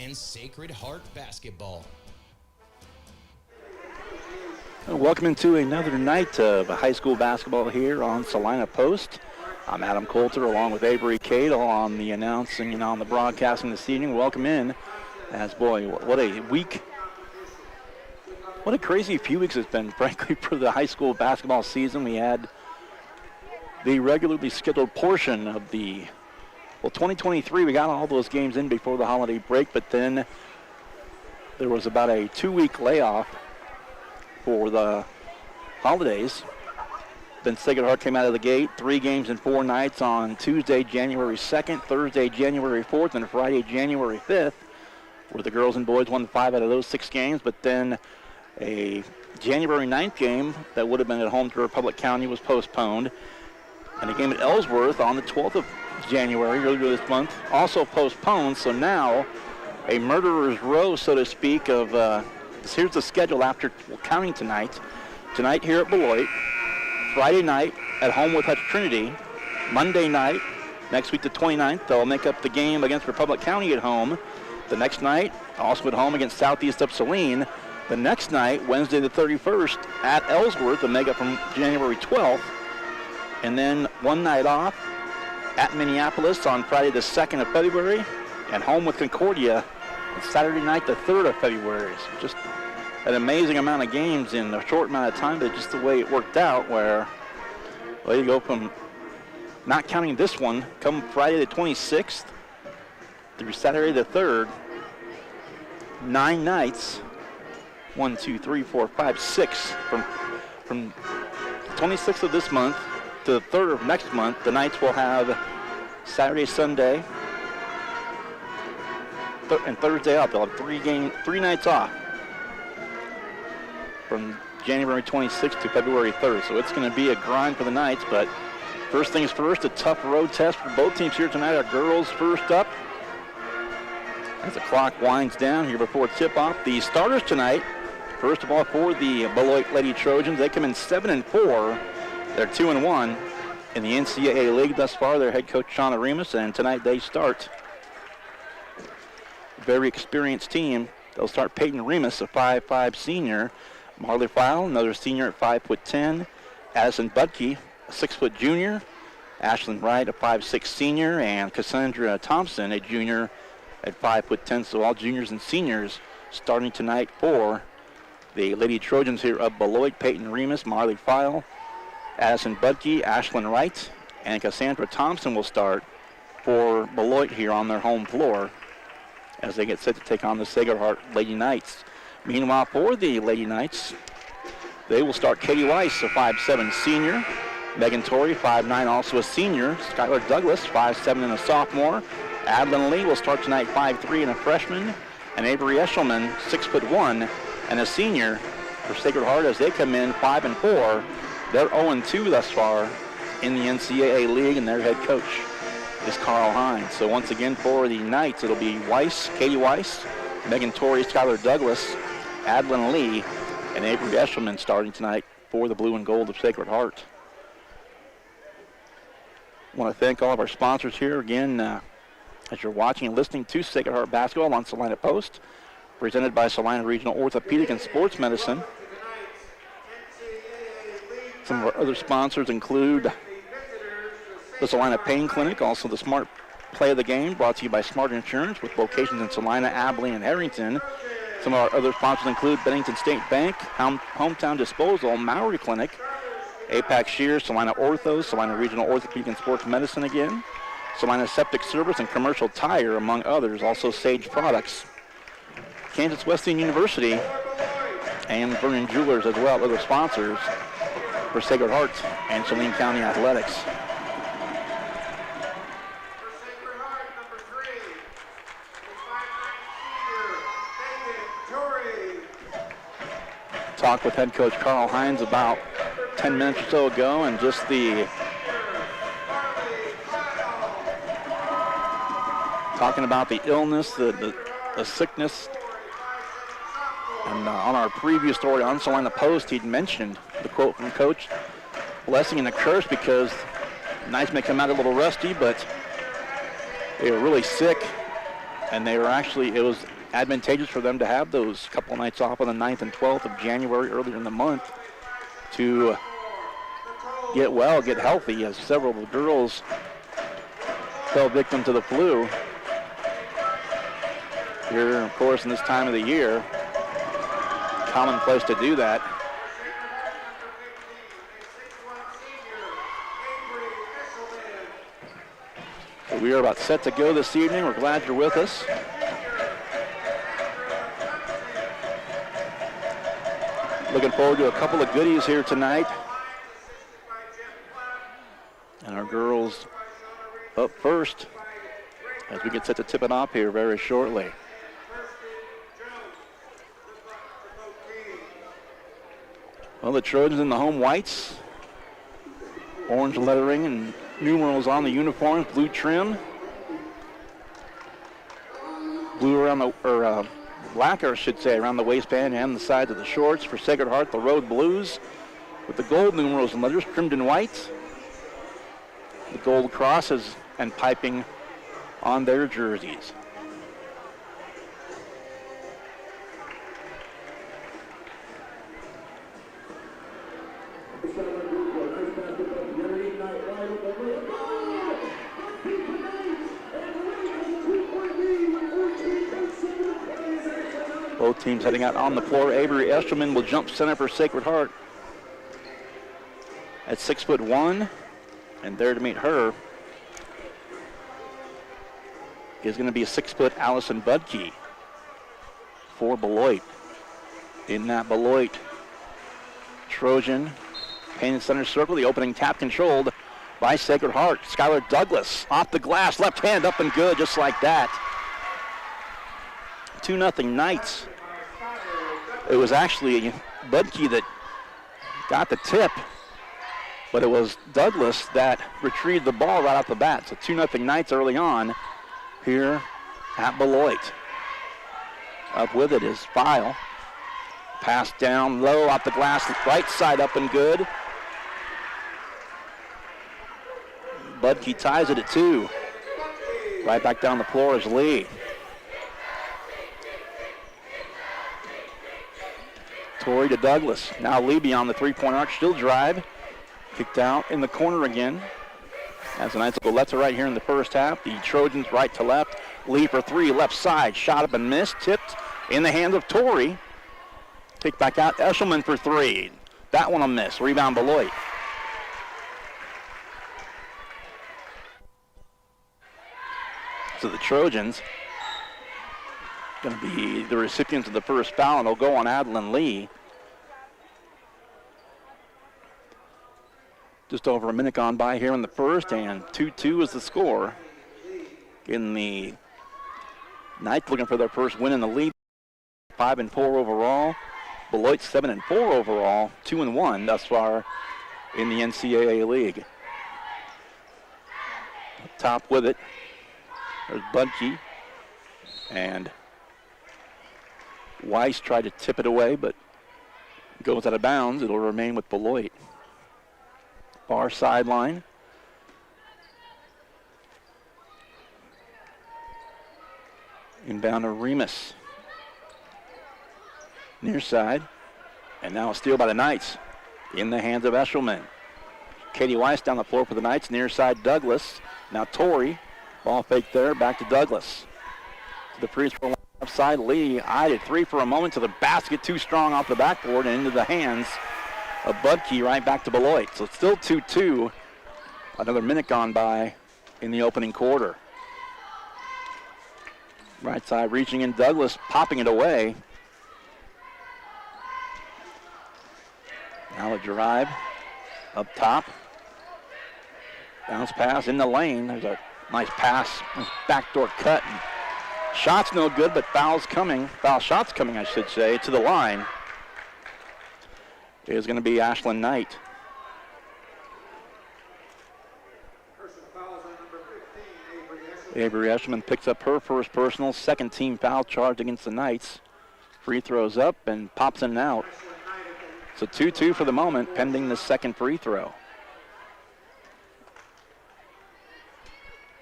and Sacred Heart basketball. Welcome into another night of high school basketball here on Salina Post. I'm Adam Coulter along with Avery Cadle on the announcing and on the broadcasting this evening. Welcome in. As boy, what a week. What a crazy few weeks it's been, frankly, for the high school basketball season. We had the regularly scheduled portion of the 2023, we got all those games in before the holiday break, but then there was about a 2-week layoff for the holidays. Then Sacred Heart came out of the gate, 3 games in 4 nights on Tuesday, January 2nd, Thursday, January 4th, and Friday, January 5th, where the girls and boys won 5 out of those 6 games, but then a January 9th game that would have been at home to Republic County was postponed, and a game at Ellsworth on the 12th of January, earlier this month, also postponed. So now a murderer's row, so to speak, of here's the schedule after counting tonight. Tonight here at Beloit, Friday night at home with Hutch Trinity, Monday night, next week the 29th, they'll make up the game against Republic County at home. The next night, also at home against Southeast of Saline. The next night, Wednesday the 31st, at Ellsworth, they'll make up from January 12th. And then one night off at Minneapolis on Friday the 2nd of February, and home with Concordia on Saturday night the 3rd of February. So just an amazing amount of games in a short amount of time, but just the way it worked out where, well, you go from, not counting this one, come Friday the 26th through Saturday the 3rd, 9 nights, 1, 2, 3, 4, 5, 6, from 26th of this month to the 3rd of next month. The nights will have Saturday, Sunday, and Thursday off. They'll have 3 nights off from January 26th to February 3rd. So it's going to be a grind for the Knights, but first things first, a tough road test for both teams here tonight. Our girls first up as the clock winds down here before tip-off. The starters tonight, first of all, for the Beloit Lady Trojans, they come in 7-4. They're 2-1 in the NCAA League thus far. Their head coach, Shauna Remus, and tonight they start. Very experienced team. They'll start Peyton Remus, a 5'5 senior. Marley File, another senior at 5'10. Addison Budke, a 6' junior. Ashlyn Wright, a 5'6 senior. And Cassandra Thompson, a junior at 5'10. So all juniors and seniors starting tonight for the Lady Trojans here of Beloit. Peyton Remus, Marley File, Addison Budke, Ashlyn Wright, and Cassandra Thompson will start for Beloit here on their home floor as they get set to take on the Sacred Heart Lady Knights. Meanwhile, for the Lady Knights, they will start Katie Weiss, a 5'7 senior. Megan Torrey, 5'9, also a senior. Skylar Douglas, 5'7 and a sophomore. Adlin Lee will start tonight, 5'3 and a freshman. And Avery Eshelman, 6'1 and a senior for Sacred Heart as they come in 5-4. They're 0-2 thus far in the NCAA League, and their head coach is Carl Hines. So once again for the Knights, it'll be Weiss, Katie Weiss, Megan Torrey, Skylar Douglas, Adlin Lee, and Avery Eshelman starting tonight for the blue and gold of Sacred Heart. I want to thank all of our sponsors here again as you're watching and listening to Sacred Heart Basketball on Salina Post, presented by Salina Regional Orthopedic and Sports Medicine. Some of our other sponsors include the Salina Pain Clinic, also the Smart Play of the Game, brought to you by Smart Insurance with locations in Salina, Abilene, and Harrington. Some of our other sponsors include Bennington State Bank, Hometown Disposal, Maury Clinic, APAC Shears, Salina Ortho, Salina Regional Orthopedic and Sports Medicine again, Salina Septic Service and Commercial Tire, among others, also Sage Products, Kansas Wesleyan University, and Vernon Jewelers as well, other sponsors for Sacred Heart and Saline County Athletics. Talked with head coach Carl Hines about 10 minutes or so ago, and just talking about the illness, the sickness. And on our previous story on Salina Post, he'd mentioned the quote from Coach, blessing and a curse, because Knights may come out a little rusty, but they were really sick, and they were actually, it was advantageous for them to have those couple nights off on the 9th and 12th of January earlier in the month to get well, get healthy, as several of the girls fell victim to the flu. Here, of course, in this time of the year, commonplace to do that. So we are about set to go this evening. We're glad you're with us. Looking forward to a couple of goodies here tonight. And our girls up first as we get set to tip it off here very shortly. Well, the Trojans in the home whites. Orange lettering and numerals on the uniforms, blue trim. Blue around the, black, I should say, around the waistband and the sides of the shorts. For Sacred Heart, the road blues with the gold numerals and letters trimmed in white. The gold crosses and piping on their jerseys. Both teams heading out on the floor. Avery Eshelman will jump center for Sacred Heart at 6'1", and there to meet her is going to be a 6-foot Allison Budke for Beloit. In that Beloit Trojan painted center circle, the opening tap controlled by Sacred Heart. Skylar Douglas off the glass, left hand up and good, just like that. 2-0 Knights. It was actually Budke that got the tip, but it was Douglas that retrieved the ball right off the bat. So 2-0 Knights early on here at Beloit. Up with it is File. Pass down low off the glass, right side up and good. Budke ties it at 2. Right back down the floor is Lee. Torrey to Douglas. Now Lee beyond the three-point arc. Still drive. Kicked out in the corner again. As the Knights will go left to right here in the first half. The Trojans right to left. Lee for 3, left side. Shot up and missed. Tipped in the hands of Torrey. Kicked back out. Eshelman for 3. That one a miss. Rebound Beloit. So the Trojans going to be the recipients of the first foul, and it'll go on Adeline Lee. Just over a minute gone by here in the first, and 2-2 is the score. In the Knights looking for their first win in the league. 5-4 overall. Beloit 7-4 overall. 2-1 thus far in the NCAA league. Up top with it, there's Budke, and Weiss tried to tip it away, but goes out of bounds. It'll remain with Beloit. Far sideline. Inbound to Remus. Near side. And now a steal by the Knights in the hands of Eshelman. Katie Weiss down the floor for the Knights. Near side Douglas. Now Torrey. Ball fake there. Back to Douglas. To the free throw line left side. Lee eyed at 3 for a moment to the basket. Too strong off the backboard and into the hands of Budke, right back to Beloit. So it's still 2-2. Another minute gone by in the opening quarter. Right side reaching in, Douglas popping it away. Now a drive up top. Bounce pass in the lane. There's a nice pass, nice backdoor cut. And shot's no good, but foul shots coming, I should say, to the line. Is going to be Ashlyn Knight. Avery Eshelman picks up her first personal, second team foul charged against the Knights. Free throws up and pops in and out. So 2-2 for the moment, pending the second free throw.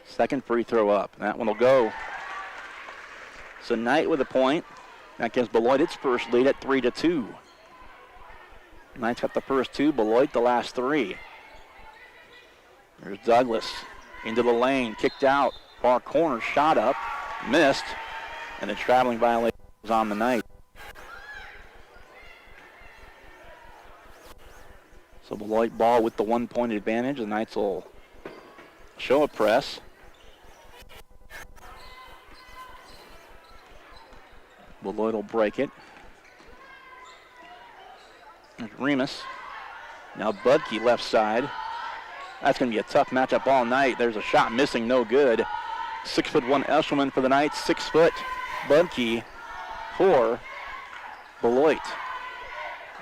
Second free throw up. That one will go. So Knight with a point. That gives Beloit its first lead at 3-2. Knight's got the first two, Beloit the last three. There's Douglas into the lane, kicked out, far corner, shot up, missed, and the traveling violation was on the Knight. So Beloit ball with the 1 point advantage. The Knights will show a press. Beloit will break it. There's Remus. Now Budke left side. That's going to be a tough matchup all night. There's a shot missing, no good. 6'1" Eshelman for the Knights. 6 foot Budke for Beloit.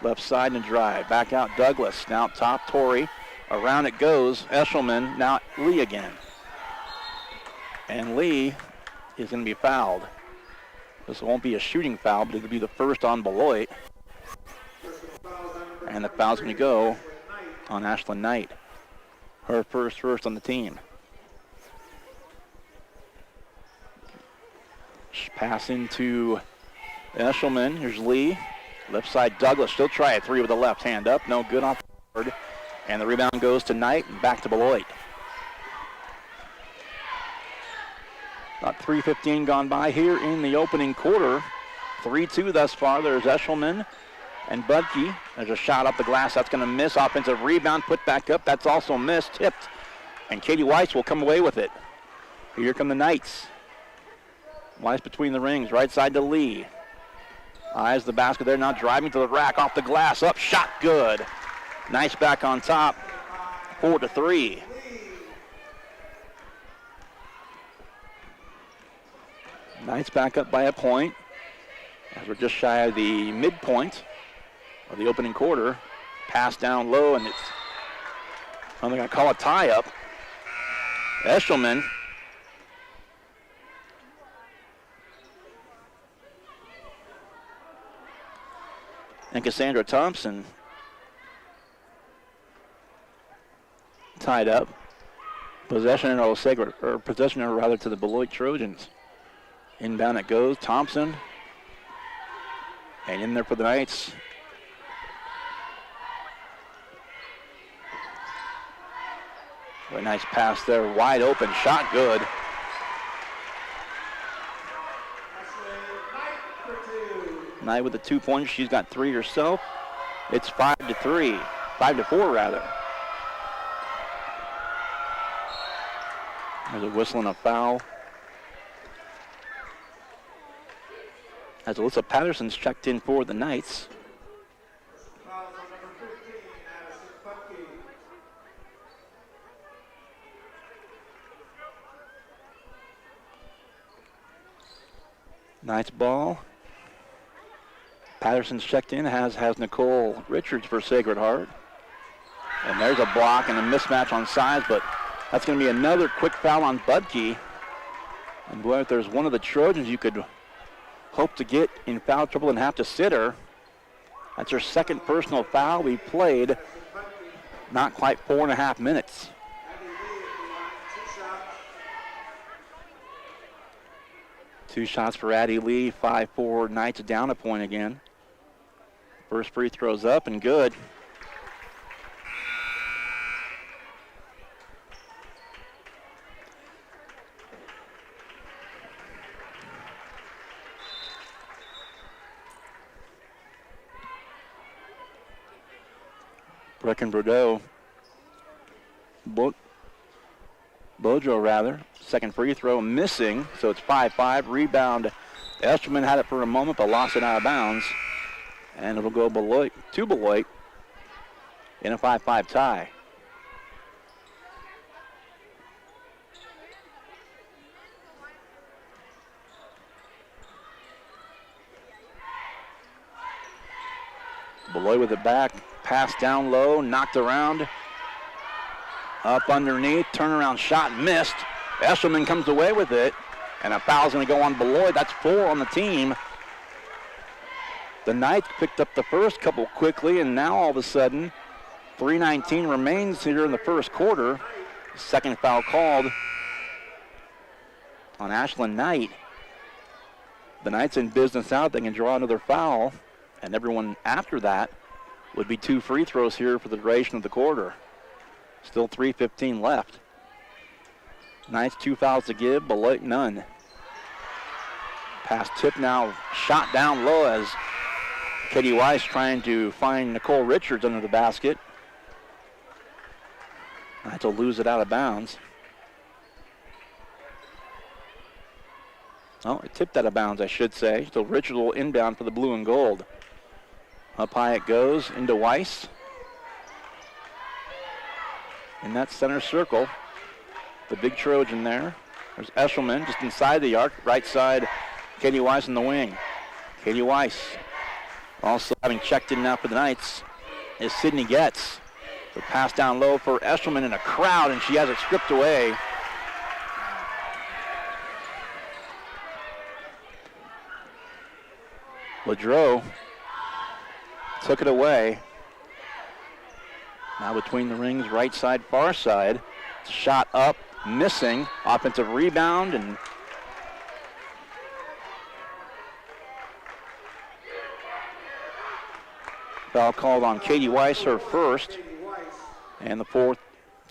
Left side and a drive. Back out Douglas. Now up top Torrey. Around it goes Eshelman. Now Lee again. And Lee is going to be fouled. This won't be a shooting foul, but it'll be the first on Beloit. And the foul's going to go on Ashlyn Knight. Her first on the team. Pass into Eshelman. Here's Lee. Left side Douglas. She'll try a three with the left hand up. No good off the board. And the rebound goes to Knight and back to Beloit. About 3:15 gone by here in the opening quarter. 3-2 thus far. There's Eshelman and Budke. There's a shot up the glass. That's going to miss. Offensive rebound put back up. That's also missed. Tipped. And Katie Weiss will come away with it. Here come the Knights. Weiss between the rings. Right side to Lee. Eyes the basket there. Now driving to the rack. Off the glass. Up. Shot good. Knights back on top. 4-3. Knights back up by a point. As we're just shy of the midpoint of the opening quarter. Pass down low, and it's, I'm going to call a tie-up. Eshelman and Cassandra Thompson tied up. Possession to the Beloit Trojans. Inbound it goes. Thompson. And in there for the Knights. A nice pass there. Wide open. Shot good. Knight with the 2 points. She's got 3 herself. It's 5-3. 5-4 rather. There's a whistle and a foul. As Alyssa Patterson's checked in for the Knights. Knights ball. Patterson's checked in, has Nicole Richards for Sacred Heart. And there's a block and a mismatch on size, but that's going to be another quick foul on Budke. And boy, if there's one of the Trojans you could hope to get in foul trouble and have to sit her. That's her second personal foul. We played not quite 4.5 minutes. Two shots for Addie Lee. 5-4 Knights down a point again. First free throw's up and good. Breckenbrodeau, Bojo rather, second free throw missing, so it's 5-5. Rebound, Eshelman had it for a moment but lost it out of bounds, and it'll go to Beloit in a 5-5 tie. Beloit with it back. Pass down low, knocked around. Up underneath, turnaround shot missed. Eshelman comes away with it, and a foul's going to go on Beloit. That's 4 on the team. The Knights picked up the first couple quickly, and now all of a sudden, 3:19 remains here in the first quarter. Second foul called on Ashlyn Knight. The Knights in business out. They can draw another foul, and everyone after that would be 2 free throws here for the duration of the quarter. Still 3:15 left. Knights 2 fouls to give, Beloit none. Pass tip now, shot down low as Katie Weiss trying to find Nicole Richards under the basket. Knights will lose it out of bounds. Oh, it tipped out of bounds, I should say. So Richards will inbound for the blue and gold. Up high it goes into Weiss. In that center circle, the big Trojan there. There's Eshelman just inside the arc, right side. Katie Weiss in the wing. Katie Weiss also having checked in now for the Knights is Sydney Getz. The pass down low for Eshelman in a crowd, and she has it stripped away. Ledreau took it away. Now between the rings, right side, far side. Shot up, missing. Offensive rebound, and foul called on Katie Weiss, her first. And the fourth,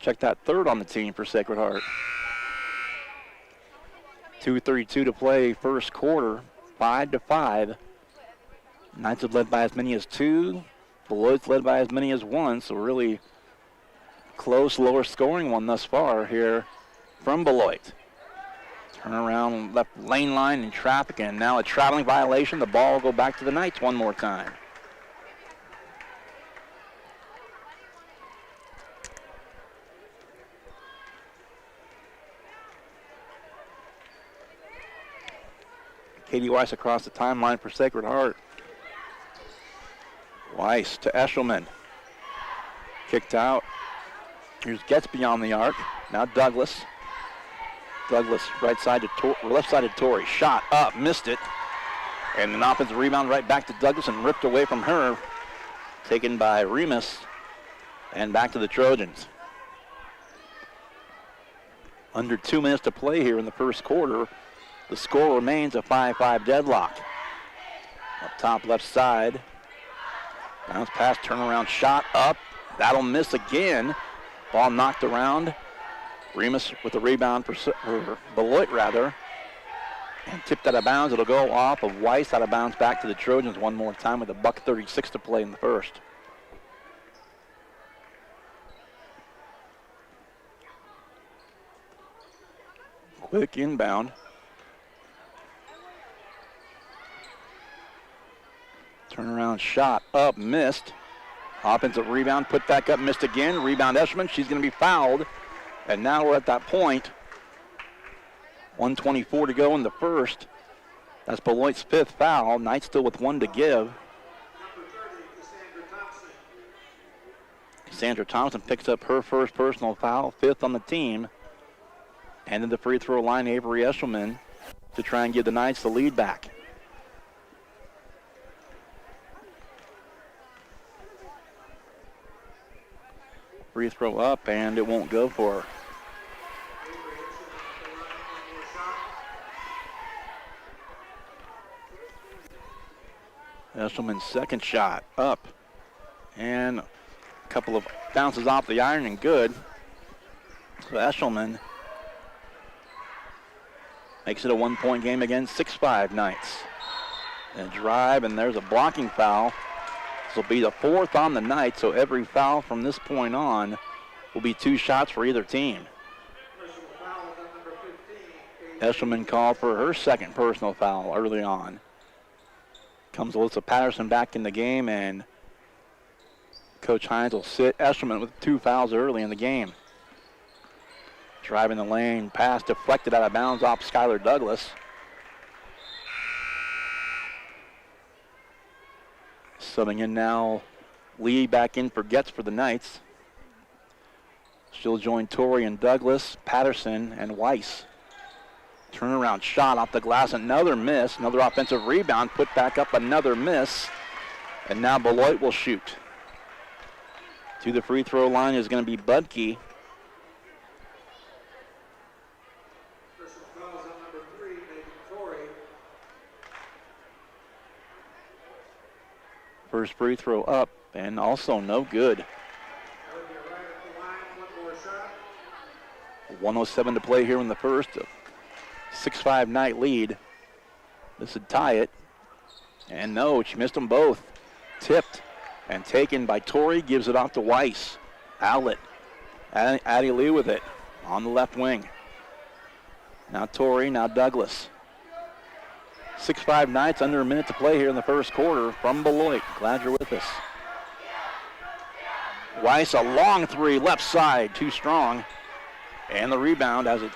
check that, third on the team for Sacred Heart. 2:32 to play first quarter, 5-5. Knights have led by as many as 2. Beloit's led by as many as 1, so really close, lower scoring one thus far here from Beloit. Turn around, left lane line in traffic, and now a traveling violation. The ball will go back to the Knights one more time. Katie Weiss across the timeline for Sacred Heart. Weiss to Eshelman. Kicked out. Here's Getz beyond the arc. Now Douglas. Douglas right side to left side to Torrey. Shot up, missed it. And an offensive rebound right back to Douglas and ripped away from her. Taken by Remus. And back to the Trojans. Under 2 minutes to play here in the first quarter. The score remains a 5-5 deadlock. Up top left side. Bounce pass, turnaround shot up. That'll miss again. Ball knocked around. Remus with the rebound for Beloit rather. And tipped out of bounds. It'll go off of Weiss out of bounds back to the Trojans one more time with $1:36 to play in the first. Quick inbound. Turnaround shot up, missed. Offensive rebound, put back up, missed again. Rebound Eshelman, she's going to be fouled. And now we're at that point. 1:24 to go in the first. That's Beloit's 5th foul. Knights still with 1 to give. Cassandra Thompson picks up her first personal foul, 5th on the team. And in the free throw line, Avery Eshelman to try and give the Knights the lead back. Free throw up, and it won't go for her. Eshelman's second shot up, and a couple of bounces off the iron and good. So Eshelman makes it a 1-point game again, 6-5 Knights. And drive, and there's a blocking foul. This will be the 4th on the night, so every foul from this point on will be 2 shots for either team. Eshelman called for her second personal foul early on. Comes Alyssa Patterson back in the game, and Coach Hines will sit Eshelman with 2 fouls early in the game. Driving the lane, pass deflected out of bounds off Skylar Douglas. Subbing in now, Lee back in for Getz for the Knights. She'll join Torrey and Douglas, Patterson, and Weiss. Turnaround shot off the glass, another miss. Another offensive rebound, put back up, another miss. And now Beloit will shoot. To the free throw line is going to be Budke. First free throw up, and also no good. 1:07 to play here in the first. 6-5 Knight lead. This would tie it. And no, she missed them both. Tipped and taken by Torrey, gives it off to Weiss. Outlet. Addie Lee with it on the left wing. Now Torrey, now Douglas. 6-5 Knights, under a minute to play here in the first quarter from Beloit. Glad you're with us. Weiss, a long three, left side, too strong. And the rebound as it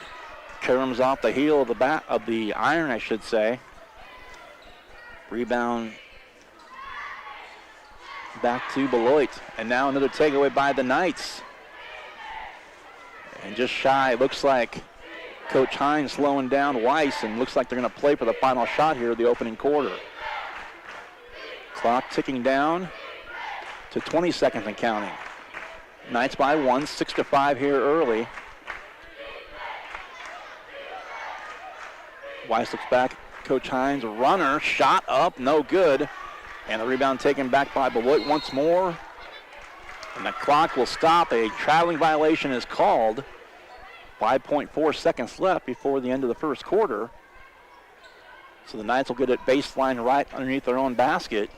comes off the heel of the iron, I should say. Rebound back to Beloit. And now another takeaway by the Knights. And just shy, looks like Coach Hines slowing down Weiss, and looks like they're going to play for the final shot here of the opening quarter. Clock ticking down to 20 seconds and counting. Knights by 1, 6-5 here early. Weiss looks back. Coach Hines, runner, shot up, no good. And the rebound taken back by Beloit once more. And the clock will stop. A traveling violation is called. 5.4 seconds left before the end of the first quarter. So the Knights will get it baseline right underneath their own basket.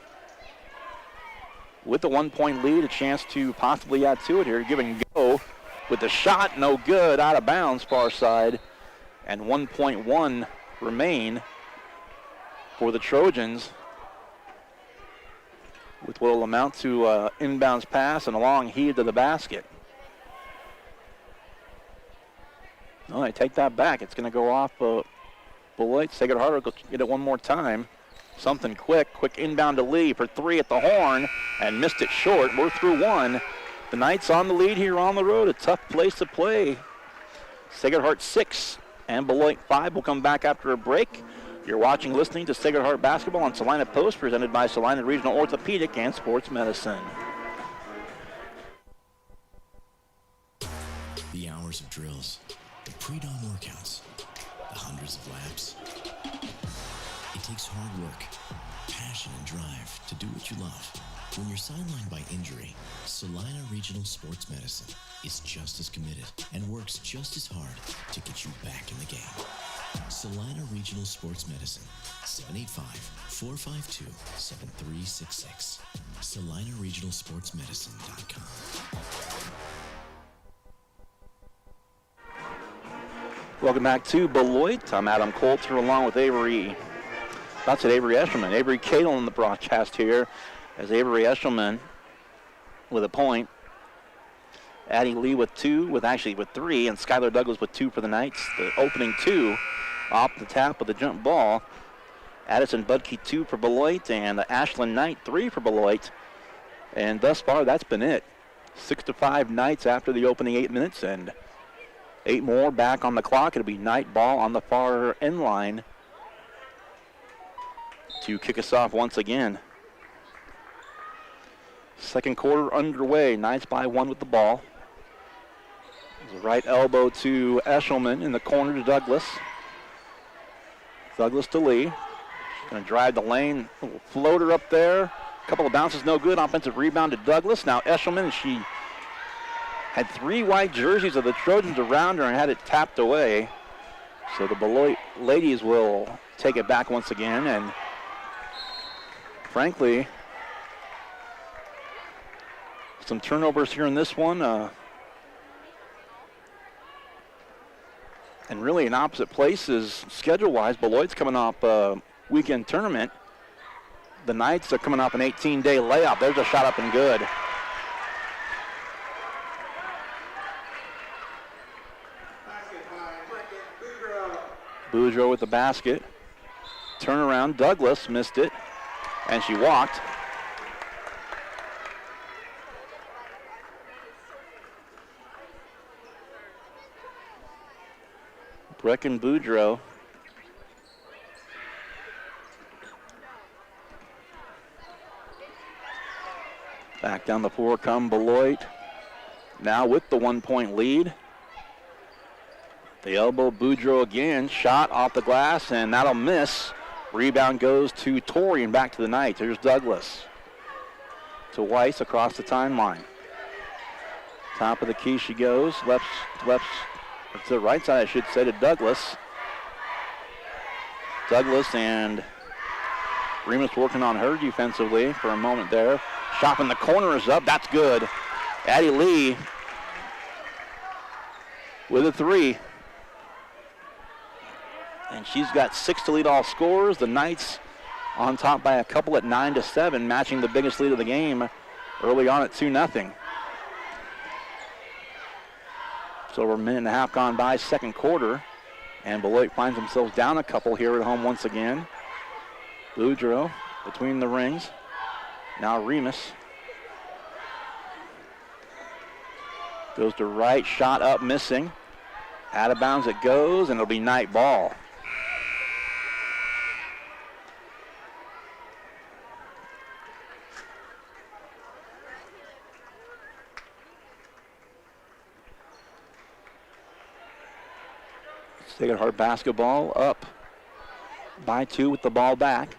With the 1-point lead, a chance to possibly add to it here. Give and go with the shot, no good, out of bounds, far side. And 1.1 remain for the Trojans, with what will amount to inbounds pass and a long heave to the basket. No, I take that back. It's going to go off Beloit. Sacred Heart will get it one more time. Something quick inbound to Lee for three at the horn, and missed it short. We're through one. The Knights on the lead here on the road. A tough place to play. Sacred Heart 6 and Beloit 5 will come back after a break. You're watching, listening to Sacred Heart Basketball on Salina Post, presented by Salina Regional Orthopedic and Sports Medicine. The hours of drills, the pre-dawn workouts, the hundreds of laps. It takes hard work, passion, and drive to do what you love. When you're sidelined by injury, Salina Regional Sports Medicine is just as committed and works just as hard to get you back in the game. Salina Regional Sports Medicine, 785-452-7366. SalinaRegionalSportsMedicine.com. Welcome back to Beloit. I'm Adam Coulter along with Avery Eshelman. Avery Cadle in the broadcast here, as Avery Eshelman with a point. Addie Lee with two, with three, and Skylar Douglas with two for the Knights. The opening two off the tap of the jump ball. Addison Budke 2 for Beloit, and Ashlyn Knight 3 for Beloit. And thus far, that's been it. 6-5 Knights after the opening 8 minutes, and 8 more back on the clock. It'll be Knight ball on the far end line to kick us off once again. Second quarter underway. Knights by 1 with the ball. There's a right elbow to Eshelman in the corner to Douglas. Douglas to Lee. Going to drive the lane. A little floater up there. A couple of bounces, no good. Offensive rebound to Douglas. Now Eshelman, and she had 3 white jerseys of the Trojans around her and had it tapped away. So the Beloit ladies will take it back once again. And frankly, some turnovers here in this one. And really in opposite places schedule-wise. Beloit's coming off a weekend tournament. The Knights are coming off an 18-day layoff. There's a shot up and good. Boudreaux with the basket. Turnaround. Douglas missed it, and she walked. Brecken Boudreaux. Back down the floor come Beloit. Now with the 1-point lead. The elbow, Boudreaux again. Shot off the glass, and that'll miss. Rebound goes to Torrey and back to the Knights. Here's Douglas. to Weiss across the timeline. Top of the key she goes. Left to the right side, I should say, to Douglas. Douglas and Remus working on her defensively for a moment there. Shot in the corner is up. That's good. Addie Lee with a three. And she's got 6 to lead all scorers. The Knights on top by a couple at 9-7, matching the biggest lead of the game early on at 2-0. So we're a minute and a half gone by, second quarter. And Beloit finds themselves down a couple here at home once again. Boudreaux between the rings. Now Remus. Goes to right, shot up, missing. Out of bounds it goes, and it'll be Knight ball. Sacred Heart basketball up by 2 with the ball back.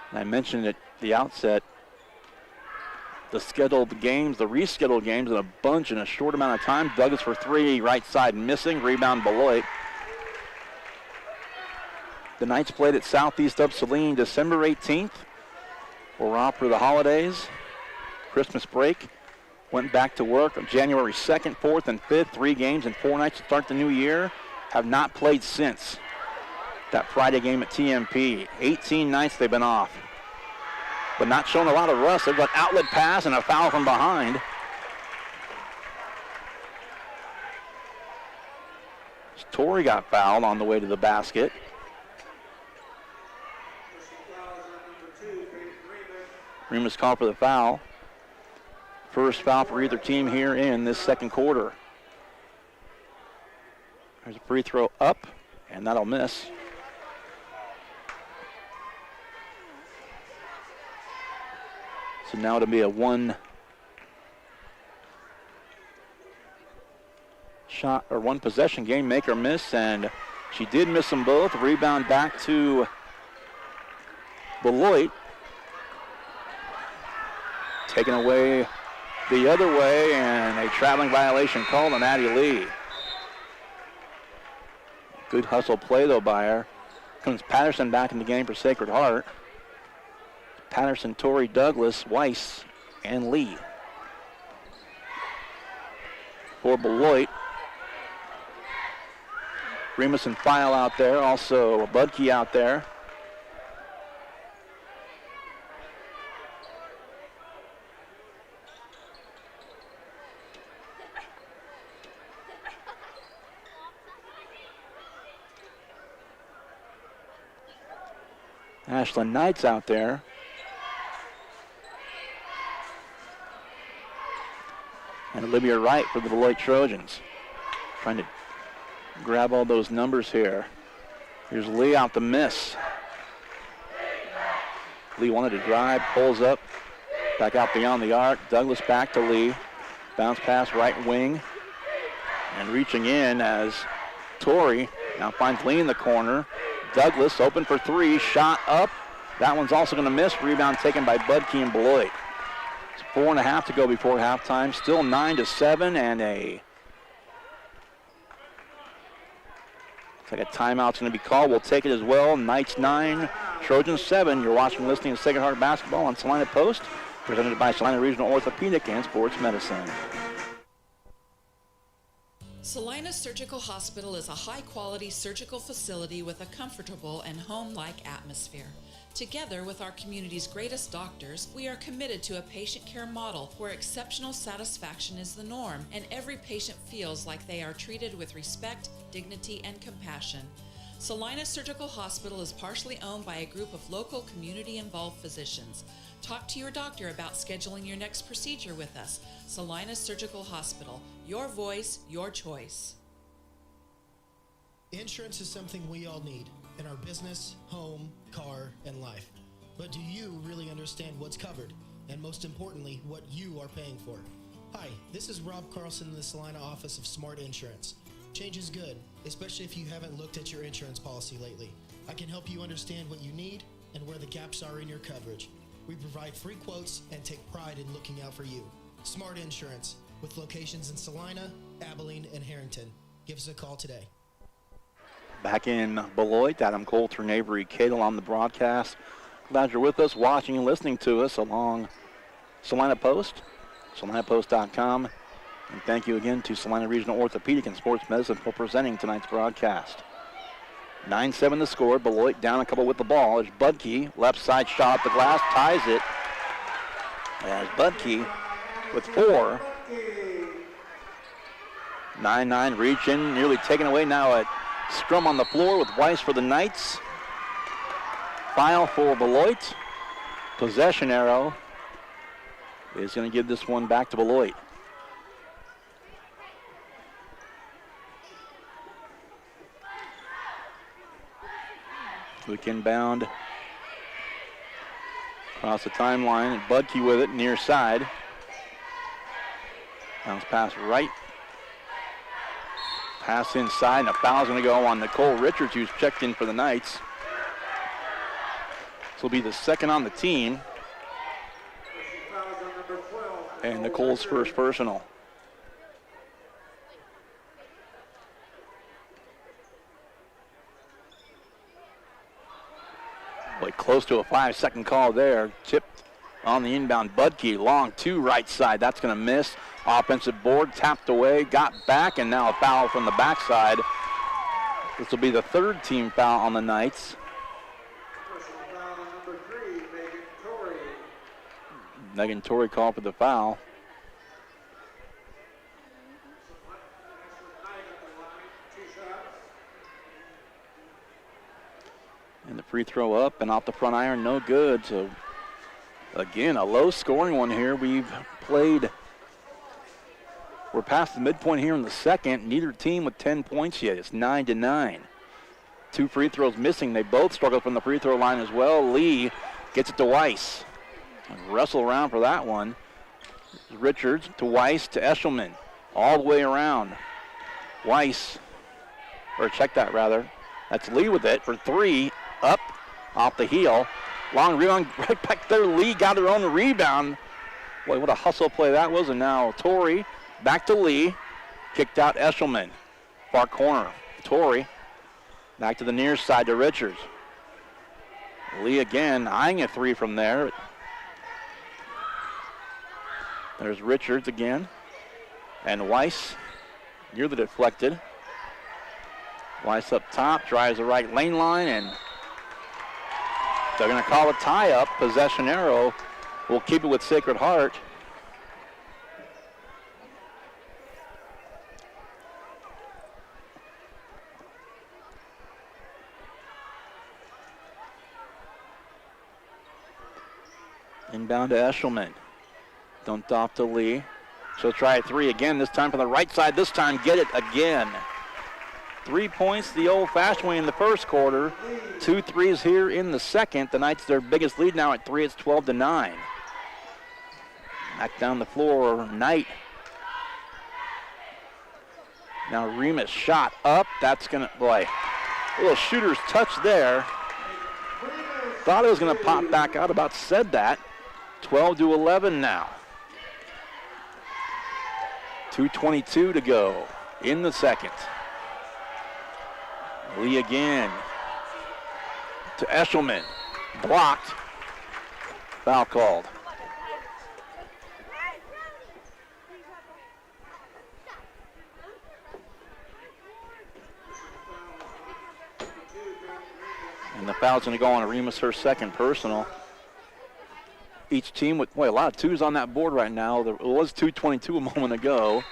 And I mentioned at the outset, the rescheduled games in a bunch in a short amount of time. Douglas for 3, right side missing, rebound Beloit. The Knights played at Southeast Upsaline December 18th. We're off for the holidays, Christmas break. Went back to work on January 2nd, 4th, and 5th. 3 games in 4 nights to start the new year. Have not played since that Friday game at TMP. 18 nights they've been off. But not showing a lot of rust. They've got outlet pass and a foul from behind. Torrey got fouled on the way to the basket. Remus called for the foul. First foul for either team here in this second quarter. There's a free throw up, and that'll miss. So now it'll be a one shot or one possession game, make or miss, and she did miss them both. Rebound back to Beloit. Taken away the other way, and a traveling violation called on Addie Lee. Good hustle play, though, by her. Comes Patterson back in the game for Sacred Heart. Patterson, Torrey, Douglas, Weiss, and Lee. For Beloit. Remus and File out there, also Budke out there. Ashlyn Knight's out there. And Olivia Wright for the Beloit Trojans. Trying to grab all those numbers here. Here's Lee out the miss. Lee wanted to drive, pulls up, back out beyond the arc. Douglas back to Lee. Bounce pass right wing. And reaching in as Torrey now finds Lee in the corner. Douglas open for 3, shot up. That one's also going to miss. Rebound taken by Budke and Beloit. It's 4.5 to go before halftime. Still 9-7, and looks like a timeout's going to be called. We'll take it as well. Knights 9, Trojans 7. You're watching and listening to Sacred Heart Basketball on Salina Post, presented by Salina Regional Orthopedic and Sports Medicine. Salina Surgical Hospital is a high-quality surgical facility with a comfortable and home-like atmosphere. Together with our community's greatest doctors, we are committed to a patient care model where exceptional satisfaction is the norm and every patient feels like they are treated with respect, dignity, and compassion. Salina Surgical Hospital is partially owned by a group of local community-involved physicians. Talk to your doctor about scheduling your next procedure with us. Salina Surgical Hospital. Your voice, your choice. Insurance is something we all need in our business, home, car, and life. But do you really understand what's covered? And most importantly, what you are paying for? Hi, this is Rob Carlson in the Salina office of Smart Insurance. Change is good, especially if you haven't looked at your insurance policy lately. I can help you understand what you need, and where the gaps are in your coverage. We provide free quotes and take pride in looking out for you. Smart Insurance, with locations in Salina, Abilene, and Harrington. Give us a call today. Back in Beloit, Adam Coulter and Avery Cadle on the broadcast. Glad you're with us, watching and listening to us along Salina Post, salinapost.com. And thank you again to Salina Regional Orthopedic and Sports Medicine for presenting tonight's broadcast. 9-7 the score. Beloit down a couple with the ball. There's Budke, left side shot at the glass, ties it. As Budke with 4. 9-9 reach in, nearly taken away now at scrum on the floor with Weiss for the Knights. Foul for Beloit. Possession arrow is going to give this one back to Beloit. Quick inbound across the timeline, and Budke with it near side. Bounce pass right. Pass inside, and a foul's going to go on Nicole Richards, who's checked in for the Knights. This will be the second on the team. And Nicole's first personal. Boy, close to a 5-second call there. Tipped on the inbound. Budke, long 2 right side. That's going to miss. Offensive board, tapped away, got back, and now a foul from the backside. This will be the third team foul on the Knights. Megan Torrey called for the foul. And the free throw up and off the front iron, no good. So again, a low scoring one here. We're past the midpoint here in the second. Neither team with 10 points yet. It's 9-9. 2 free throws missing. They both struggled from the free throw line as well. Lee gets it to Weiss. Wrestle around for that one. Richards to Weiss to Eshelman. All the way around. Weiss, or check that rather. That's Lee with it for 3. Up, off the heel. Long rebound right back there. Lee got her own rebound. Boy, what a hustle play that was. And now Torrey back to Lee. Kicked out Eshelman. Far corner. Torrey back to the near side to Richards. Lee again eyeing a 3 from there. There's Richards again. And Weiss near the deflected. Weiss up top, drives the right lane line, and they're going to call a tie-up. Possession arrow will keep it with Sacred Heart. Inbound to Eshelman. Dumped off to Lee. She'll try a 3 again, this time from the right side. This time get it again. 3 points the old-fashioned way in the first quarter. 2 threes here in the second. The Knights their biggest lead now at 3. It's 12-9. Back down the floor, Knight. Now Remus shot up. That's going to, boy, a little shooter's touch there. Thought it was going to pop back out, about said that. 12-11 now. 2:22 to go in the second. Lee again to Eshelman. Blocked. Foul called. And the foul's going to go on Remus, her second personal. Each team with, boy, a lot of 2s on that board right now. There was 2:22 a moment ago.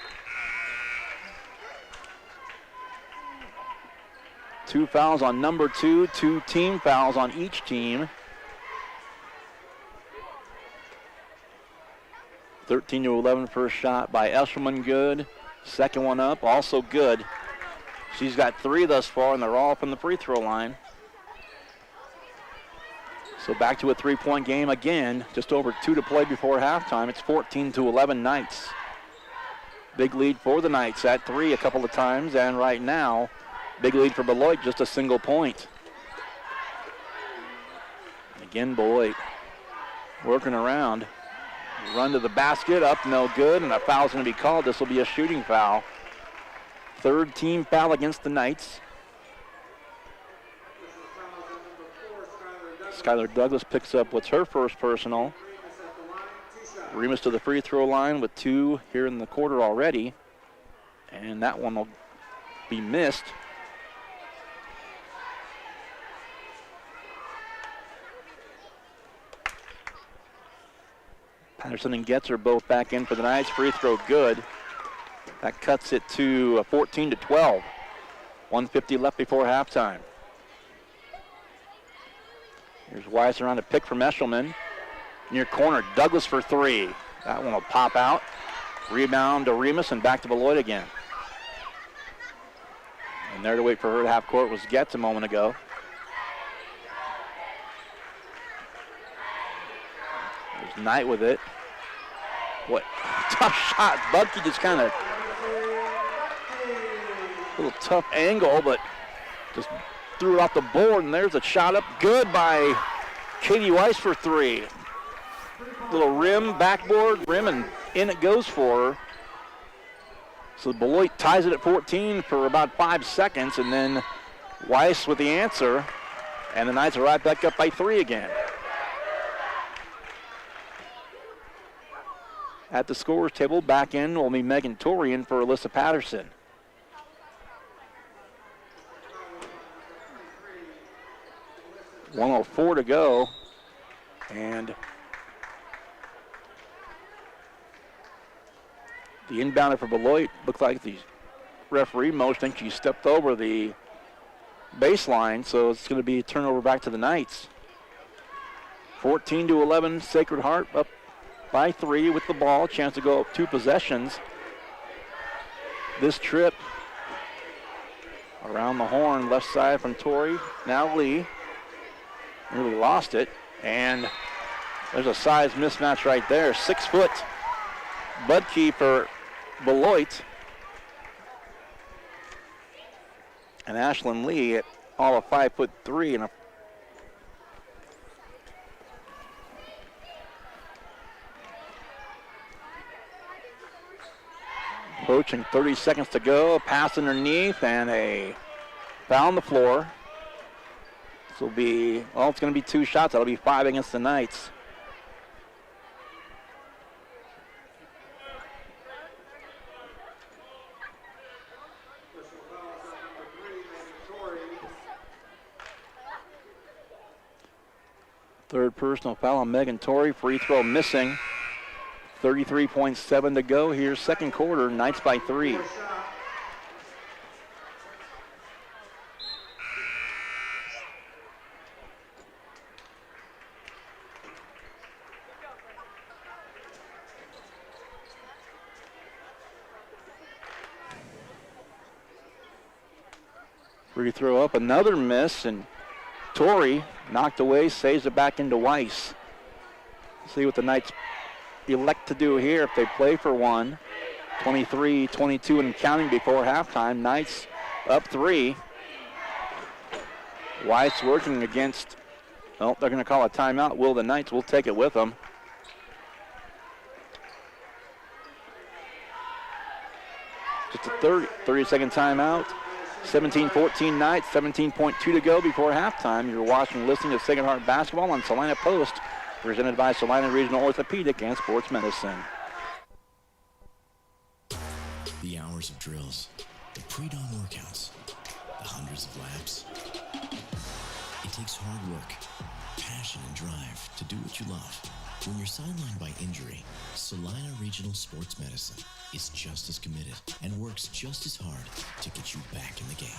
2 fouls on number 2, 2 team fouls on each team. 13-11 first shot by Eshelman, good. Second one up, also good. She's got 3 thus far, and they're all from the free throw line. So back to a 3-point game again. Just over 2 to play before halftime. It's 14-11 Knights. Big lead for the Knights at 3 a couple of times, and right now, big lead for Beloit, just a single point. Again, Beloit working around. Run to the basket, up, no good, and a foul's going to be called. This will be a shooting foul. Third team foul against the Knights. Skylar Douglas picks up what's her first personal. Remus to the free throw line with 2 here in the quarter already. And that one will be missed. Patterson and Getz are both back in for the Knights. Free throw good. That cuts it to 14-12. 1:50 left before halftime. Here's Weiss around to pick from Eshelman. Near corner, Douglas for 3. That one will pop out. Rebound to Remus and back to Beloit again. And there to wait for her to half court was Getz a moment ago. There's Knight with it. What tough shot. Budke just kind of a little tough angle, but just threw it off the board, and there's a shot up. Good by Katie Weiss for 3. Little rim, backboard, rim, and in it goes for her. So Beloit ties it at 14 for about 5 seconds, and then Weiss with the answer, and the Knights are right back up by 3 again. At the scorer's table, back in will be Megan Torian for Alyssa Patterson. .104 to go, and the inbounder for Beloit looked like the referee motioning. She stepped over the baseline, so it's going to be a turnover back to the Knights. 14-11, Sacred Heart up by 3 with the ball. Chance to go up 2 possessions. This trip around the horn, left side from Torrey. Now Lee. Nearly lost it, and there's a size mismatch right there. 6 foot Budke for Beloit. And Ashlyn Lee at all of 5'3" and approaching 30 seconds to go. Pass underneath and a foul on the floor. This will be, well, it's going to be 2 shots. That'll be 5 against the Knights. Third personal foul on Megan Torrey. Free throw missing. 33.7 to go here. Second quarter, Knights by 3. Free throw up, another miss, and Torrey knocked away, saves it back into Weiss. See what the Knights elect to do here if they play for one. 23-22 and counting before halftime. Knights up 3. Weiss working against, well, they're going to call a timeout. Will the Knights? Will take it with them. Just a 30-second timeout. 17-14 Knights, 17.2 to go before halftime. You're watching and listening to Sacred Heart Basketball on Salina Post, presented by Salina Regional Orthopedic and Sports Medicine. The hours of drills, the pre-dawn workouts, the hundreds of laps. It takes hard work, passion, and drive to do what you love. When you're sidelined by injury, Salina Regional Sports Medicine is just as committed and works just as hard to get you back in the game.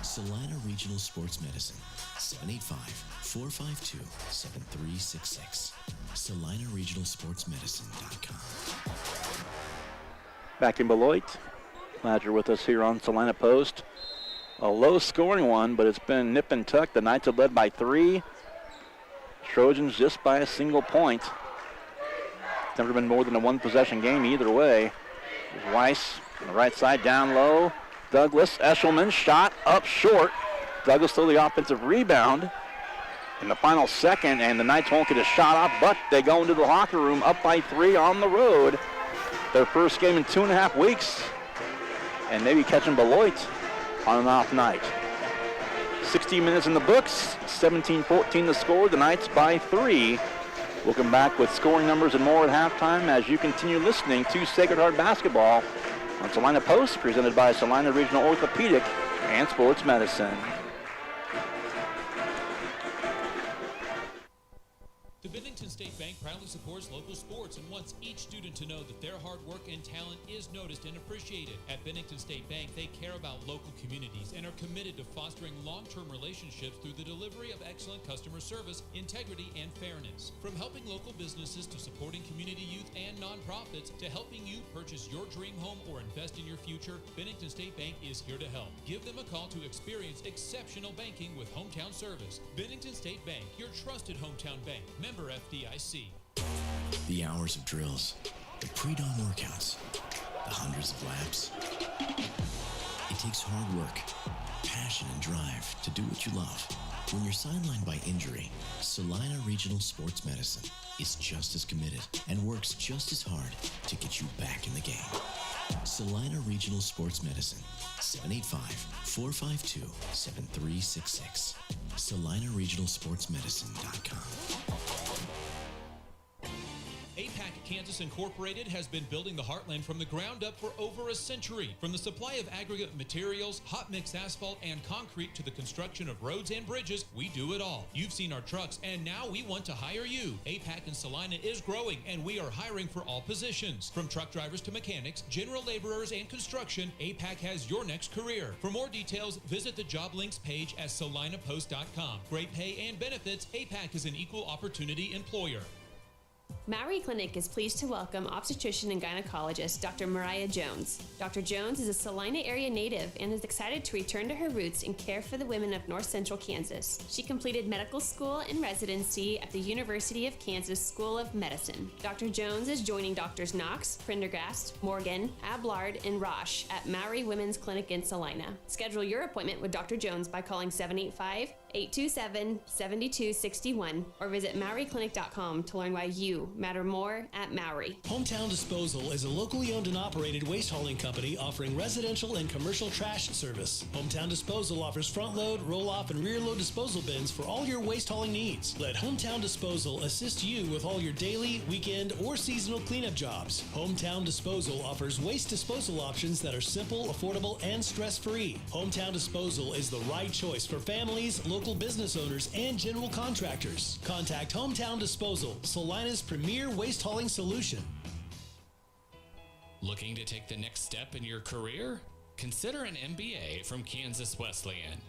Salina Regional Sports Medicine, 785-452-7366. SalinaRegionalSportsMedicine.com. Back in Beloit. Glad you're with us here on Salina Post. A low-scoring one, but it's been nip and tuck. The Knights have led by 3. Trojans just by a single point. It's never been more than a one-possession game either way. There's Weiss on the right side, down low. Douglas, Eshelman, shot up short. Douglas through the offensive rebound. in the final second, and the Knights won't get a shot off, but they go into the locker room up by 3 on the road. Their first game in 2.5 weeks, and maybe catching Beloit on an off night. 16 minutes in the books, 17-14 the score, the Knights by 3. We'll come back with scoring numbers and more at halftime as you continue listening to Sacred Heart Basketball on Salina Post, presented by Salina Regional Orthopedic and Sports Medicine. The Bennington State Bank proudly supports local sports and wants each student to know that their hard work and talent is noticed and appreciated. At Bennington State Bank, they care about local communities and are committed to fostering long-term relationships through the delivery of excellent customer service, integrity, and fairness. From helping local businesses to supporting community youth and nonprofits to helping you purchase your dream home or invest in your future, Bennington State Bank is here to help. Give them a call to experience exceptional banking with hometown service. Bennington State Bank, your trusted hometown bank. Member FDIC. The hours of drills, the pre-dawn workouts, the hundreds of laps. It takes hard work, passion, and drive to do what you love. When you're sidelined by injury, Salina Regional Sports Medicine is just as committed and works just as hard to get you back in the game. Salina Regional Sports Medicine, 785-452-7366. SalinaRegionalSportsMedicine.com. APAC Kansas Incorporated has been building the Heartland from the ground up for over a century. From the supply of aggregate materials, hot mix asphalt, and concrete to the construction of roads and bridges, we do it all. You've seen our trucks, and now we want to hire you. APAC in Salina is growing, and we are hiring for all positions. From truck drivers to mechanics, general laborers, and construction, APAC has your next career. For more details, visit the job links page at salinapost.com. Great pay and benefits, APAC is an equal opportunity employer. Maori Clinic is pleased to welcome obstetrician and gynecologist Dr. Mariah Jones. Dr. Jones is a Salina area native and is excited to return to her roots and care for the women of North Central Kansas. She completed medical school and residency at the University of Kansas School of Medicine. Dr. Jones is joining Drs. Knox, Prendergast, Morgan, Ablard, and Roche at Maori Women's Clinic in Salina. Schedule your appointment with Dr. Jones by calling 785-827-7261 or visit MaoriClinic.com to learn why you matter more at Maori. Hometown Disposal is a locally owned and operated waste hauling company offering residential and commercial trash service. Hometown Disposal offers front load, roll off, and rear load disposal bins for all your waste hauling needs. Let Hometown Disposal assist you with all your daily, weekend, or seasonal cleanup jobs. Hometown Disposal offers waste disposal options that are simple, affordable, and stress-free. Hometown Disposal is the right choice for families, local business owners, and general contractors. Contact Hometown Disposal, Salina's premier waste hauling solution. Looking to take the next step in your career? Consider an MBA from Kansas Wesleyan.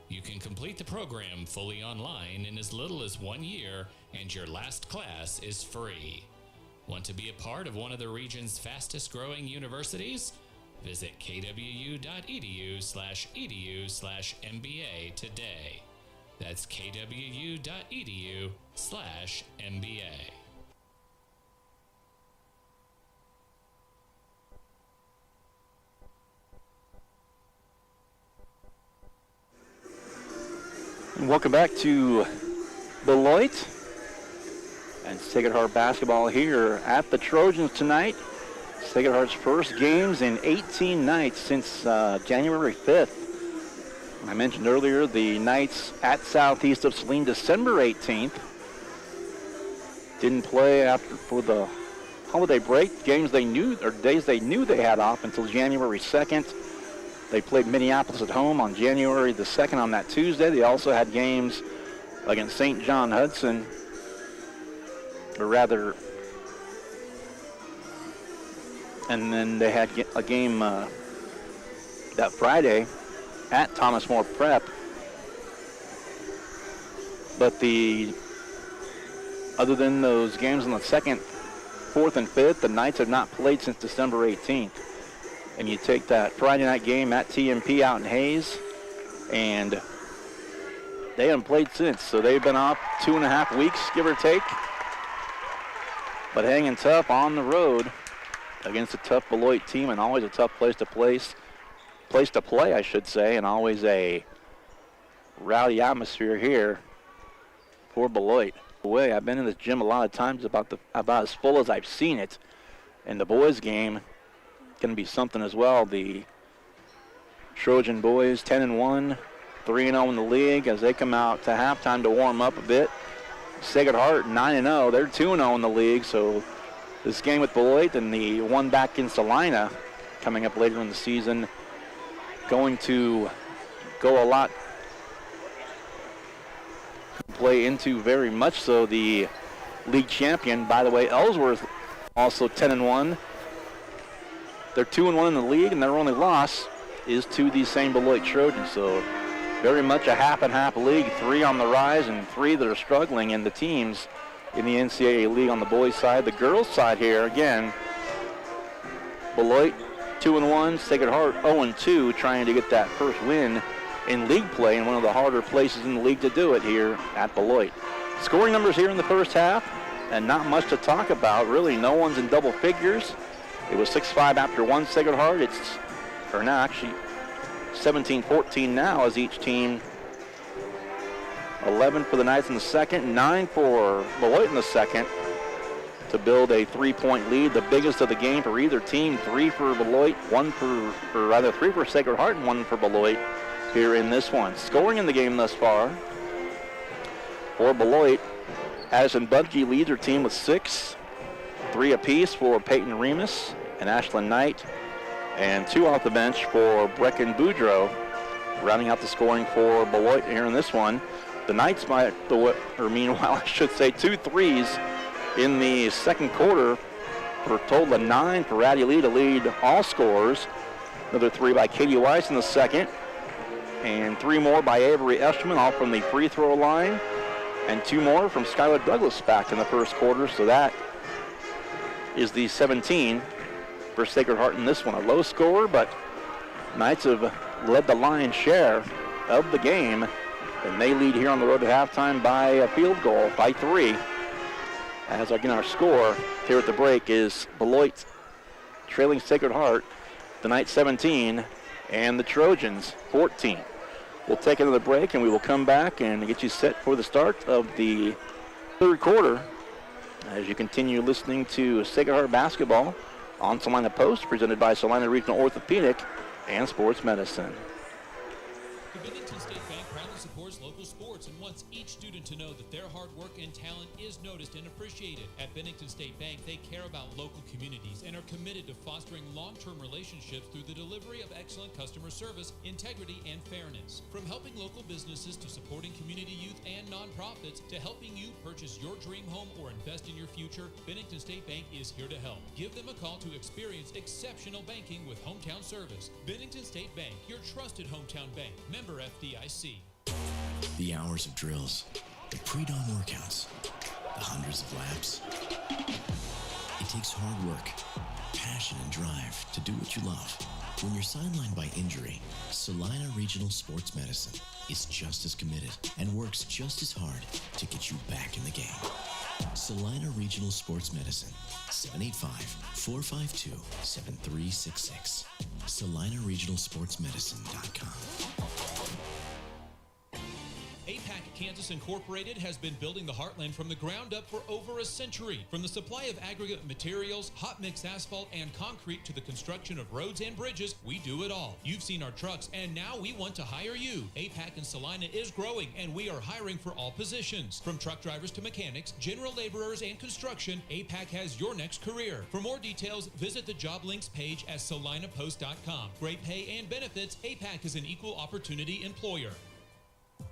You can complete the program fully online in as little as 1 year, and your last class is free. Want to be a part of one of the region's fastest growing universities? Visit kwu.edu/MBA today. That's kwu.edu/MBA. Welcome back to Beloit and Sacred Heart basketball here at the Trojans tonight. Sacred Heart's first games in 18 nights since January 5th. I mentioned earlier the Knights at Southeast of Saline December 18th. Didn't play for the holiday break. Days they knew they had off until January 2nd. They played Minneapolis at home on January the 2nd on that Tuesday. They also had games against St. John Hudson, or rather, and then they had a game that Friday at Thomas More Prep. But other than those games on the 2nd, 4th, and 5th, the Knights have not played since December 18th. And you take that Friday night game at TMP out in Hayes, and they haven't played since. So they've been off 2.5 weeks, give or take. But hanging tough on the road against a tough Beloit team, and always a tough place to play, I should say, and always a rowdy atmosphere here for Beloit. Boy, I've been in this gym a lot of times about as full as I've seen it. And the boys' game can be something as well. The Trojan boys 10-1, 3-0 in the league as they come out to halftime to warm up a bit. Sacred Heart 9-0. They're 2-0 in the league. So this game with Beloit and the one back in Salina coming up later in the season going to go a lot. Play into very much so the league champion. By the way, Ellsworth also 10-1. They're 2-1 in the league, and their only loss is to the same Beloit Trojans. So very much a half and half league. 3 on the rise and 3 that are struggling in the teams in the NCAA league on the boys' side. The girls' side here, again, Beloit 2-1, Sacred Heart 0-2, trying to get that first win in league play in one of the harder places in the league to do it here at Beloit. Scoring numbers here in the first half, and not much to talk about. Really, no one's in double figures. It was 6-5 after one Sacred Heart. Or now actually 17-14 now as each team. 11 for the Knights in the second, 9 for Beloit in the second to build a 3-point lead, the biggest of the game for either team. 3 for Beloit, 3 for Sacred Heart and 1 for Beloit here in this one. Scoring in the game thus far for Beloit, Addison Budke leads her team with 6, 3 apiece for Peyton Remus and Ashlyn Knight, and 2 off the bench for Brecken Boudreau, rounding out the scoring for Beloit here in this one. The Knights meanwhile, I should say, 2 threes in the second quarter for a total of 9 for Addie Lee to lead all scorers. Another 3 by Katie Weiss in the second, and 3 more by Avery Esterman, all from the free throw line, and 2 more from Skylar Douglas back in the first quarter. So that is the 17 for Sacred Heart in this one. A low score, but Knights have led the lion's share of the game, and they lead here on the road to halftime by a field goal by 3. As again, our score here at the break is Beloit trailing Sacred Heart, the Knights 17, and the Trojans 14. We'll take another break, and we will come back and get you set for the start of the third quarter as you continue listening to Sacred Heart basketball on Salina Post, presented by Salina Regional Orthopedic and Sports Medicine. The Bennington State Bank proudly supports local sports and wants each student to know that their hard work and talent is noticed and appreciated. At Bennington State Bank, they care about local communities and are committed to fostering long-term relationships through the delivery of excellent customer service, integrity, and fairness. From helping local businesses to supporting community youth and nonprofits to helping you purchase your dream home or invest in your future, Bennington State Bank is here to help. Give them a call to experience exceptional banking with hometown service. Bennington State Bank, your trusted hometown bank. Member FDIC. The hours of drills, the pre-dawn workouts, the hundreds of laps. It takes hard work, passion, and drive to do what you love. When you're sidelined by injury, Salina Regional Sports Medicine is just as committed and works just as hard to get you back in the game. Salina Regional Sports Medicine, 785-452-7366. SalinaRegionalSportsMedicine.com. APAC Kansas Incorporated has been building the Heartland from the ground up for over a century. From the supply of aggregate materials, hot mix asphalt, and concrete to the construction of roads and bridges, we do it all. You've seen our trucks, and now we want to hire you. APAC in Salina is growing, and we are hiring for all positions. From truck drivers to mechanics, general laborers, and construction, APAC has your next career. For more details, visit the job links page at salinapost.com. Great pay and benefits, APAC is an equal opportunity employer.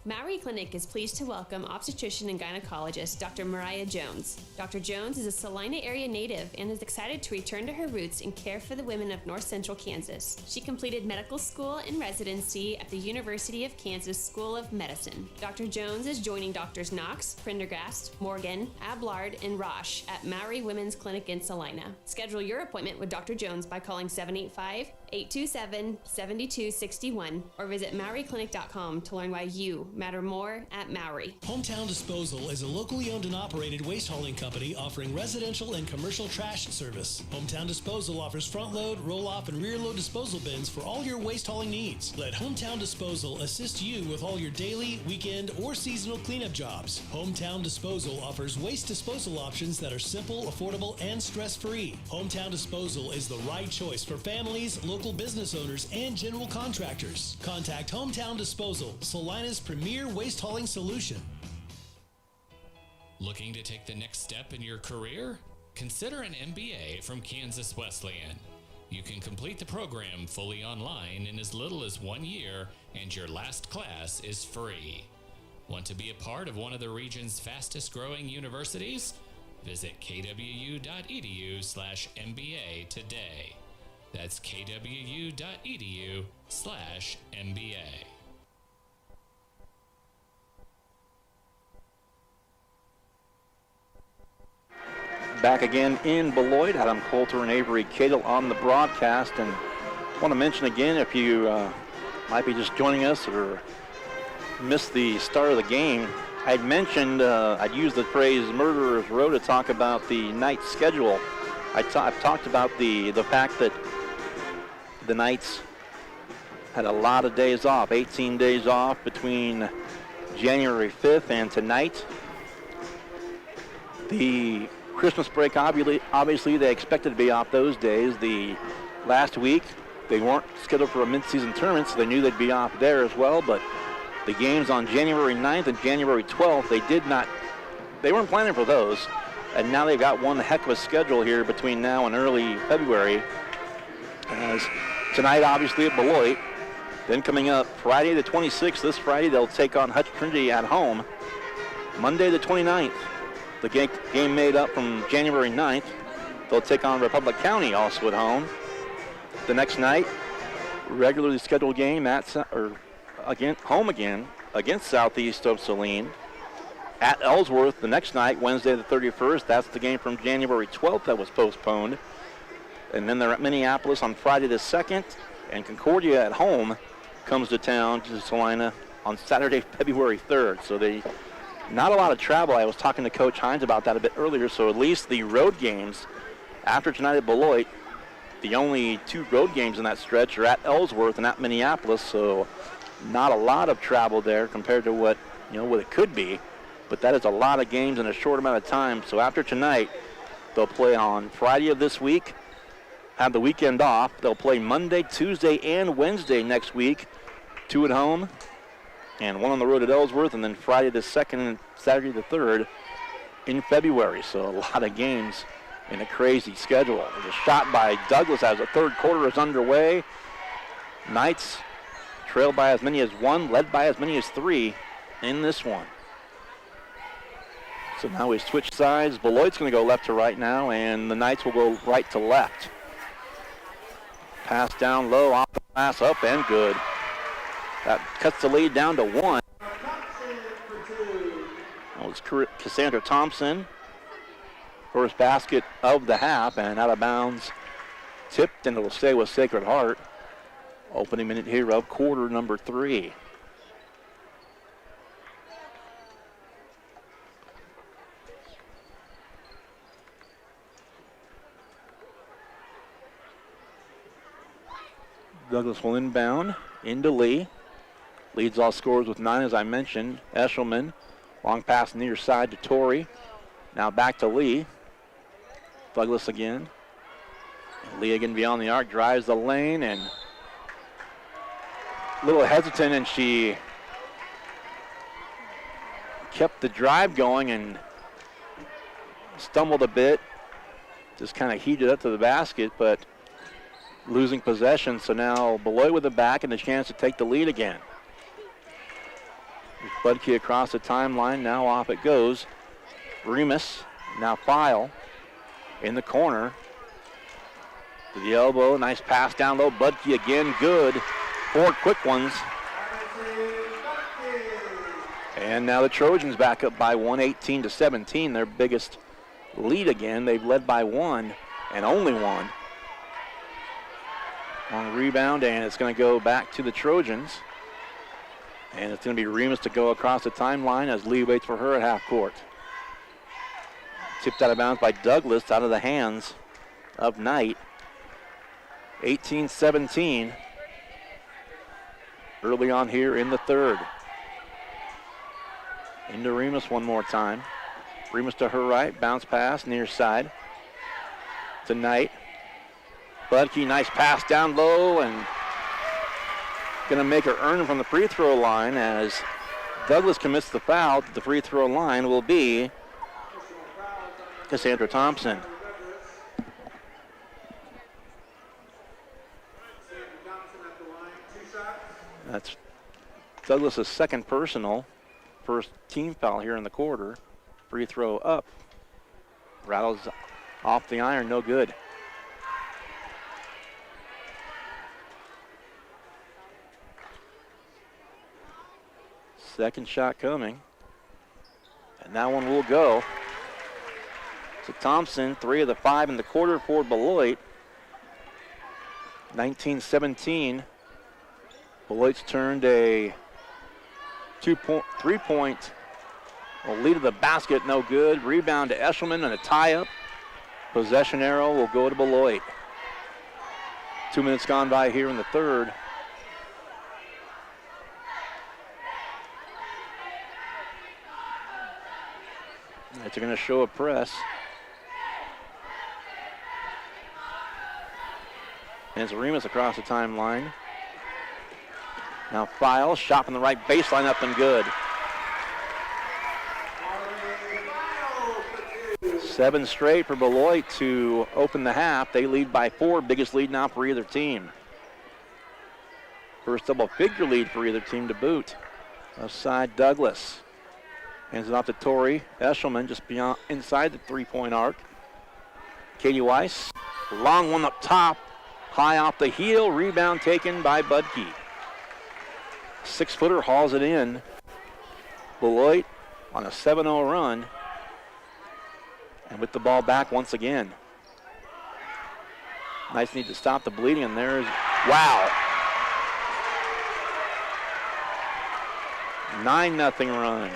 Maury Clinic is pleased to welcome obstetrician and gynecologist Dr. Mariah Jones. Dr. Jones is a Salina area native and is excited to return to her roots and care for the women of North Central Kansas. She completed medical school and residency at the University of Kansas School of Medicine. Dr. Jones is joining Drs. Knox, Prendergast, Morgan, Ablard, and Roche at Maury Women's Clinic in Salina. Schedule your appointment with Dr. Jones by calling 785-827-7261 or visit MauryClinic.com to learn why you Matter more at Maury. Hometown Disposal is a locally owned and operated waste hauling company offering residential and commercial trash service. Hometown Disposal offers front load, roll off, and rear load disposal bins for all your waste hauling needs. Let Hometown Disposal assist you with all your daily, weekend, or seasonal cleanup jobs. Hometown Disposal offers waste disposal options that are simple, affordable, and stress-free. Hometown Disposal is the right choice for families, local business owners, and general contractors. Contact Hometown Disposal, Salina's premier waste hauling solution. Looking to take the next step in your career? Consider an MBA from Kansas Wesleyan. You can complete the program fully online in as little as 1 year, and your last class is free. Want to be a part of one of the region's fastest growing universities? Visit kwu.edu/MBA today. That's kwu.edu/MBA. Back again in Beloit, Adam Coulter and Avery Cadle on the broadcast. And I want to mention again, if you might be just joining us or missed the start of the game, I'd mentioned, I'd used the phrase Murderer's Row to talk about the night schedule. I've talked about the fact that the Knights had a lot of days off, 18 days off between January 5th and tonight. The Christmas break, obviously they expected to be off those days. The last week, they weren't scheduled for a mid-season tournament, so they knew they'd be off there as well. But the games on January 9th and January 12th, they weren't planning for those. And now they've got one heck of a schedule here between now and early February. As tonight, obviously, at Beloit. Then coming up Friday the 26th, this Friday, they'll take on Hutch Trinity at home. Monday the 29th, the game made up from January 9th. They'll take on Republic County also at home. The next night, regularly scheduled game home again against Southeast of Saline. At Ellsworth the next night, Wednesday the 31st. That's the game from January 12th that was postponed. And then they're at Minneapolis on Friday the 2nd. And Concordia at home comes to town to Salina on Saturday, February 3rd. So not a lot of travel. I was talking to Coach Hines about that a bit earlier. So at least the road games after tonight at Beloit, the only two road games in that stretch are at Ellsworth and at Minneapolis. So not a lot of travel there compared to what it could be. But that is a lot of games in a short amount of time. So after tonight, they'll play on Friday of this week, have the weekend off. They'll play Monday, Tuesday, and Wednesday next week, 2 at home and 1 on the road at Ellsworth, and then Friday the 2nd and Saturday the 3rd in February. So a lot of games in a crazy schedule. There's a shot by Douglas as the third quarter is underway. Knights trailed by as many as 1, led by as many as 3 in this one. So now we switch sides. Beloit's going to go left to right now, and the Knights will go right to left. Pass down low, off the glass, up and good. That cuts the lead down to 1. That was Cassandra Thompson. First basket of the half, and out of bounds. Tipped, and it'll stay with Sacred Heart. Opening minute here of quarter number 3. Douglas will inbound into Lee. Leads all scorers with 9, as I mentioned. Eshelman, long pass near side to Torrey. Now back to Lee. Douglas again. Lee again beyond the arc, drives the lane, and a little hesitant, and she kept the drive going and stumbled a bit. Just kind of heated up to the basket, but losing possession. So now Beloit with the back and the chance to take the lead again. Budke across the timeline. Now off it goes. Remus, now File in the corner. To the elbow. Nice pass down low. Budke again. Good. 4 quick ones. And now the Trojans back up by 1, 18-17. Their biggest lead again. They've led by 1 and only 1. On rebound, and it's going to go back to the Trojans. And it's going to be Remus to go across the timeline as Lee waits for her at half court. Tipped out of bounds by Douglas, out of the hands of Knight. 18-17. Early on here in the third. Into Remus one more time. Remus to her right, bounce pass, near side. To Knight. Budke, nice pass down low, and going to make her earn from the free throw line as Douglas commits the foul. The free throw line will be Cassandra Thompson. That's Douglas' second personal. First team foul here in the quarter. Free throw up. Rattles off the iron, no good. Second shot coming. And that one will go. So Thompson, 3 of the 5 in the quarter for Beloit. 19-17. Beloit's turned a 3-point lead of the basket, no good. Rebound to Eshelman and a tie-up. Possession arrow will go to Beloit. 2 minutes gone by here in the third. It's going to show a press. And it's Remus across the timeline. Now Files, shot from the right baseline, up and good. 7 straight for Beloit to open the half. They lead by 4, biggest lead now for either team. First double-figure lead for either team to boot. Outside Douglas. Hands it off to Tori Eshelman, just beyond inside the 3-point arc. Katie Weiss, long one up top, high off the heel, rebound taken by Budke. 6-footer hauls it in. Beloit on a 7-0 run. And with the ball back once again. Nice need to stop the bleeding, and there's, wow. 9-0 run.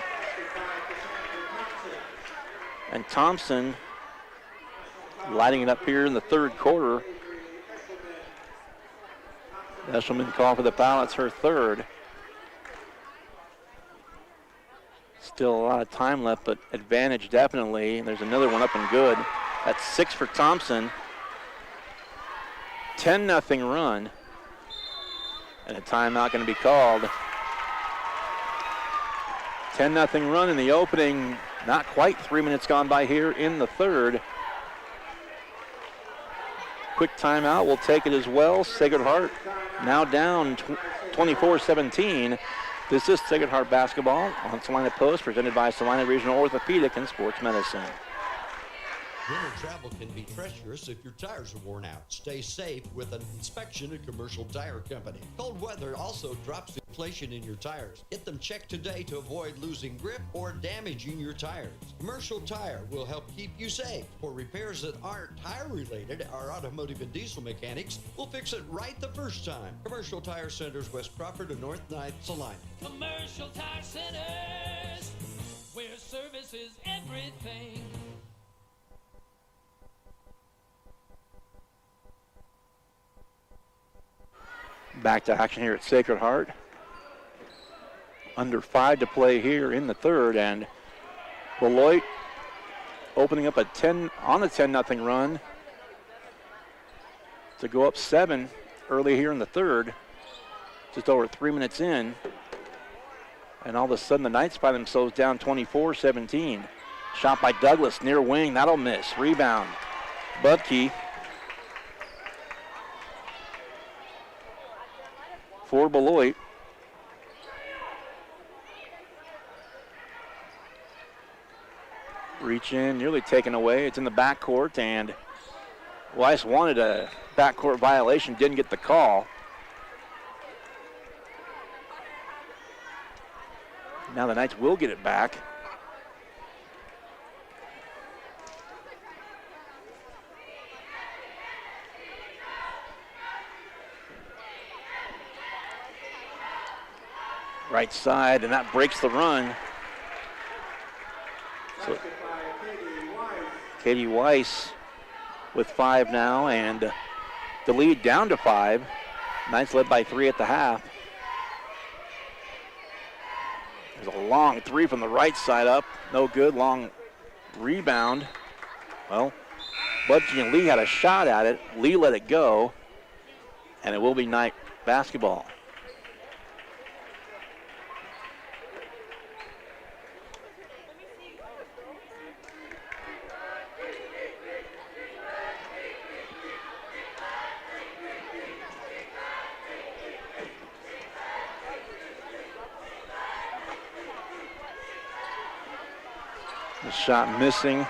And Thompson lighting it up here in the third quarter. Eshelman called for the foul. It's her third. Still a lot of time left, but advantage definitely. And there's another one up and good. That's 6 for Thompson. 10-0 run. And a timeout going to be called. 10-0 run in the opening. Not quite 3 minutes gone by here in the third. Quick timeout. We'll take it as well. Sacred Heart now down 24-17. This is Sacred Heart basketball on Salina Post, presented by Salina Regional Orthopedic and Sports Medicine. Winter travel can be treacherous if your tires are worn out. Stay safe with an inspection at Commercial Tire Company. Cold weather also drops inflation in your tires. Get them checked today to avoid losing grip or damaging your tires. Commercial Tire will help keep you safe. For repairs that aren't tire related, our automotive and diesel mechanics will fix it right the first time. Commercial Tire Centers, West Crawford and North 9th, Salina. Commercial Tire Centers, where service is everything. Back to action here at Sacred Heart. Under 5 to play here in the third, and Beloit opening up on a 10-0 run to go up 7 early here in the third. Just over 3 minutes in, and all of a sudden the Knights find themselves down 24-17. Shot by Douglas near wing, that'll miss. Rebound, Budke. For Beloit. Reach in, nearly taken away. It's in the backcourt, and Weiss wanted a backcourt violation, didn't get the call. Now the Knights will get it back. right side, and that breaks the run. So Katie Weiss with 5 now, and the lead down to 5. Knights led by 3 at the half. There's a long 3 from the right side up. No good. Long rebound. Well, Budke and Lee had a shot at it. Lee let it go, and it will be Knight basketball. The shot missing.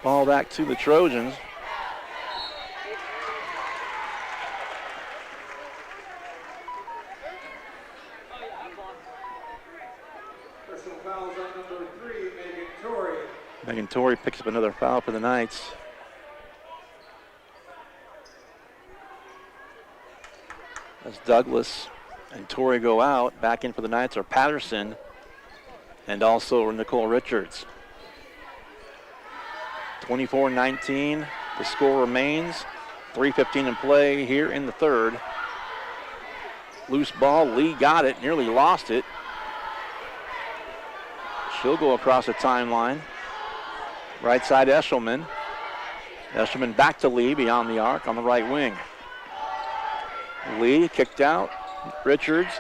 Ball back to the Trojans. Personal fouls on number 3, Megan Torrey. Megan Torrey picks up another foul for the Knights. As Douglas and Torrey go out, back in for the Knights are Patterson and also Nicole Richards. 24-19, the score remains. 3:15 in play here in the third. Loose ball, Lee got it, nearly lost it. She'll go across the timeline. Right side Eshelman. Eshelman back to Lee beyond the arc on the right wing. Lee kicked out. Richards.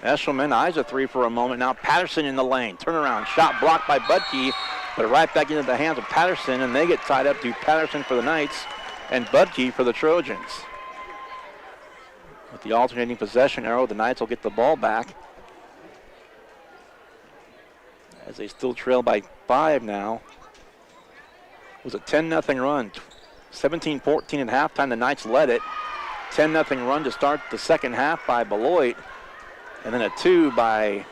Eshelman eyes a 3 for a moment. Now Patterson in the lane. Turnaround shot blocked by Budke, but right back into the hands of Patterson, and they get tied up to Patterson for the Knights and Budke for the Trojans. With the alternating possession arrow, the Knights will get the ball back as they still trail by 5 now. It was a 10-0 run. 17-14 at halftime. The Knights led it. 10-0 run to start the second half by Beloit. And then a 2 by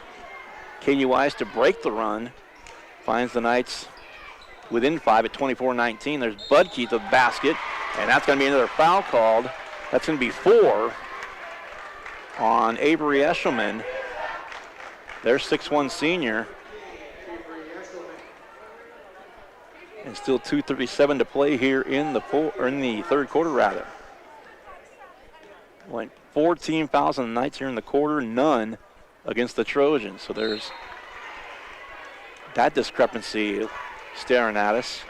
Katie Weiss to break the run. Finds the Knights within 5 at 24-19. There's Budke to the basket. And that's going to be another foul called. That's going to be 4 on Avery Eshelman. Their 6'1" senior. And still 2:37 to play here in the third quarter, rather. Went 14 fouls on the Knights here in the quarter, none against the Trojans. So there's that discrepancy staring at us.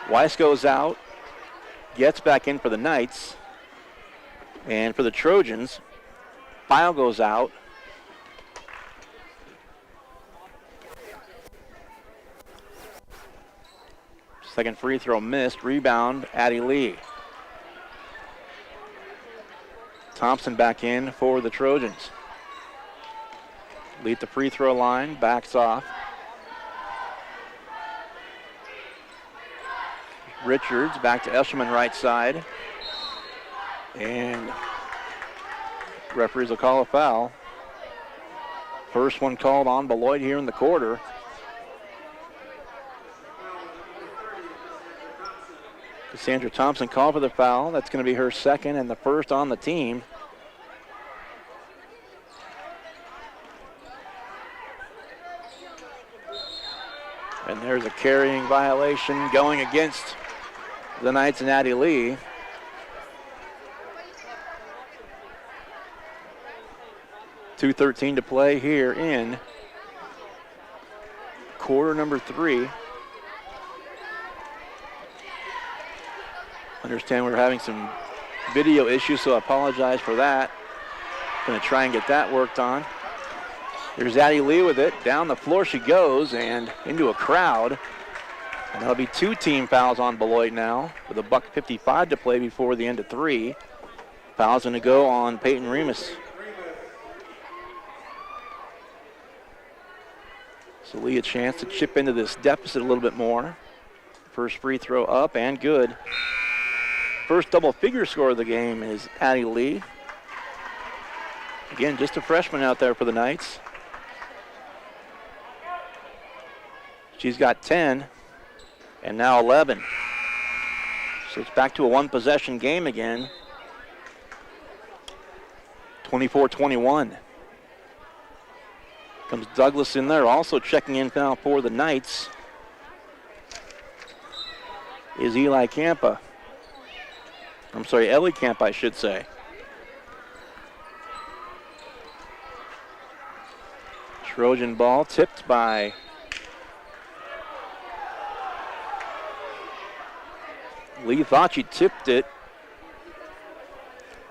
Weiss goes out, gets back in for the Knights. And for the Trojans, File goes out. Second free throw missed. Rebound, Addie Lee. Thompson back in for the Trojans. Lee at the free throw line, backs off. Richards back to Eshelman right side. And referees will call a foul. First one called on Beloit here in the quarter. Cassandra Thompson called for the foul. That's going to be her second and the first on the team. And there's a carrying violation going against the Knights and Addie Lee. .2:13 to play here in quarter number 3. Understand we're having some video issues, so I apologize for that. Going to try and get that worked on. There's Addie Lee with it. Down the floor she goes and into a crowd. And that'll be 2 team fouls on Beloit now with $1:55 to play before the end of 3. Foul's going to go on Peyton Remus. So Lee a chance to chip into this deficit a little bit more. First free throw up and good. First double-figure score of the game is Addie Lee. Again, just a freshman out there for the Knights. She's got 10 and now 11. So it's back to a one-possession game again. 24-21. Comes Douglas in there, also checking in now for the Knights is Eli Campa. I'm sorry, Ellie Campa, I should say. Trojan ball tipped by Lee. Thought she tipped it.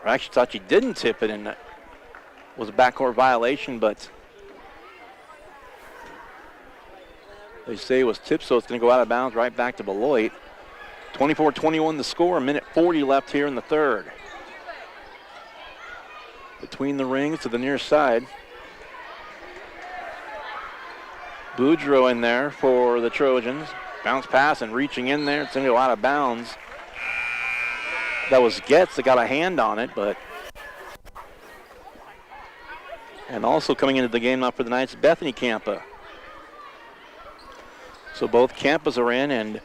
Or actually thought she didn't tip it, and it was a backcourt violation, but they say it was tipped, so it's going to go out of bounds right back to Beloit. 24-21 the score, a minute 40 left here in the third. Between the rings to the near side. Boudreaux in there for the Trojans. Bounce pass and reaching in there. It's going to go out of bounds. That was Getz that got a hand on it, but. And also coming into the game now for the Knights, Bethany Campa. So both Campas are in, and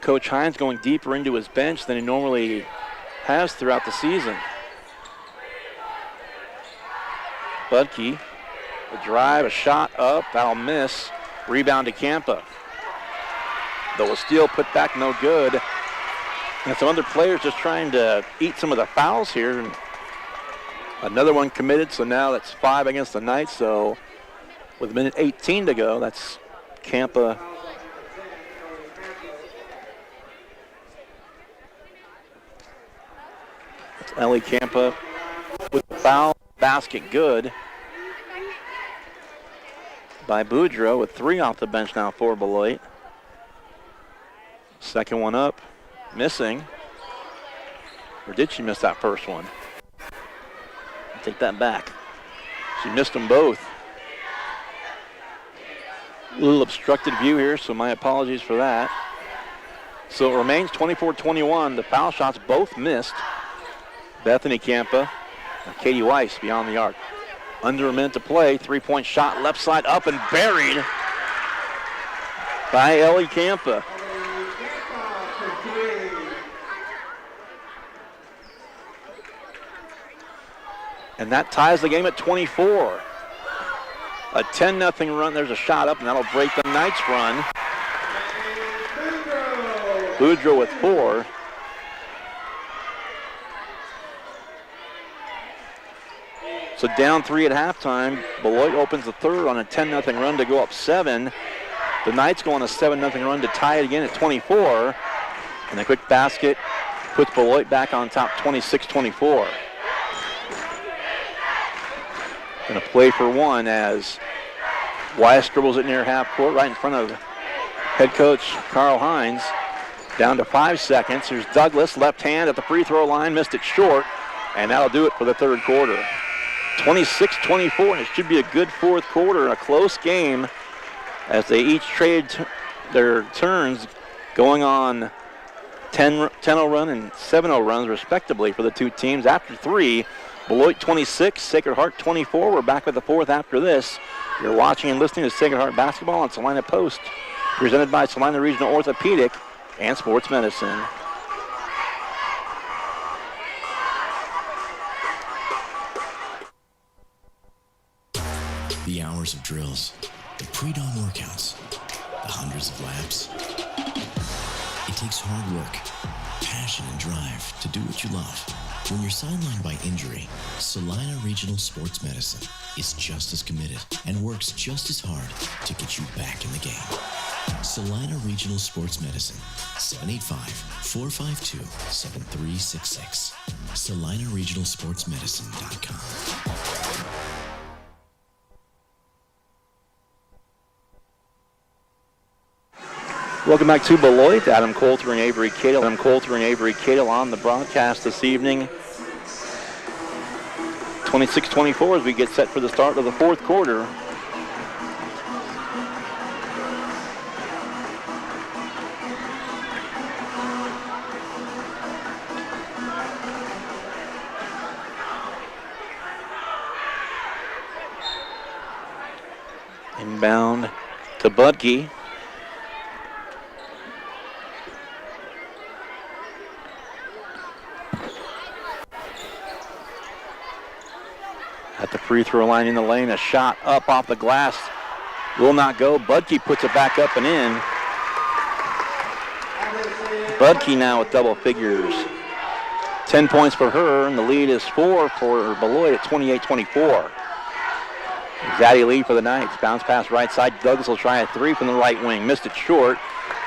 Coach Hines going deeper into his bench than he normally has throughout the season. Budke, a drive, a shot up, that'll miss. Rebound to Campa. Though a steal put back, no good. And some other players just trying to eat some of the fouls here. And another one committed, so now that's 5 against the Knights. So with a minute 18 to go, that's Campa. Ellie Campa with the foul, basket good by Boudreaux with 3 off the bench now for Beloit. Second one up, missing. Or did she miss that first one? I'll take that back. She missed them both. A little obstructed view here, so my apologies for that. So it remains 24-21. The foul shots both missed. Bethany Campa and Katie Weiss beyond the arc. Under a minute to play. 3-point shot left side up and buried by Ellie Campa. And that ties the game at 24. A 10-0 run. There's a shot up, and that'll break the Knights' run. Boudreaux with 4. So down 3 at halftime. Beloit opens the third on a 10-0 run to go up 7. The Knights go on a 7-0 run to tie it again at 24. And a quick basket puts Beloit back on top 26-24. Going to play for one as Weiss dribbles it near half court right in front of head coach Carl Hines. Down to 5 seconds. Here's Douglas, left hand at the free throw line, missed it short, and that'll do it for the third quarter. 26-24, and it should be a good fourth quarter, a close game as they each trade their turns, going on 10-0 run and 7-0 runs respectively for the two teams. After 3, Beloit 26, Sacred Heart 24. We're back with the fourth after this. You're watching and listening to Sacred Heart Basketball on Salina Post, presented by Salina Regional Orthopedic and Sports Medicine. The hours of drills, the pre-dawn workouts, the hundreds of laps. It takes hard work, passion, and drive to do what you love. When you're sidelined by injury, Salina Regional Sports Medicine is just as committed and works just as hard to get you back in the game. Salina Regional Sports Medicine, 785-452-7366. SalinaRegionalSportsMedicine.com. Welcome back to Beloit. Adam Coulter and Avery Cadle. On the broadcast this evening. 26-24 as we get set for the start of the fourth quarter. Inbound to Budke. At the free throw line in the lane, a shot up off the glass. Will not go. Budke puts it back up and in. Budke now with double figures. 10 points for her, and the lead is 4 for Beloit at 28-24. Zaddy lead for the Knights. Bounce pass right side. Douglas will try a three from the right wing. Missed it short,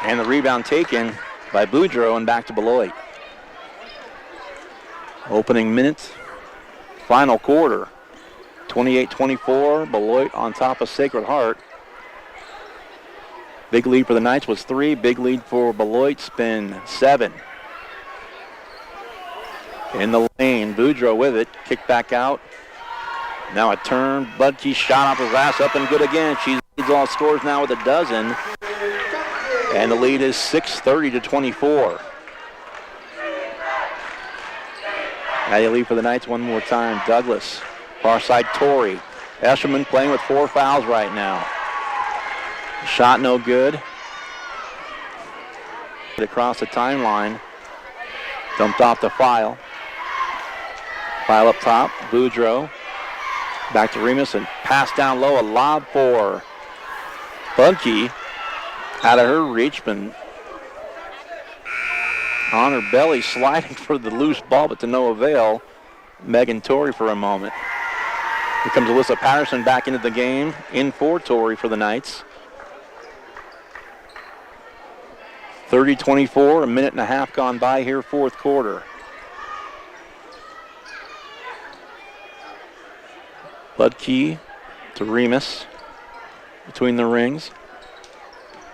and the rebound taken by Boudreaux and back to Beloit. Opening minutes, final quarter. 28-24, Beloit on top of Sacred Heart. Big lead for the Knights was 3. Big lead for Beloit's been 7. In the lane, Boudreaux with it. Kick back out. Now a turn. Budke shot off the glass, up and good again. She leads all scores now with a dozen. And the lead is 6, 30-24. Now lead for the Knights one more time. Douglas. Far side, Torrey. Eshelman playing with 4 fouls right now. Shot no good. Across the timeline. Dumped off the file. File up top. Boudreaux. Back to Remus and pass down low. A lob for Budke. Out of her reach. Been on her belly sliding for the loose ball, but to no avail. Megan Torrey for a moment. Here comes Alyssa Patterson back into the game. In for Torrey for the Knights. 30-24, a minute and a half gone by here, fourth quarter. Budke to Remus between the rings.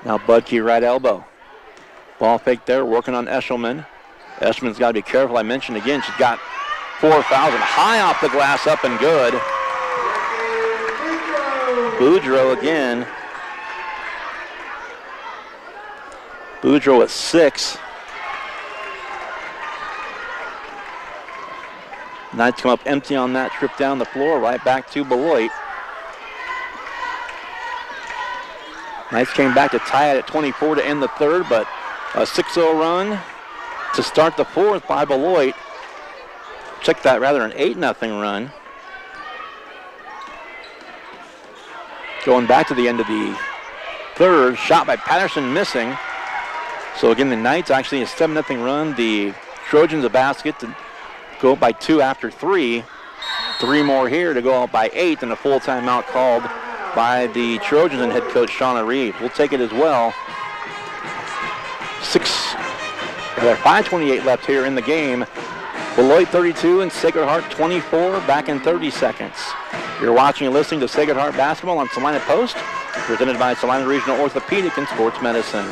Now Budke right elbow. Ball fake there, working on Eshelman. Eshelman's got to be careful. I mentioned again, she's got 4 fouls and high off the glass, up and good. Boudreaux again. Boudreaux at 6. Knights come up empty on that trip down the floor, right back to Beloit. Knights came back to tie it at 24 to end the third, but a 6-0 run to start the fourth by Beloit. Check that, rather an 8-0 run. Going back to the end of the third, shot by Patterson missing. So again, the Knights actually a 7-0 run. The Trojans a basket to go up by 2 after 3. 3 more here to go up by 8, and a full timeout called by the Trojans and head coach Shauna Reed. We'll take it as well. 5:28 left here in the game. Beloit 32 and Sacred Heart 24, back in 30 seconds. You're watching and listening to Sacred Heart Basketball on Salina Post, presented by Salina Regional Orthopedic and Sports Medicine.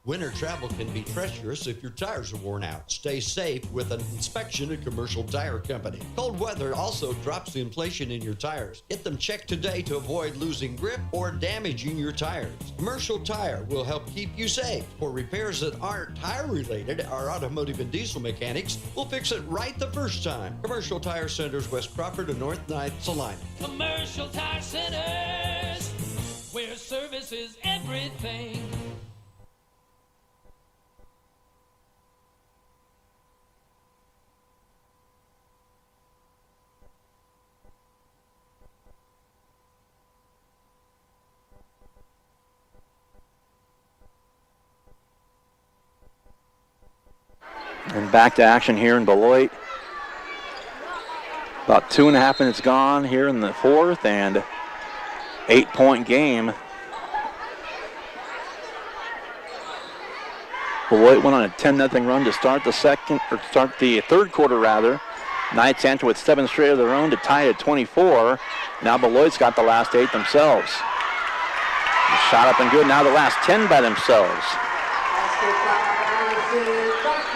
Winter travel can be treacherous if your tires are worn out. Stay safe with an inspection at Commercial Tire Company. Cold weather also drops the inflation in your tires. Get them checked today to avoid losing grip or damaging your tires. Commercial Tire will help keep you safe. For repairs that aren't tire related, our automotive and diesel mechanics will fix it right the first time. Commercial Tire Centers, West Crawford and North 9th, Salina. Commercial Tire Centers, where service is everything. And back to action here in Beloit. About 2.5 minutes gone here in the fourth, and 8-point game. Beloit went on a 10-0 run to start the third quarter rather. Knights answer with 7 straight of their own to tie at 24. Now Beloit's got the last 8 themselves. Shot up and good. Now the last 10 by themselves.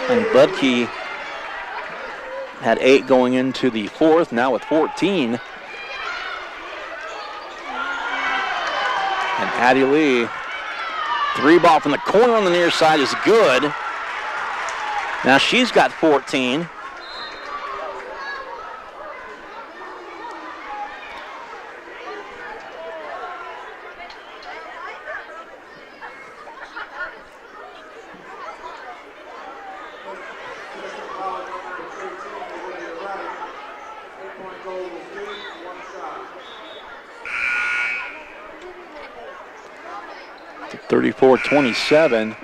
And Budke had 8 going into the fourth, now with 14. And Addie Lee, 3 ball from the corner on the near side is good. Now she's got 14. To 34-27.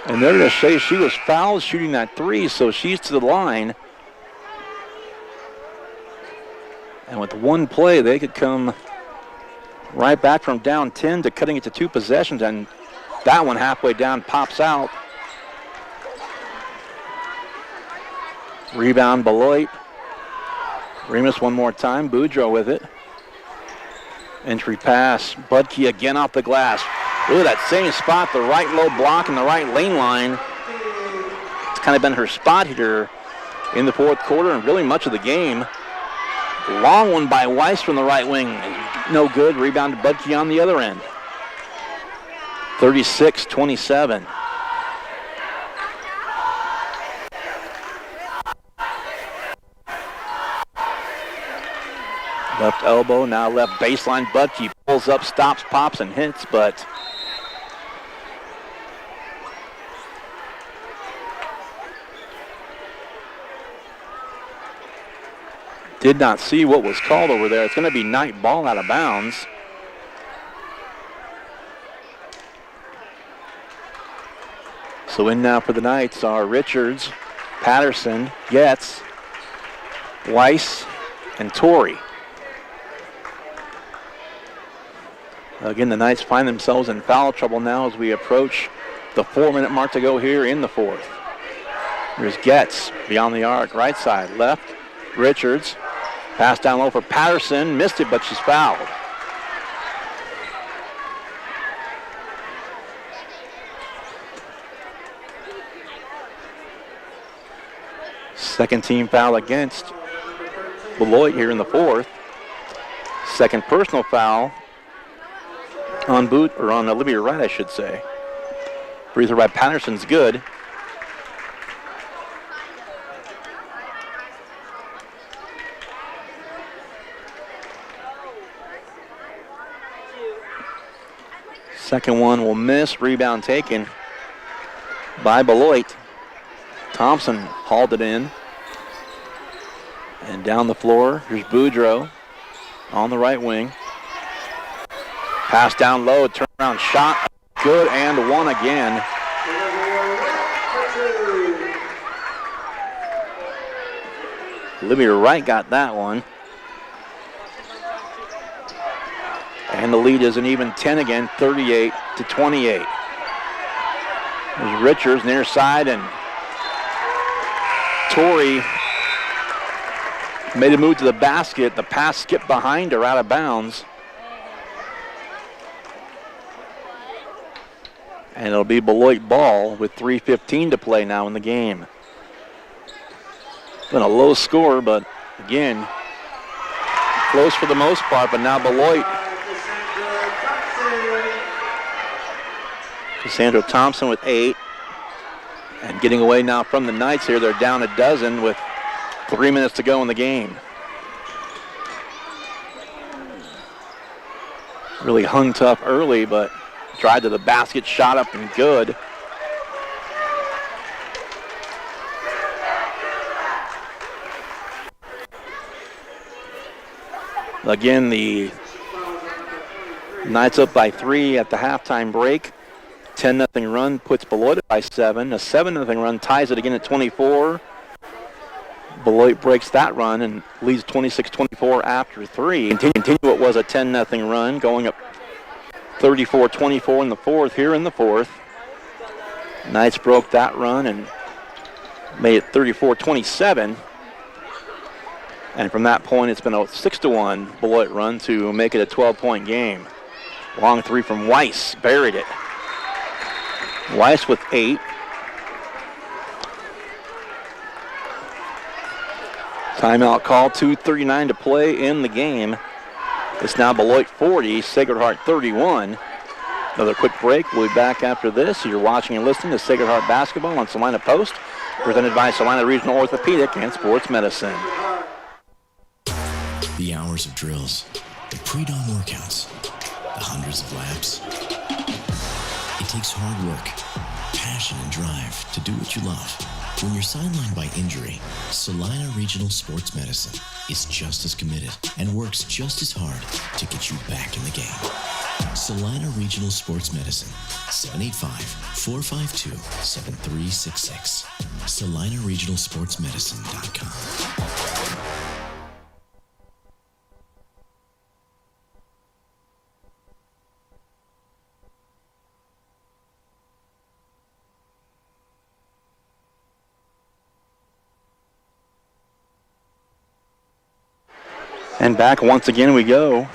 And they're going to say she was fouled shooting that three, so she's to the line. And with one play, they could come right back from down 10 to cutting it to 2 possessions, and that one halfway down pops out. Rebound Beloit. Remus one more time. Boudreaux with it. Entry pass. Budke again off the glass. Really that same spot, the right low block and the right lane line. It's kind of been her spot here in the fourth quarter and really much of the game. Long one by Weiss from the right wing. No good. Rebound to Budke on the other end. 36-27. Left elbow, now left baseline. Budke pulls up, stops, pops, and hits, but did not see what was called over there. It's going to be Knight ball out of bounds. So in now for the Knights are Richards, Patterson, Getz, Weiss, and Torrey. Again, the Knights find themselves in foul trouble now as we approach the 4-minute mark to go here in the fourth. Here's Getz beyond the arc, right side, left. Richards, pass down low for Patterson, missed it, but she's fouled. Second team foul against Beloit here in the fourth. Second personal foul on Olivia Wright, I should say. Free throw by Patterson's good. Second one will miss. Rebound taken by Beloit. Thompson hauled it in. And down the floor, here's Boudreaux on the right wing. Pass down low, turnaround shot, good, and one again. Olivia Wright got that one. And the lead is an even 10 again, 38-28. There's Richards near side, and Torrey made a move to the basket. The pass skipped behind her out of bounds. And it'll be Beloit ball with 3:15 to play now in the game. Been a low score, but again, close for the most part, but now Beloit. Cassandra Thompson with 8. And getting away now from the Knights here. They're down a dozen with 3 minutes to go in the game. Really hung tough early, but drive to the basket, shot up and good. Again, the Knights up by 3 at the halftime break. 10-0 run puts Beloit up by 7. A 7-0 run ties it again at 24. Beloit breaks that run and leads 26-24 after 3. Continue what was a 10-0 run, going up 34-24 in the fourth, here in the fourth. Knights broke that run and made it 34-27. And from that point, it's been a 6-1 Beloit run to make it a 12-point game. Long three from Weiss, buried it. Weiss with 8. Timeout call, 2:39 to play in the game. It's now Beloit 40, Sacred Heart 31. Another quick break. We'll be back after this. You're watching and listening to Sacred Heart Basketball on Salina Post, presented by Salina Regional Orthopedic and Sports Medicine. The hours of drills, the pre-dawn workouts, the hundreds of laps. It takes hard work, passion and drive to do what you love. When you're sidelined by injury, Salina Regional Sports Medicine is just as committed and works just as hard to get you back in the game. Salina Regional Sports Medicine, 785-452-7366. SalinaRegionalSportsMedicine.com. And back once again we go.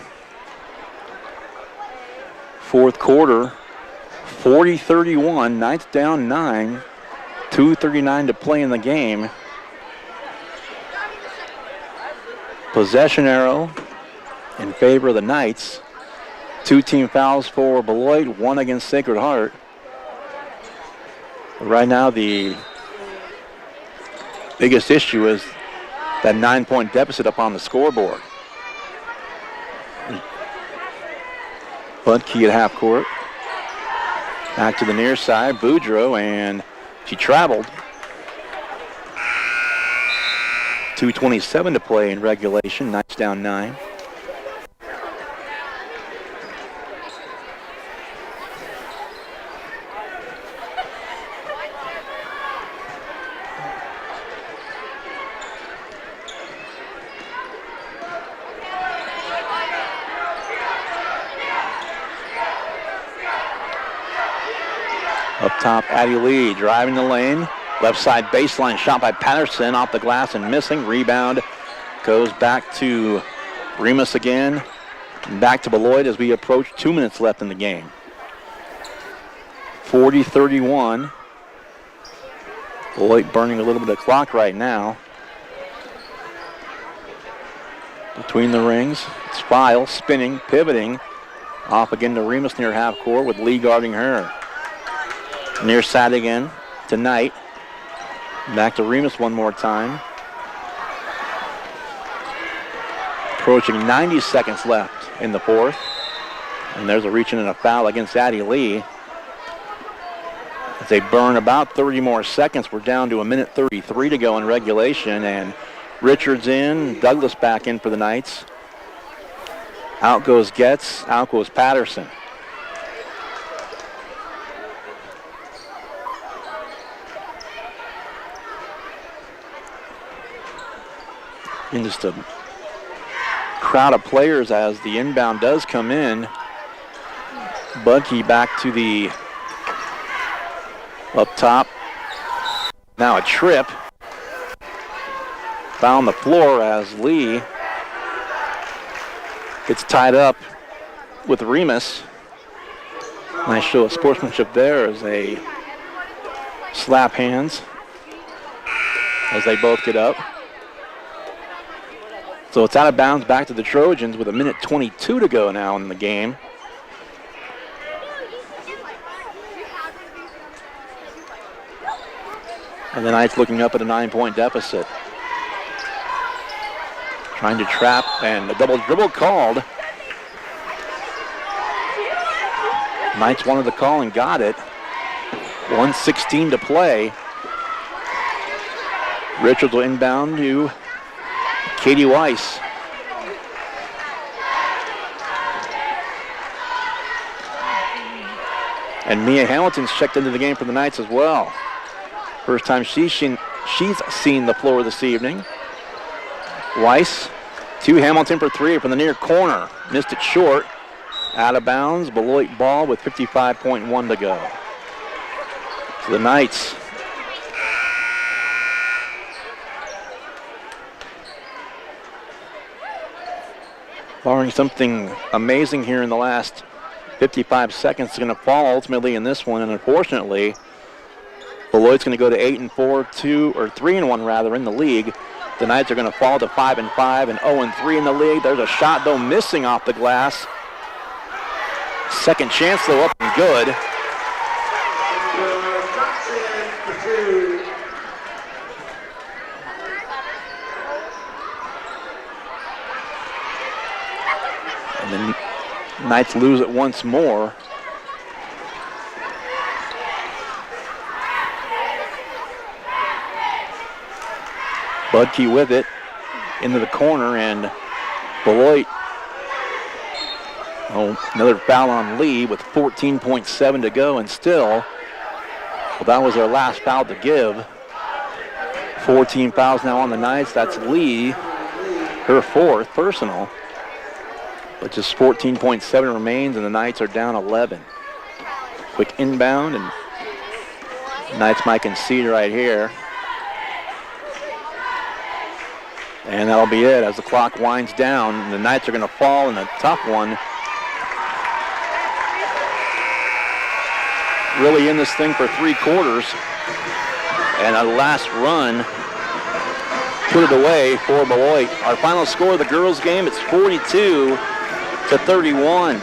Fourth quarter, 40-31, Knights down 9, 2:39 to play in the game. Possession arrow in favor of the Knights. 2 team fouls for Beloit, 1 against Sacred Heart. Right now the biggest issue is that 9-point deficit up on the scoreboard. Budke at half court. Back to the near side, Boudreaux, and she traveled. 2:27 to play in regulation, Knights down 9. Up top, Addie Lee driving the lane. Left side baseline shot by Patterson off the glass and missing. Rebound goes back to Remus again. Back to Beloit as we approach 2 minutes left in the game. 40-31. Beloit burning a little bit of clock right now. Between the rings, it's File spinning, pivoting. Off again to Remus near half court with Lee guarding her. Near side again to Knight. Back to Remus one more time. Approaching 90 seconds left in the fourth. And there's a reaching and a foul against Addie Lee. As they burn about 30 more seconds, we're down to 1:33 to go in regulation. And Richards in, Douglas back in for the Knights. Out goes Getz, out goes Patterson. And just a crowd of players as the inbound does come in. Budke back to the up top. Now a trip. Foul on the floor as Lee gets tied up with Remus. Nice show of sportsmanship there as they slap hands as they both get up. So it's out of bounds back to the Trojans with 1:22 to go now in the game. And the Knights looking up at a 9-point deficit. Trying to trap, and a double dribble called. Knights wanted the call and got it. 1:16 to play. Richards will inbound to Katie Weiss. And Mia Hamilton's checked into the game for the Knights as well. First time she's seen the floor this evening. Weiss to Hamilton for three from the near corner. Missed it short. Out of bounds. Beloit ball with 55.1 to go. So the Knights barring something amazing here in the last 55 seconds, is going to fall ultimately in this one, and unfortunately, Beloit's going to go to 8-4, 3-1 rather in the league. The Knights are going to fall to 5-5 and 0-3 in the league. There's a shot though missing off the glass. Second chance though up and good. And then Knights lose it once more. Budke with it into the corner, and Beloit. Oh, another foul on Lee with 14.7 to go, and still, well, that was their last foul to give. 14 fouls now on the Knights. That's Lee, her fourth personal. But just 14.7 remains, and the Knights are down 11. Quick inbound, and Knights might concede right here. And that'll be it as the clock winds down. The Knights are going to fall in a tough one. Really in this thing for 3 quarters. And a last run put it away for Beloit. Our final score of the girls' game, it's 42-31.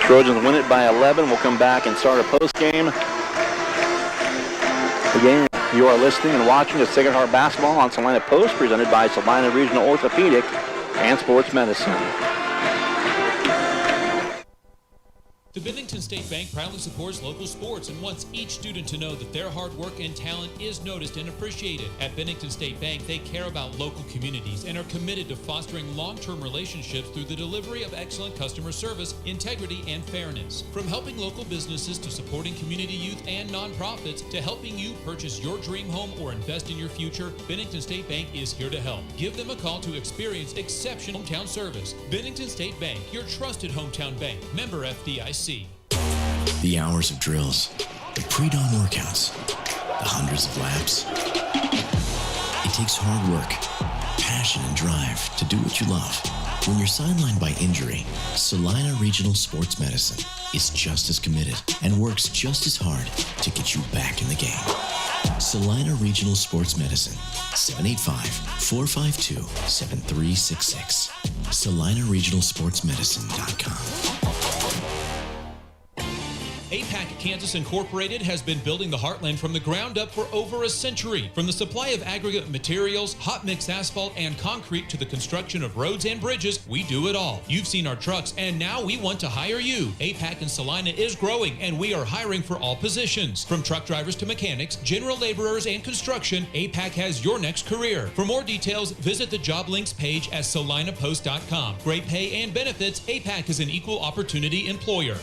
Trojans win it by 11. We'll come back and start a post game. Again, you are listening and watching to Sacred Heart Basketball on Salina Post, presented by Salina Regional Orthopedic and Sports Medicine. The Bennington State Bank proudly supports local sports and wants each student to know that their hard work and talent is noticed and appreciated. At Bennington State Bank, they care about local communities and are committed to fostering long-term relationships through the delivery of excellent customer service, integrity, and fairness. From helping local businesses to supporting community youth and nonprofits to helping you purchase your dream home or invest in your future, Bennington State Bank is here to help. Give them a call to experience exceptional hometown service. Bennington State Bank, your trusted hometown bank. Member FDIC. The hours of drills, the pre-dawn workouts, the hundreds of laps. It takes hard work, passion, and drive to do what you love. When you're sidelined by injury, Salina Regional Sports Medicine is just as committed and works just as hard to get you back in the game. Salina Regional Sports Medicine, 785-452-7366. SalinaRegionalSportsMedicine.com. APAC Kansas Incorporated has been building the Heartland from the ground up for over a century. From the supply of aggregate materials, hot mix asphalt, and concrete to the construction of roads and bridges, we do it all. You've seen our trucks, and now we want to hire you. APAC in Salina is growing, and we are hiring for all positions. From truck drivers to mechanics, general laborers, and construction, APAC has your next career. For more details, visit the job links page at salinapost.com. Great pay and benefits, APAC is an equal opportunity employer.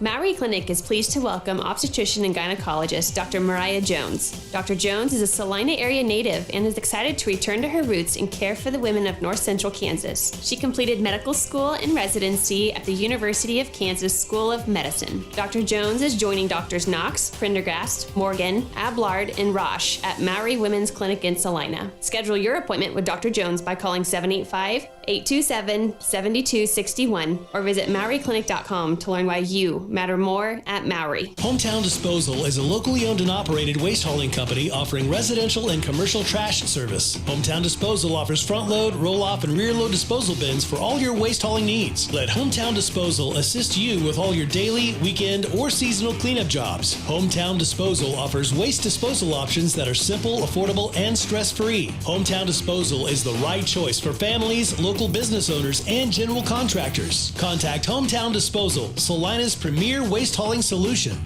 Maori Clinic is pleased to welcome obstetrician and gynecologist Dr. Mariah Jones. Dr. Jones is a Salina area native and is excited to return to her roots and care for the women of North Central Kansas. She completed medical school and residency at the University of Kansas School of Medicine. Dr. Jones is joining Drs. Knox, Prendergast, Morgan, Ablard, and Roche at Maori Women's Clinic in Salina. Schedule your appointment with Dr. Jones by calling 785-827-7261 or visit MaoriClinic.com to learn why you matter more at Maori. Hometown Disposal is a locally owned and operated waste hauling company offering residential and commercial trash service. Hometown Disposal offers front load, roll off, and rear load disposal bins for all your waste hauling needs. Let Hometown Disposal assist you with all your daily, weekend, or seasonal cleanup jobs. Hometown Disposal offers waste disposal options that are simple, affordable, and stress-free. Hometown Disposal is the right choice for families, local business owners, and general contractors. Contact Hometown Disposal, Salina's premier waste hauling solution.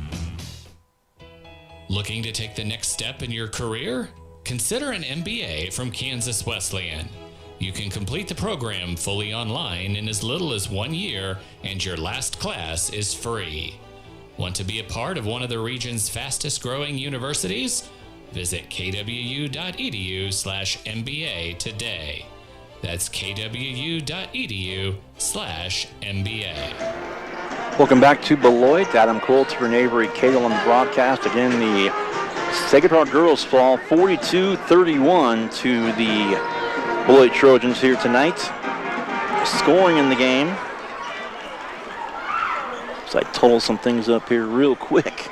Looking to take the next step in your career? Consider an MBA from Kansas Wesleyan. You can complete the program fully online in as little as 1 year, and your last class is free. Want to be a part of one of the region's fastest growing universities? Visit kwu.edu/MBA today. That's kwu.edu/MBA. Welcome back to Beloit. Adam Coulter and Avery Cagle on the broadcast. Again, the Sacred Heart girls fall 42-31 to the Beloit Trojans here tonight. Scoring in the game. So I total some things up here real quick.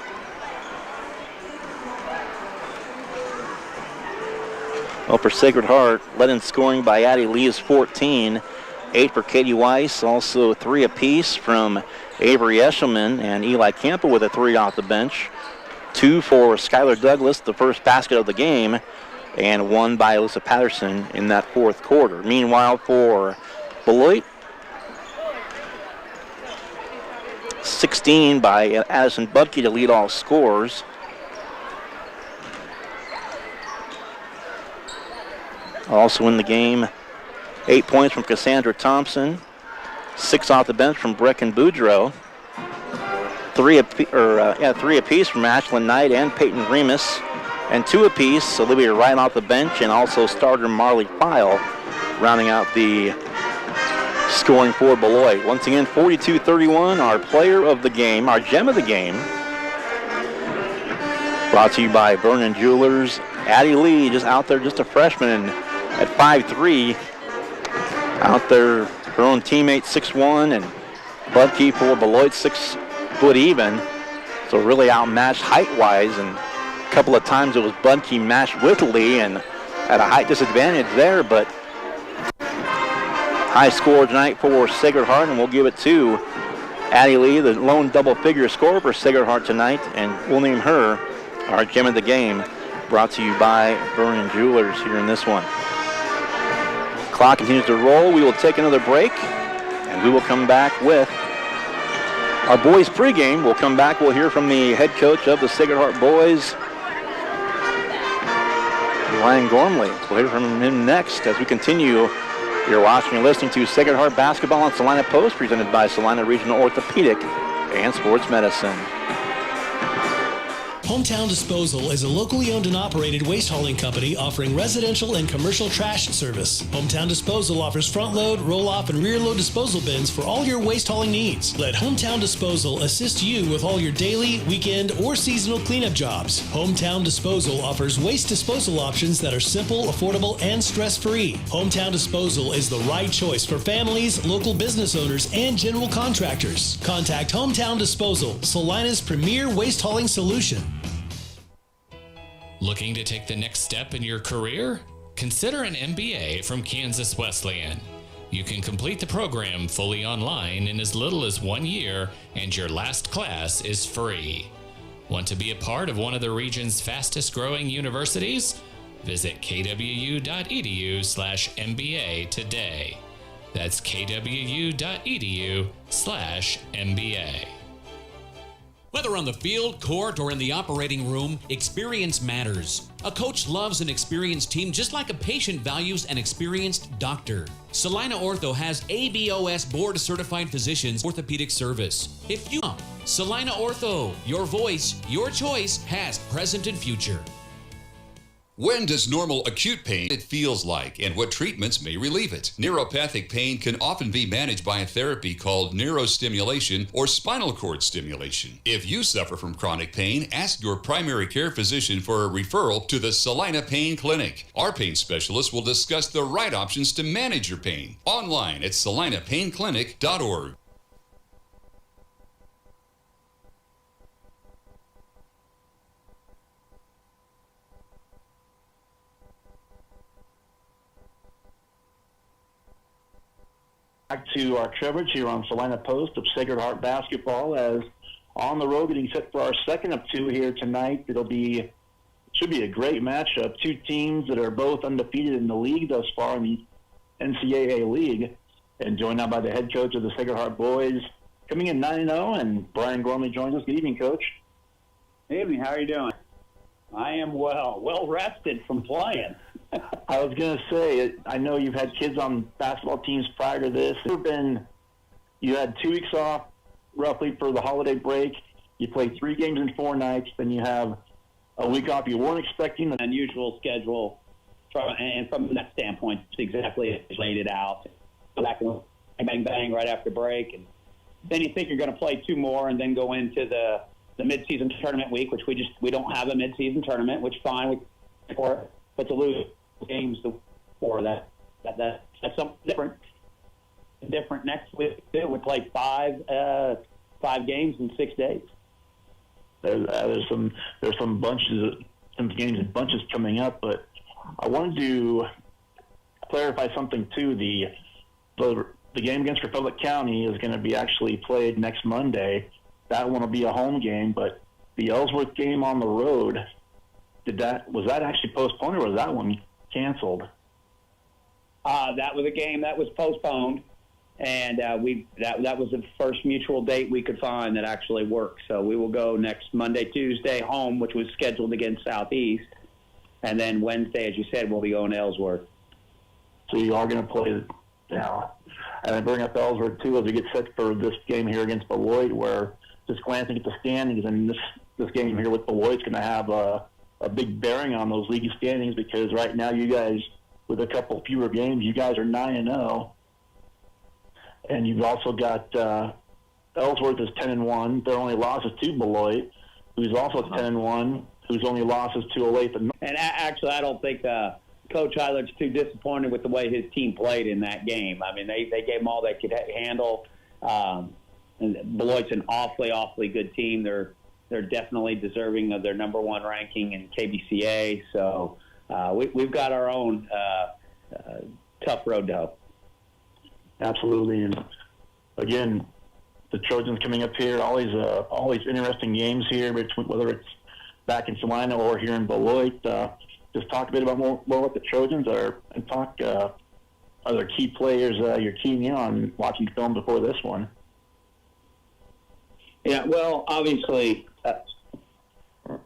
Well, for Sacred Heart, led in scoring by Addie Lee is 14. 8 for Katie Weiss, also 3 apiece from Avery Eshelman and Eli Campbell with a 3 off the bench. 2 for Skylar Douglas, the first basket of the game, and 1 by Alyssa Patterson in that fourth quarter. Meanwhile, for Beloit, 16 by Addison Budke to lead all scorers. Also in the game, 8 points from Cassandra Thompson, 6 off the bench from Brecken Boudreau, 3 apiece from Ashlyn Knight and Peyton Remus, and 2 apiece, Olivia Wright off the bench, and also starter Marley Pyle, rounding out the scoring for Beloit. Once again, 42-31, our player of the game, our gem of the game, brought to you by Vernon Jewelers. Addie Lee just out there, just a freshman at 5'3", out there, her own teammate 6'1", and Budke for Beloit 6 foot even, so really outmatched height-wise, and a couple of times it was Budke matched with Lee and at a height disadvantage there, but high score tonight for Sacred Heart, and we'll give it to Addie Lee, the lone double-figure scorer for Sacred Heart tonight, and we'll name her our gem of the game, brought to you by Vernon Jewelers here in this one. Clock continues to roll. We will take another break, and we will come back with our boys pregame. We'll come back. We'll hear from the head coach of the Sacred Heart boys, Ryan Gormley. We'll hear from him next as we continue. You're watching and listening to Sacred Heart Basketball on Salina Post, presented by Salina Regional Orthopedic and Sports Medicine. Hometown Disposal is a locally owned and operated waste hauling company offering residential and commercial trash service. Hometown Disposal offers front load, roll off, and rear load disposal bins for all your waste hauling needs. Let Hometown Disposal assist you with all your daily, weekend, or seasonal cleanup jobs. Hometown Disposal offers waste disposal options that are simple, affordable, and stress-free. Hometown Disposal is the right choice for families, local business owners, and general contractors. Contact Hometown Disposal, Salina's premier waste hauling solution. Looking to take the next step in your career? Consider an MBA from Kansas Wesleyan. You can complete the program fully online in as little as 1 year, and your last class is free. Want to be a part of one of the region's fastest growing universities? Visit kwu.edu/MBA today. That's kwu.edu/MBA. Whether on the field, court, or in the operating room, experience matters. A coach loves an experienced team just like a patient values an experienced doctor. Salina Ortho has ABOS board-certified physicians orthopedic service. If you Salina Ortho, your voice, your choice, past, present, and future. When does normal acute pain it feels like, and what treatments may relieve it? Neuropathic pain can often be managed by a therapy called neurostimulation or spinal cord stimulation. If you suffer from chronic pain, ask your primary care physician for a referral to the Salina Pain Clinic. Our pain specialists will discuss the right options to manage your pain. Online at salinapainclinic.org. Back to our coverage here on Salina Post of Sacred Heart Basketball, as on the road getting set for our second of 2 here tonight. Should be a great matchup. 2 teams that are both undefeated in the league thus far in the NCAA league, and joined now by the head coach of the Sacred Heart boys, coming in 9-0, and Brian Gormley joins us. Good evening, Coach. Good evening. How are you doing? I am well rested from playing. I was going to say, I know you've had kids on basketball teams prior to this. You had 2 weeks off roughly for the holiday break. You played 3 games in 4 nights. Then you have a week off. You weren't expecting an unusual schedule. And from that standpoint, it's exactly laid it out. Back and bang, bang right after break. And then you think you're going to play 2 more and then go into the mid-season tournament week, which we don't have a mid-season tournament, which fine for it. But to lose games before that's something different. Next week too. We play 5 games in 6 days. There's some games in bunches coming up, but I wanted to clarify something too. The game against Republic County is going to be actually played next Monday. That one will be a home game, but the Ellsworth game on the road, was that actually postponed, or was that one canceled? That was a game that was postponed. And that was the first mutual date we could find that actually worked. So we will go next Monday, Tuesday home, which was scheduled against Southeast. And then Wednesday, as you said, we'll be going to Ellsworth. So you are going to play now. And I bring up Ellsworth, too, as we get set for this game here against Beloit, where just glancing at the standings, and this game here with Beloit's going to have a big bearing on those league standings, because right now you guys, with a couple fewer games, you guys are 9-0. And you've also got Ellsworth is 10-1. Their only loss is to Beloit, who's also 10-1, whose only loss is to Olathe. And actually, I don't think Coach Eilert's too disappointed with the way his team played in that game. I mean, they gave them all they could handle. And Beloit's an awfully good team. They're definitely deserving of their number one ranking in KBCA. So we've got our own tough road to hoe. Absolutely. And again, the Trojans coming up here, all these interesting games here, whether it's back in Salina or here in Beloit. Just talk a bit about more what the Trojans are, and talk other key players you're keying in on watching film before this one. Yeah, well, obviously,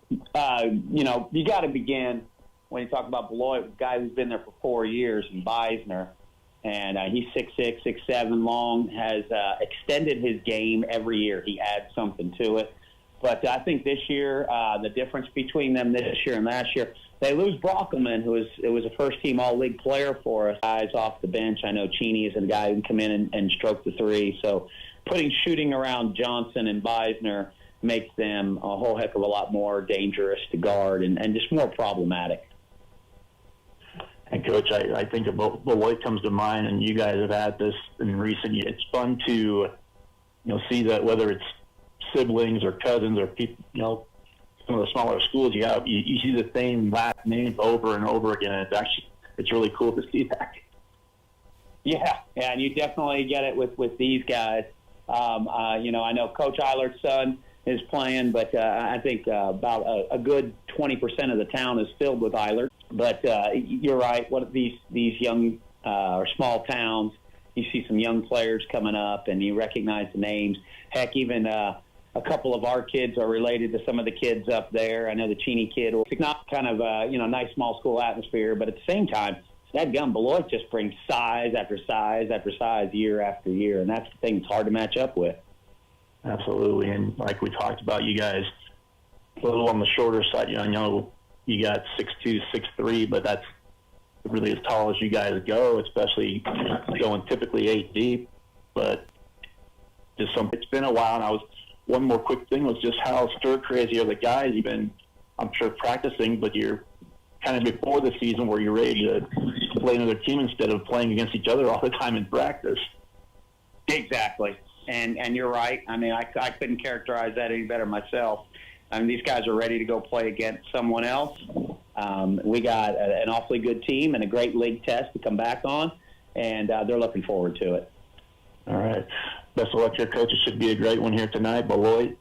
you got to begin when you talk about Beloit, a guy who's been there for 4 years, and Beisner. And he's 6'6", 6'7", long, has extended his game every year. He adds something to it. But I think this year, the difference between them this year and last year, they lose Brockelman, who was a first-team all-league player for us. Guys off the bench. I know Cheney is a guy who can come in and stroke the three. So putting shooting around Johnson and Beisner makes them a whole heck of a lot more dangerous to guard and just more problematic. And, Coach, I think about Beloit comes to mind, and you guys have had this in recent years. It's fun to, see that whether it's siblings or cousins or people, some of the smaller schools you have, you see the same last names over and over again. It's really cool to see that. Yeah, and you definitely get it with these guys. I know Coach Eilert's son is playing, but I think about a good 20% of the town is filled with Eilert. But you're right. What these young or small towns, you see some young players coming up, and you recognize the names. Heck, even a couple of our kids are related to some of the kids up there. I know the Cheney kid. It's not kind of nice small school atmosphere, but at the same time, that gun Beloit just brings size after size after size year after year, and that's the thing that's hard to match up with. Absolutely, and like we talked about, you guys a little on the shorter side. I know you got 6'2", 6'3", but that's really as tall as you guys go, especially going typically 8 deep. But it's been a while, and one more quick thing was just how stir crazy are the guys. You've been, I'm sure, practicing, but you're kind of before the season where you're ready to play another team instead of playing against each other all the time in practice. Exactly. And you're right. I mean, I couldn't characterize that any better myself. I mean, these guys are ready to go play against someone else. We got an awfully good team and a great league test to come back on, and they're looking forward to it. All right. Best of luck to your coach. It should be a great one here tonight. Beloit,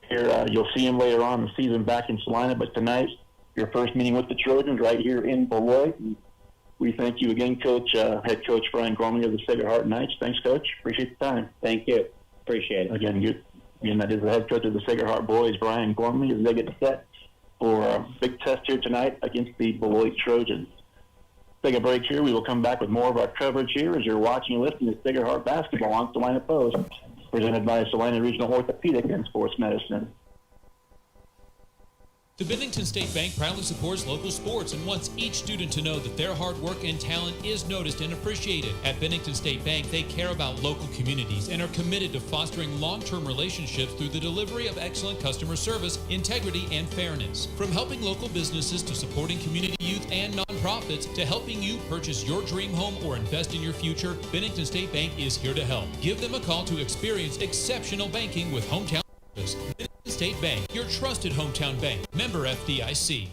here, you'll see him later on in the season back in Salina, but tonight, your first meeting with the Trojans right here in Beloit. We thank you again, Coach, Head Coach Brian Gormley of the Sacred Heart Knights. Thanks, Coach. Appreciate the time. Thank you. Appreciate it. Again, that is the head coach of the Sacred Heart Boys, Brian Gormley, as they get set for a big test here tonight against the Beloit Trojans. Take a break here. We will come back with more of our coverage here as you're watching and listening to Sacred Heart Basketball on Salina Post, presented by Salina Regional Orthopedic and Sports Medicine. The Bennington State Bank proudly supports local sports and wants each student to know that their hard work and talent is noticed and appreciated. At Bennington State Bank, they care about local communities and are committed to fostering long-term relationships through the delivery of excellent customer service, integrity, and fairness. From helping local businesses to supporting community youth and nonprofits to helping you purchase your dream home or invest in your future, Bennington State Bank is here to help. Give them a call to experience exceptional banking with hometown service. State Bank, your trusted hometown bank. Member FDIC.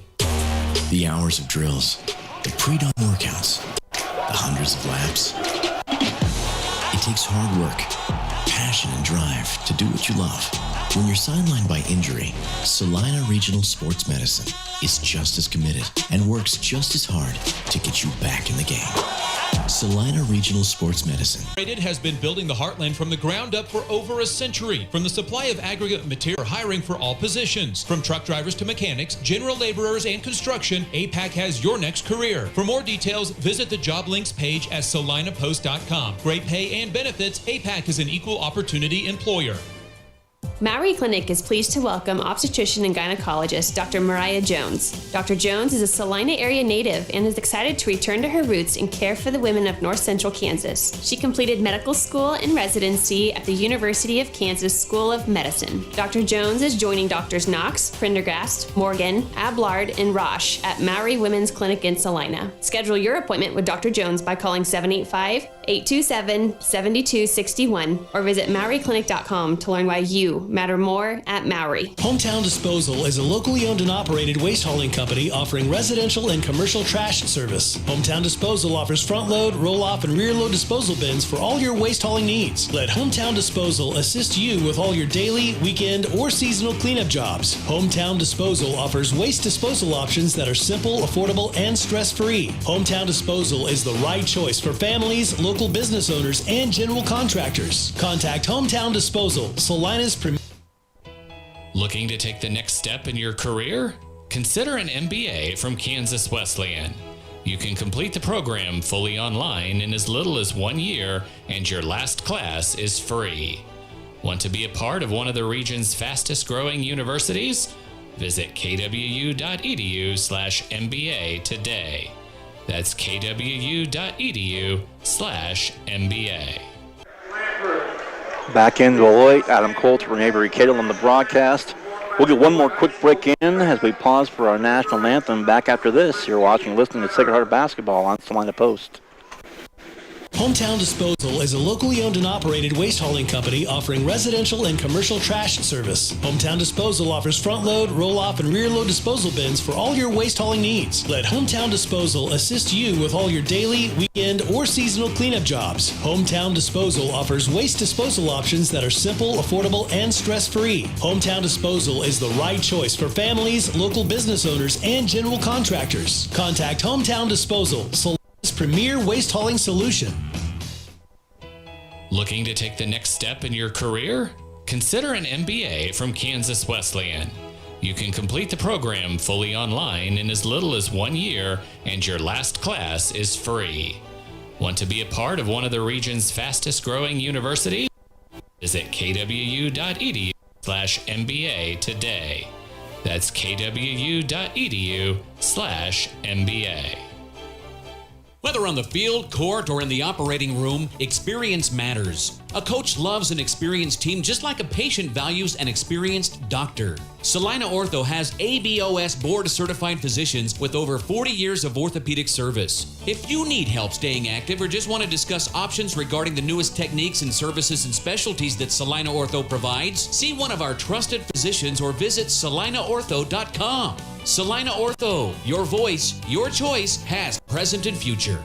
The hours of drills, the pre-dawn workouts, the hundreds of laps. It takes hard work, passion, and drive to do what you love. When you're sidelined by injury, Salina Regional Sports Medicine is just as committed and works just as hard to get you back in the game. Salina Regional Sports Medicine. It has been building the heartland from the ground up for over a century. From the supply of aggregate material, hiring for all positions. From truck drivers to mechanics, general laborers, and construction, APAC has your next career. For more details, visit the job links page at salinapost.com. Great pay and benefits, APAC is an equal opportunity employer. Maori Clinic is pleased to welcome obstetrician and gynecologist Dr. Mariah Jones. Dr. Jones is a Salina area native and is excited to return to her roots and care for the women of north central Kansas. She completed medical school and residency at the University of Kansas School of Medicine. Dr. Jones is joining Drs. Knox, Prendergast, Morgan, Ablard, and Roche at Maori Women's Clinic in Salina. Schedule your appointment with Dr. Jones by calling 785-827-7261 or visit MaoriClinic.com to learn why you matter more at Maori. Hometown Disposal is a locally owned and operated waste hauling company offering residential and commercial trash service. Hometown Disposal offers front load, roll off, and rear load disposal bins for all your waste hauling needs. Let Hometown Disposal assist you with all your daily, weekend, or seasonal cleanup jobs. Hometown Disposal offers waste disposal options that are simple, affordable, and stress-free. Hometown Disposal is the right choice for families, local business owners, and general contractors. Contact Hometown Disposal, Salina's premier. Looking to take the next step in your career? Consider an MBA from Kansas Wesleyan. You can complete the program fully online in as little as 1 year, and your last class is free. Want to be a part of one of the region's fastest growing universities? Visit kwu.edu/MBA today. That's kwu.edu/MBA. Back in Beloit, Adam Coulter and Avery Cadle on the broadcast. We'll get one more quick break in as we pause for our national anthem. Back after this, you're watching and listening to Sacred Heart Basketball on Salina Post. Hometown Disposal is a locally owned and operated waste hauling company offering residential and commercial trash service. Hometown Disposal offers front load, roll off, and rear load disposal bins for all your waste hauling needs. Let Hometown Disposal assist you with all your daily, weekend, or seasonal cleanup jobs. Hometown Disposal offers waste disposal options that are simple, affordable, and stress-free. Hometown Disposal is the right choice for families, local business owners, and general contractors. Contact Hometown Disposal, Salina's premier waste hauling solution. Looking to take the next step in your career? Consider an MBA from Kansas Wesleyan. You can complete the program fully online in as little as 1 year, and your last class is free. Want to be a part of one of the region's fastest growing universities? Visit kwu.edu/MBA today. That's kwu.edu/MBA. Whether on the field, court, or in the operating room, experience matters. A coach loves an experienced team just like a patient values an experienced doctor. Salina Ortho has ABOS board-certified physicians with over 40 years of orthopedic service. If you need help staying active or just want to discuss options regarding the newest techniques and services and specialties that Salina Ortho provides, see one of our trusted physicians or visit salinaortho.com. Salina Ortho, your voice, your choice, has present and future.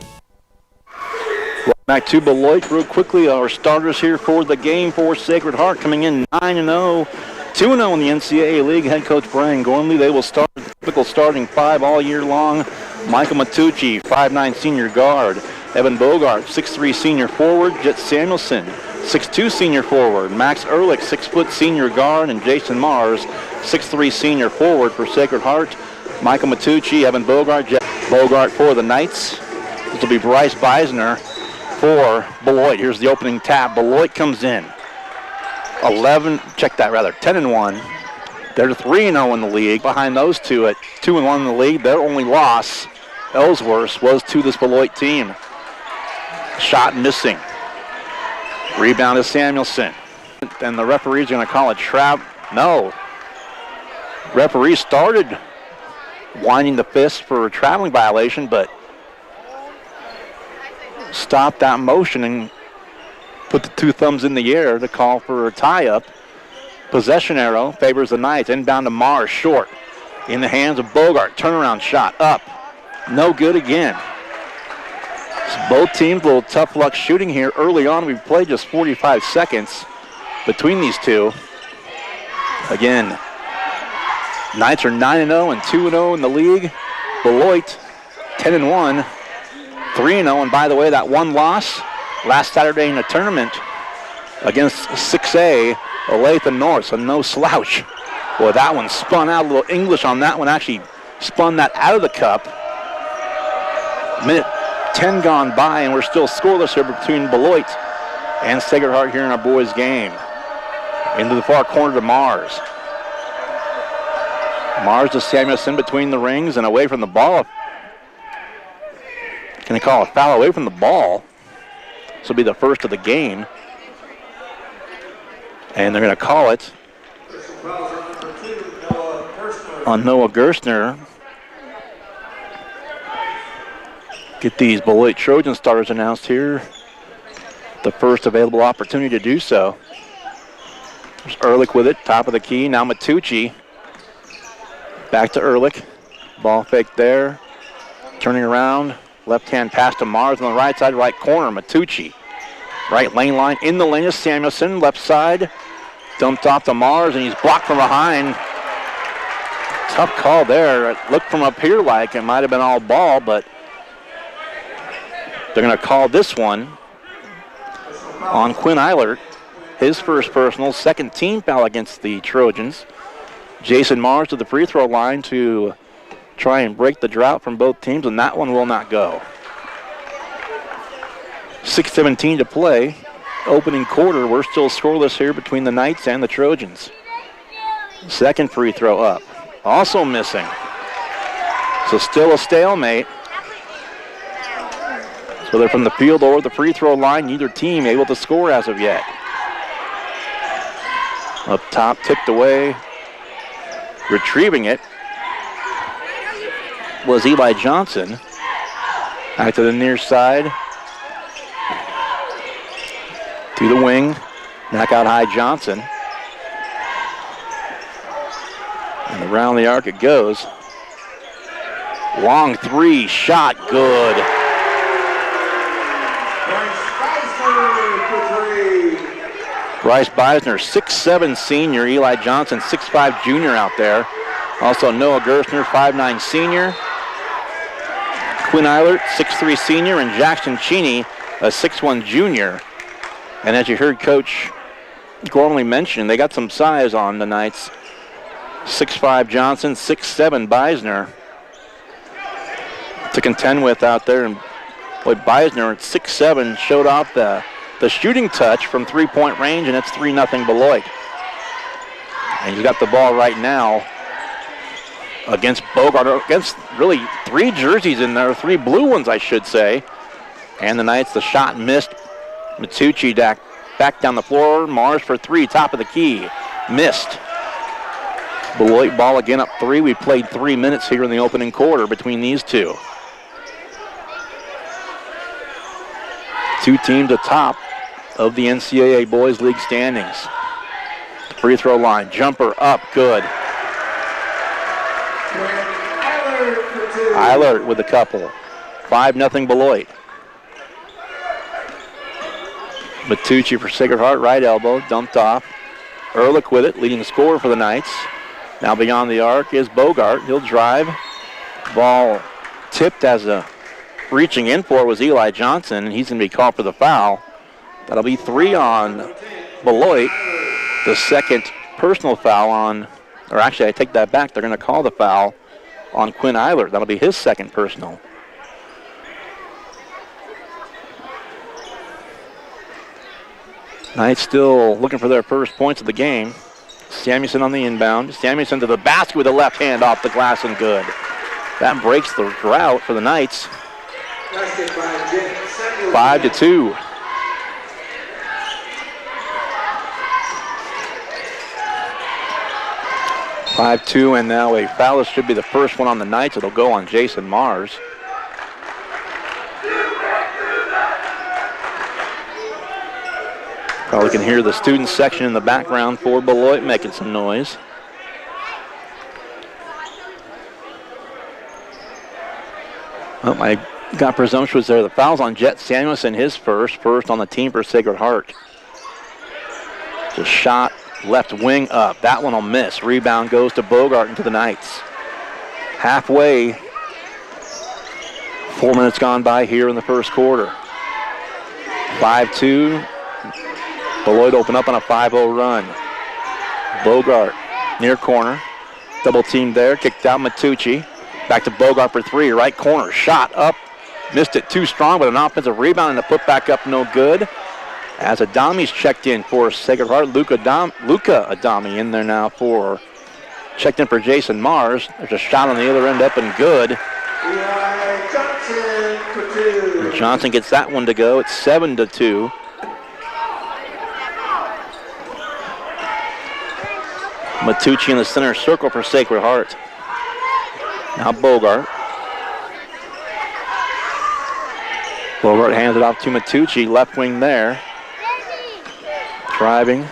Back to Beloit real quickly. Our starters here for the game for Sacred Heart coming in 9-0, 2-0 in the NCAA League. Head coach Brian Gormley. They will start the typical starting five all year long. Michael Matucci, 5'9" senior guard. Evan Bogart, 6'3" senior forward. Jet Samuelson, 6'2" senior forward. Max Ehrlich, 6' senior guard. And Jason Mars, 6'3" senior forward for Sacred Heart. Michael Matucci, Evan Bogart, Jet Bogart for the Knights. This will be Bryce Beisner for Beloit. Here's the opening tap. Beloit comes in 10-1. They're 3-0 in the league. Behind those two at 2-1 in the league. Their only loss, Ellsworth, was to this Beloit team. Shot missing. Rebound is Samuelson. And the referee's going to call a trap. No. Referee started winding the fist for a traveling violation, but stopped that motion and put the two thumbs in the air to call for a tie-up. Possession arrow favors the Knights. Inbound to Mars, short. In the hands of Bogart. Turnaround shot, up. No good again. Both teams a little tough luck shooting here early on. We've played just 45 seconds between these two. Again, Knights are 9-0 and 2-0 in the league. Beloit 10-1. 3-0, and by the way, that one loss last Saturday in the tournament against 6A, Olathe North, so no slouch. Boy, that one spun out. A little English on that one. Actually spun that out of the cup. Minute 10 gone by, and we're still scoreless here between Beloit and Sacred Heart here in our boys' game. Into the far corner to Mars. Mars to Samuelson between the rings and away from the ball. Can they call a foul away from the ball? This will be the first of the game. And they're going to call it on Noah Gerstner. Get these Beloit Trojan starters announced here. The first available opportunity to do so. There's Ehrlich with it, top of the key. Now Matucci. Back to Ehrlich. Ball fake there. Turning around. Left-hand pass to Mars on the right side, right corner. Matucci. Right lane line. In the lane is Samuelson. Left side. Dumped off to Mars, and he's blocked from behind. Tough call there. It looked from up here like it might have been all ball, but they're going to call this one on Quinn Eilert. His first personal, second team foul against the Trojans. Jason Mars to the free throw line to try and break the drought from both teams, and that one will not go. 6:17 to play. Opening quarter, we're still scoreless here between the Knights and the Trojans. Second free throw up. Also missing. So still a stalemate. So they're from the field or the free throw line. Neither team able to score as of yet. Up top, tipped away. Retrieving it was Eli Johnson. Back to the near side. To the wing. Back out high Johnson. And around the arc it goes. Long three, shot good. Bryce Beisner, 6'7" senior. Eli Johnson, 6'5" junior out there. Also Noah Gerstner, 5'9" senior. Quinn Eilert, 6'3" senior. And Jackson Cheney, a 6'1" junior. And as you heard Coach Gormley mention, they got some size on the Knights. 6'5" Johnson, 6'7" Beisner to contend with out there. And boy, Beisner at 6'7" showed off the shooting touch from three-point range, and it's 3-0 Beloit. And he's got the ball right now against Bogart, against really three jerseys in there, three blue ones, I should say. And the Knights, the shot missed. Matucci back down the floor. Mars for three, top of the key. Missed. Beloit ball again up three. We played 3 minutes here in the opening quarter between these two. Two teams atop of the NCAA Boys League standings. Free throw line, jumper up, good. Eilert with a couple. 5-0 Beloit. Matucci for Sacred Heart, right elbow, dumped off. Ehrlich with it, leading the scorer for the Knights. Now beyond the arc is Bogart. He'll drive. Ball tipped as a reaching in for was Eli Johnson, and he's going to be called for the foul. That'll be 3 on Beloit. The second personal foul on, or actually I take that back. They're going to call the foul on Quinn Eilert. That'll be his second personal. Knights still looking for their first points of the game. Samuelson on the inbound. Samuelson to the basket with the left hand off the glass and good. That breaks the drought for the Knights. 5-2. And now a foul. This should be the first one on the Knights. It'll go on Jason Mars. Probably can hear the student section in the background for Beloit making some noise. Oh, I got presumptuous there. The foul's on Jet Samuelson, his first on the team for Sacred Heart. Just shot left wing up. That one will miss. Rebound goes to Bogart and to the Knights. Halfway 4 minutes gone by here in the first quarter. 5-2. Beloit open up on a 5-0 run. Bogart near corner. Double team there. Kicked out Matucci. Back to Bogart for three. Right corner. Shot up. Missed it too strong, but an offensive rebound and a put back up no good. As Adami's checked in for Sacred Heart. Luca Adami in there now for checked in for Jason Mars. There's a shot on the other end up and good. Johnson gets that one to go. It's 7-2. Matucci in the center circle for Sacred Heart. Now Bogart. Bogart hands it off to Matucci, left wing there. Driving.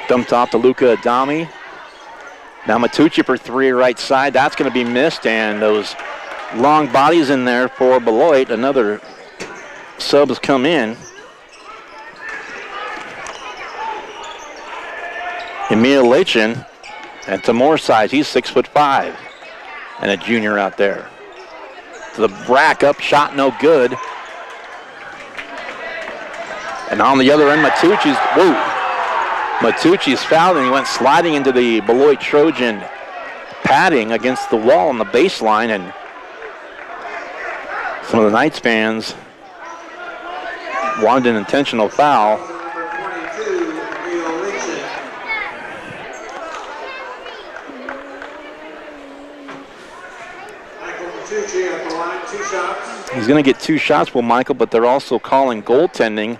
Dumped off to Luca Adami. Now Matucci for three right side. That's going to be missed, and those long bodies in there for Beloit. Another sub has come in. Emil Lachin at the more size. He's 6'5", and a junior out there. To the rack up, shot no good. And on the other end, Matucci's fouled, and he went sliding into the Beloit Trojan padding against the wall on the baseline, and some of the Knights fans wanted an intentional foul. He's going to get 2 shots, Will Michael, but they're also calling goaltending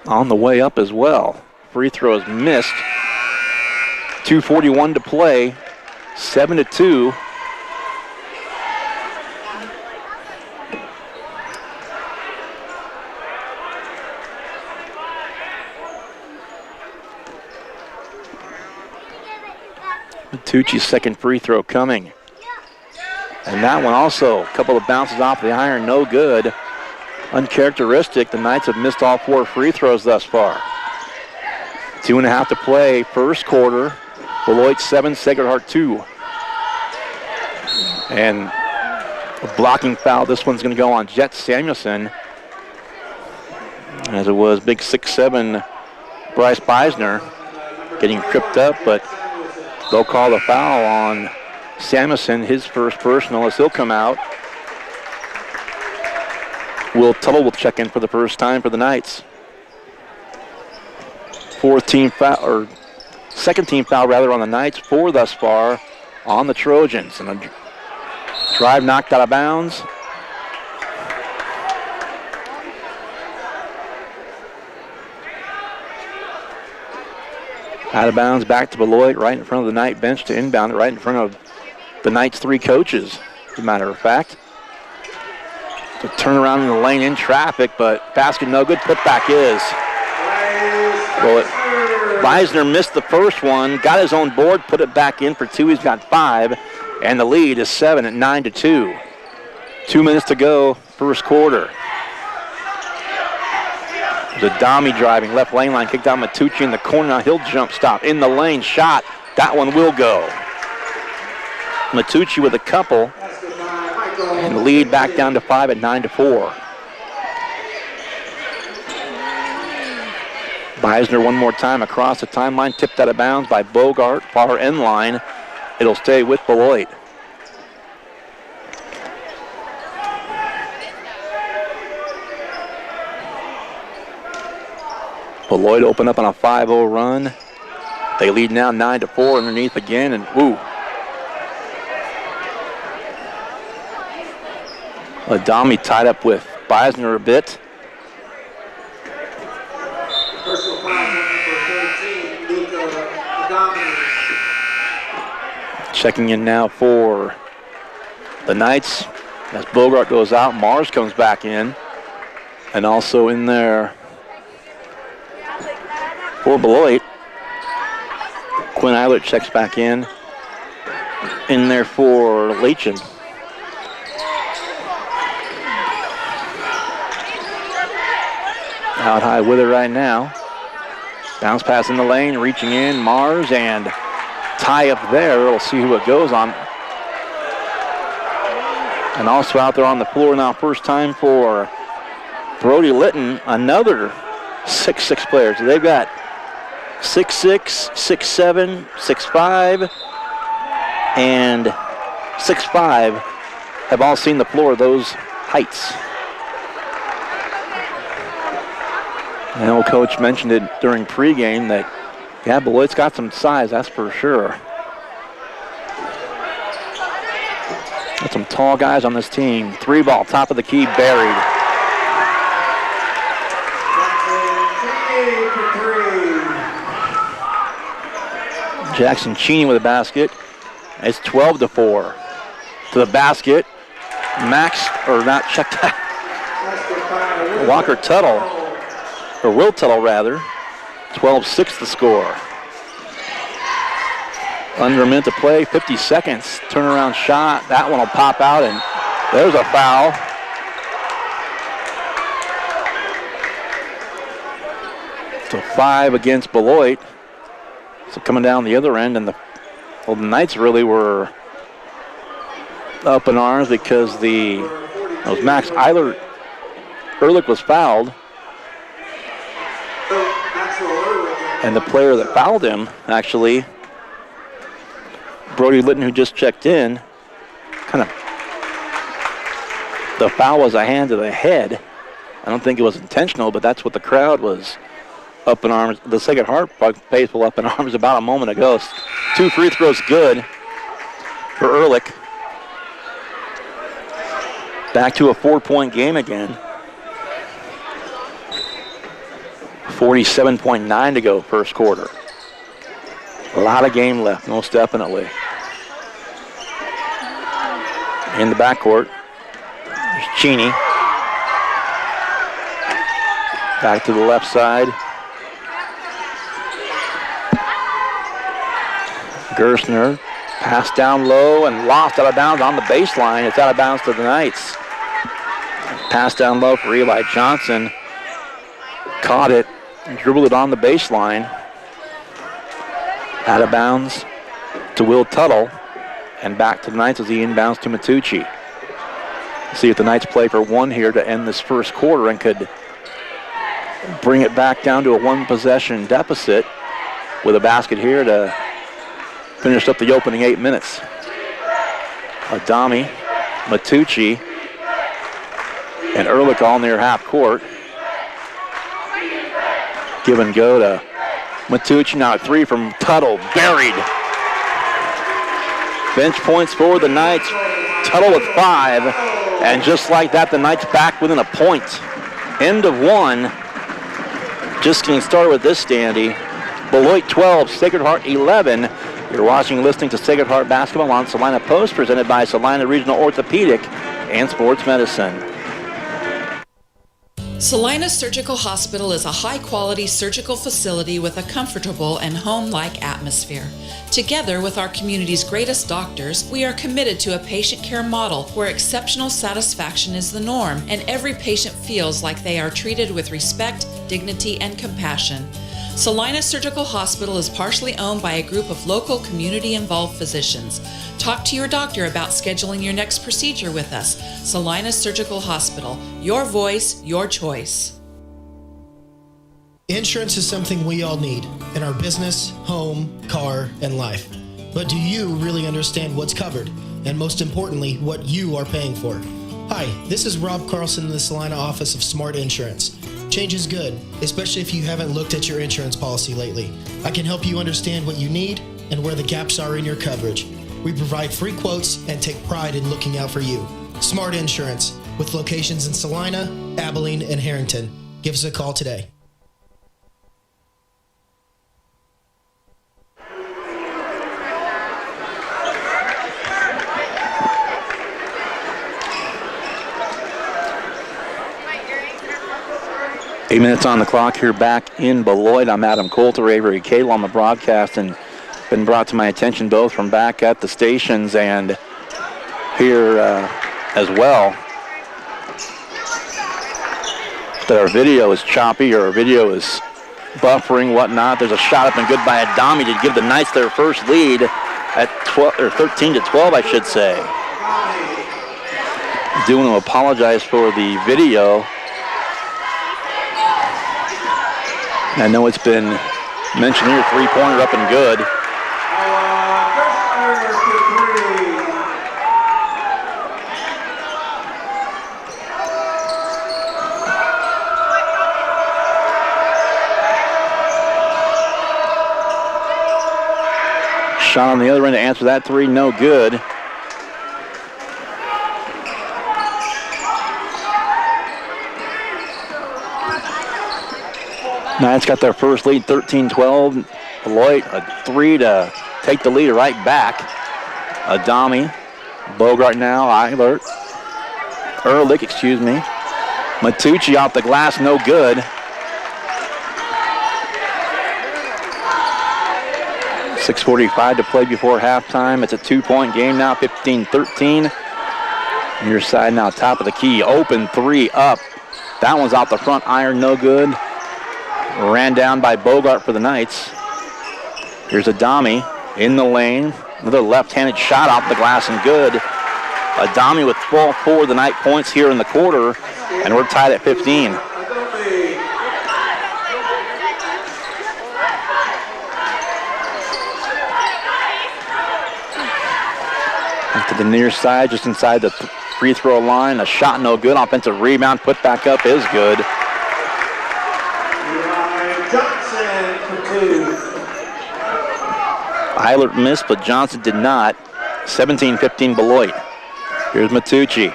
on the way up as well. Free throws missed. 2:41 to play. 7-2. Matucci's second free throw coming. And that one also, a couple of bounces off the iron, no good. Uncharacteristic. The Knights have missed all 4 free throws thus far. 2.5 to play, first quarter. Beloit 7, Sacred Heart 2. And a blocking foul. This one's going to go on Jet Samuelson, as it was big 6'7" Bryce Beisner getting tripped up, but they'll call the foul on Samuelson, his first personal, as he'll come out. Will Tuttle will check in for the first time for the Knights. Second team foul rather on the Knights, 4 thus far on the Trojans. And a drive knocked out of bounds. Out of bounds, back to Beloit, right in front of the Knight bench to inbound it, right in front of the Knights' 3 coaches, as a matter of fact. To turn around in the lane in traffic, but basket no good. Putback is. Well, Beisner missed the first one, got his own board, put it back in for 2. He's got 5, and the lead is 7 at 9-2. 2 minutes to go, first quarter. There's Adami driving, left lane line, kicked out Matucci in the corner. Now he'll jump stop in the lane, shot. That one will go. Matucci with a couple, and the lead back down to 5 at 9-4. Beisner one more time across the timeline, tipped out of bounds by Bogart, far end line. It'll stay with Beloit. Beloit open up on a 5-0 run. They lead now 9-4 underneath again, and woo. Adami tied up with Beisner a bit. Checking in now for the Knights as Bogart goes out. Mars comes back in. And also in there for Beloit, Quinn Eilert checks back in. In there for Lachin. Out high with it right now. Bounce pass in the lane, reaching in, Mars, and tie up there. We'll see who it goes on. And also out there on the floor now, first time for Brody Litton, another 6'6" player. So they've got 6'6", 6'7", 6'5", and 6'5" have all seen the floor, those heights. And old coach mentioned it during pregame that, yeah, Beloit's got some size, that's for sure. Got some tall guys on this team. 3-ball, top of the key, buried. Jackson Cheney with a basket. It's 12-4. To the basket. Max, or not, check that. Walker Tuttle, or Will Tuttle rather. 12-6 the score. Under a minute to play, 50 seconds. Turnaround shot. That one will pop out, and there's a foul. So 5 against Beloit. So coming down the other end, and the Knights really were up in arms because it was Max Ehrlich was fouled. And the player that fouled him, actually, Brody Litton, who just checked in, the foul was a hand to the head. I don't think it was intentional, but that's what the crowd was up in arms. The Sacred Heart faithful up in arms about a moment ago. 2 free throws good for Ehrlich. Back to a 4-point game again. 47.9 to go first quarter. A lot of game left, most definitely. In the backcourt, there's Cheney. Back to the left side. Gerstner, pass down low and lost out of bounds on the baseline. It's out of bounds to the Knights. Pass down low for Eli Johnson. Caught it, dribbled it on the baseline. Out of bounds to Will Tuttle. And back to the Knights as he inbounds to Matucci. See if the Knights play for 1 here to end this first quarter and could bring it back down to a 1-possession deficit with a basket here to finish up the opening 8 minutes. Adami, Matucci, and Ehrlich all near half court. Give and go to Matucci. Now a 3 from Tuttle, buried. Bench points for the Knights. Tuttle with 5. And just like that, the Knights back within a point. End of 1. Just getting started with this standee. Beloit 12, Sacred Heart 11. You're watching and listening to Sacred Heart Basketball on Salina Post, presented by Salina Regional Orthopedic and Sports Medicine. Salina Surgical Hospital is a high-quality surgical facility with a comfortable and home-like atmosphere. Together with our community's greatest doctors, we are committed to a patient care model where exceptional satisfaction is the norm and every patient feels like they are treated with respect, dignity, and compassion. Salina Surgical Hospital is partially owned by a group of local community-involved physicians. Talk to your doctor about scheduling your next procedure with us. Salina Surgical Hospital. Your voice, your choice. Insurance is something we all need in our business, home, car, and life. But do you really understand what's covered? And most importantly, what you are paying for? Hi, this is Rob Carlson in the Salina office of Smart Insurance. Change is good, especially if you haven't looked at your insurance policy lately. I can help you understand what you need and where the gaps are in your coverage. We provide free quotes and take pride in looking out for you. Smart Insurance, with locations in Salina, Abilene, and Harrington. Give us a call today. Eight minutes on the clock here back in Beloit. I'm Adam Coulter, Avery Cadle on the broadcast, and been brought to my attention both from back at the stations and here as well that our video is choppy or our video is buffering, whatnot. There's a shot up and good by Adami to give the Knights their first lead at 12 or 13-12, I should say. do want to apologize for the video. I know it's been mentioned here, three-pointer up and good. Shot on the other end to answer that three, no good. Knights got their first lead, 13-12. Beloit, a three to take the lead right back. Adami, Bogart now, Eilert. Ehrlich, excuse me. Matucci off the glass, no good. 6:45 to play before halftime. It's a two-point game now, 15-13. Near side now, top of the key. Open three up. That one's out the front iron, no good. Ran down by Bogart for the Knights. Here's Adami in the lane. Another left-handed shot off the glass and good. Adami with 4 of the night points here in the quarter, and we're tied at 15. Back to the near side, just inside the free throw line. A shot no good. Offensive rebound put back up is good. Johnson for two. Eilert missed, but Johnson did not. 17-15 Beloit. Here's Matucci.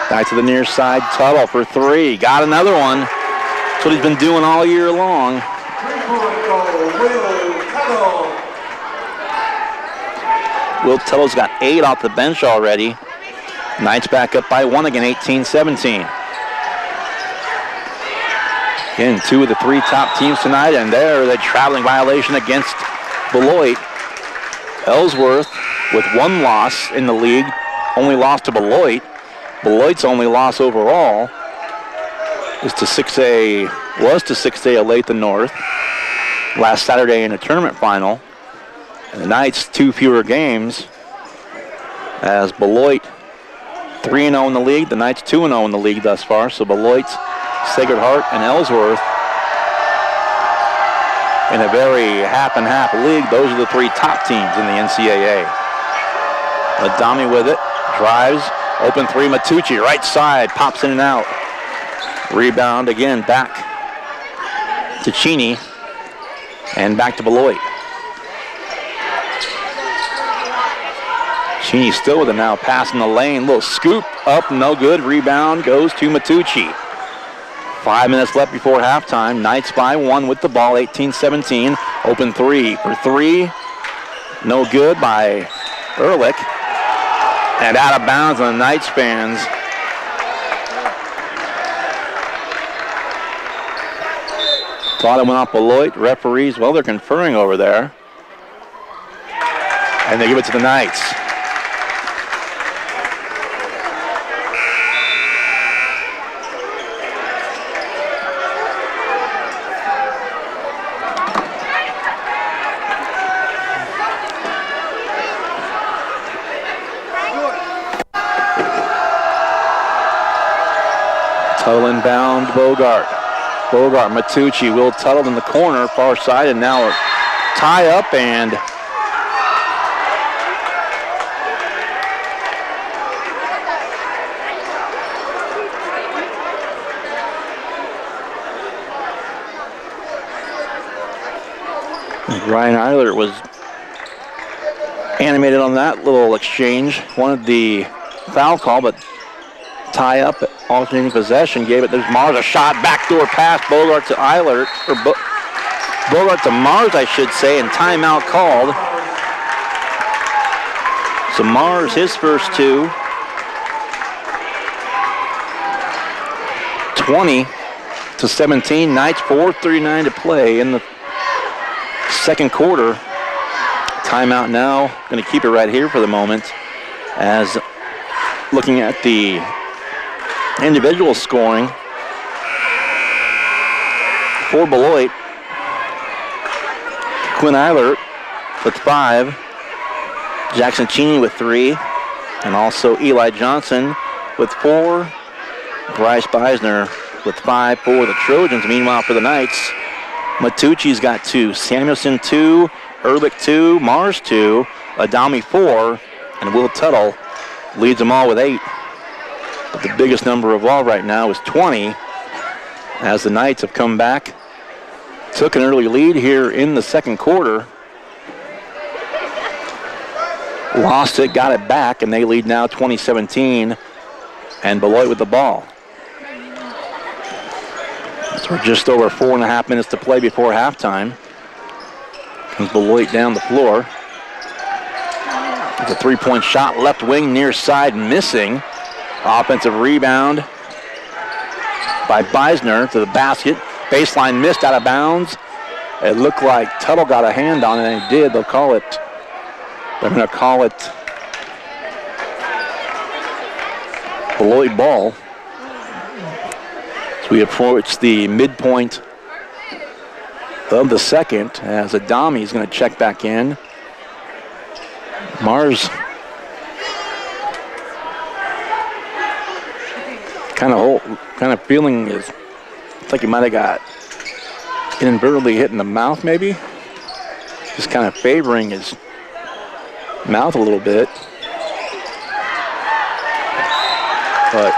Back to the near side. Tuttle for three. Got another one. That's what he's been doing all year long. Three-point goal, Will Tuttle. Will Tuttle's got 8 off the bench already. Knights back up by 1 again, 18-17. Again, 2 of the 3 top teams tonight, and there the traveling violation against Beloit. Ellsworth with 1 loss in the league, only lost to Beloit. Beloit's only loss overall is to 6A, was to 6A Olathe North last Saturday in a tournament final. And the Knights 2 fewer games as Beloit 3-0 in the league, the Knights 2-0 in the league thus far. So Beloit's Sacred Heart and Ellsworth in a very half and half league. Those are the 3 top teams in the NCAA. Adami with it, drives, open 3, Matucci, right side, pops in and out. Rebound again, back to Cheney and back to Beloit. Cheney still with it now, passing the lane, little scoop up, no good. Rebound goes to Matucci. 5 minutes left before halftime. Knights by 1 with the ball, 18-17. Open 3 for 3. No good by Ehrlich. And out of bounds on the Knights fans. Thought it went off Beloit. Referees, well, they're conferring over there. And they give it to the Knights. Tuttle inbound, Bogart. Bogart, Matucci, Will Tuttle in the corner, far side, and now a tie up and Ryan Eilert was animated on that little exchange. Wanted the foul call, but tie up, alternating possession, gave it. There's Mars, a shot, backdoor pass, Bogart to Eilert, or Bogart to Mars, I should say, and timeout called. So Mars, his first 2. 20-17, Knights 4:39 to play in the second quarter. Timeout now, going to keep it right here for the moment, as looking at the individual scoring for Beloit. Quinn Eilert with 5, Jackson Cheney with 3, and also Eli Johnson with 4. Bryce Beisner with 5 for the Trojans. Meanwhile, for the Knights, Matucci's got 2. Samuelson 2. Ehrlich 2. Mars 2. Adami 4. And Will Tuttle leads them all with 8. But the biggest number of all right now is 20, as the Knights have come back. Took an early lead here in the second quarter. Lost it, got it back, and they lead now 20-17. And Beloit with the ball. So we're just over 4.5 minutes to play before halftime. Comes Beloit down the floor. It's a 3-point shot, left wing, near side, missing. Offensive rebound by Beisner to the basket. Baseline missed, out of bounds. It looked like Tuttle got a hand on it, and he did. They're going to call it Beloit ball. So we approach the midpoint of the second, as Adami is going to check back in. Mars kind of feeling it's like he might have got inadvertently hit in the mouth, maybe. Just kind of favoring his mouth a little bit. But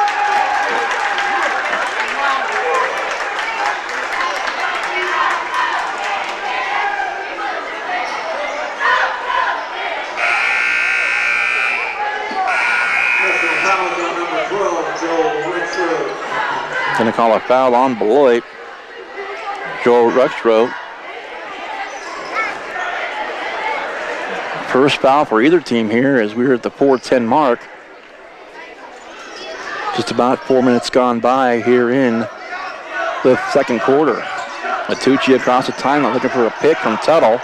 going to call a foul on Beloit. Joel Ruxrow. First foul for either team here as we're at the 4:10 mark. Just about 4 minutes gone by here in the second quarter. Matucci across the timeline looking for a pick from Tuttle.